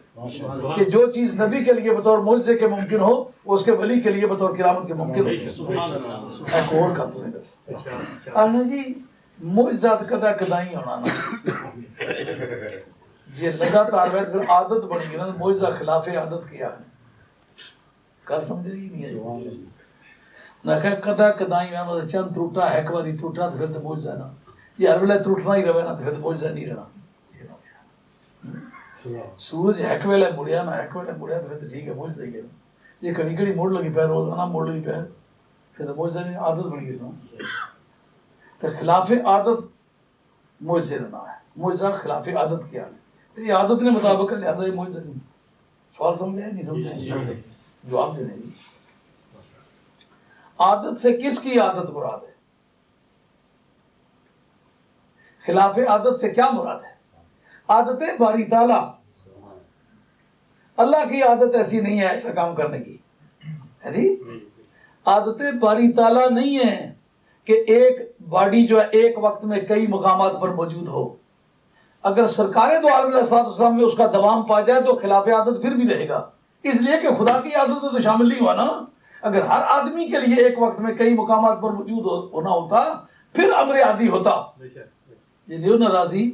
کہ جو چیز نبی کے لیے بطور معجزے کے ممکن ہو وہ اس کے ولی کے لیے بطور کرامت کے ممکن ہو۔ ایک اور کا تو نہیں جی معجزات کدا کدائی ہونا نا، یہ لگاتار پھر عادت بن گئی نا، معجزہ خلاف عادت کیا ہے، کل سمجھ رہی نہیں ہے نہ کہ کدا کدائی میں چند ٹوٹا ایک باری ٹوٹا تو پھر تو معجزہ نا، یہ ہر ویلے ٹوٹنا ہی رہے نا تو پھر معجزہ نہیں رہنا۔ سورج ایک ویلے مڑیا نا، ایک ویلے مڑیا تو پھر تو ٹھیک ہے معجزہ ہی ہے، یہ کڑی کڑی موڑ لگی پہ روزانہ موڑ لگی پہ پھر تو معجزہ نہیں، عادت بن گئی تو خلاف عادت معجزے رہنا ہے، معجزہ خلاف عادت کیا ہے، یہ عادت نے مطابق کر لیا یہ معجزہ نہیں۔ سوال سمجھے نہیں سمجھے؟ جواب دینے کی عادت سے کس کی عادت مراد ہے؟ خلاف عادت سے کیا مراد ہے؟ عادت باری تعالیٰ، اللہ کی عادت ایسی نہیں ہے ایسا کام کرنے کی ہے جی، عادت باری تعالیٰ نہیں ہے کہ ایک باڈی جو ہے ایک وقت میں کئی مقامات پر موجود ہو۔ اگر سرکار دو عالم علیہ السلام میں اس کا دوام پا جائے تو خلاف عادت پھر بھی رہے گا، اس لیے کہ خدا کی عادت تو شامل نہیں ہوا نا۔ اگر ہر آدمی کے لیے ایک وقت میں کئی مقامات پر موجود ہونا ہوتا پھر امر عادی ہوتا۔ یہ لیو نا راضی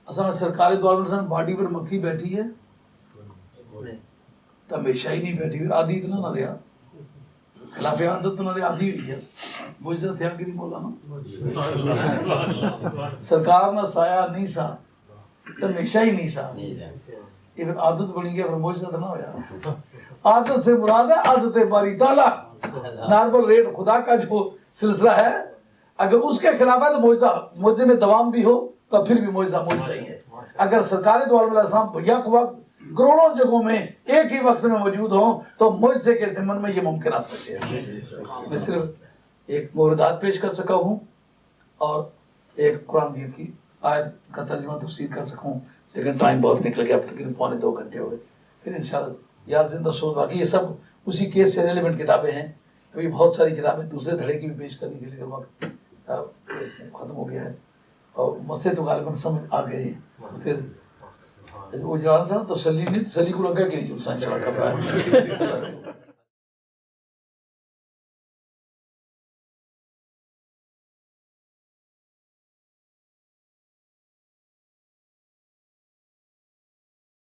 اصل سرکار دو عالم علیہ باڈی پر مکھی بیٹھی ہے تو ہمیشہ ہی نہیں بیٹھی، پھر عادی اتنا نہ رہا، خلاف عادت نہ رہا، عادی ہوئی ہے۔ معجزہ تھا کہ نہیں مولانا؟ سرکار نہ سایہ نہیں سا تو ہمیشہ ہی نہیں سا، یہ پھر عادت بنی گیا، پھر معجزہ نہ ہوا۔ عادت سے مراد ہے عادت باری تعالیٰ، نارمل ریٹ خدا کا جو سلسلہ ہے، اگر اس کے خلاف ہے تو معجزے میں دوام بھی ہو تو پھر بھی معجزہ معجزہ ہی ہے۔ اگر سرکار دو عالم علیہ السلام یک وقت کروڑوں جگہوں میں ایک ہی وقت میں موجود ہوں تو معجزے کے ضمن میں یہ ممکن آ سکتے ہیں۔ میں صرف ایک موردات پیش کر سکا ہوں اور ایک قرآن مجید کی آیت کا ترجمہ تفسیر کر سکوں، لیکن ٹائم بہت نکل گیا، اب تقریباً 2.25 گھنٹے ہوئے، پھر انشاءاللہ یاد زندہ سو باقی یہ سب اسی کیس سے ریلیونٹ کتابیں ہیں. ابھی بہت ساری کتابیں دوسرے دھڑے کی بھی پیش کرنے کے لیے وقت ختم ہو گیا ہے اور مسئلے تو غالباً سمجھ آ گئے ہیں. پھر وہ جان سا تسلی نہیں، تسلی کو لگا کہ نہیں جو سائنس کر رہا ہے.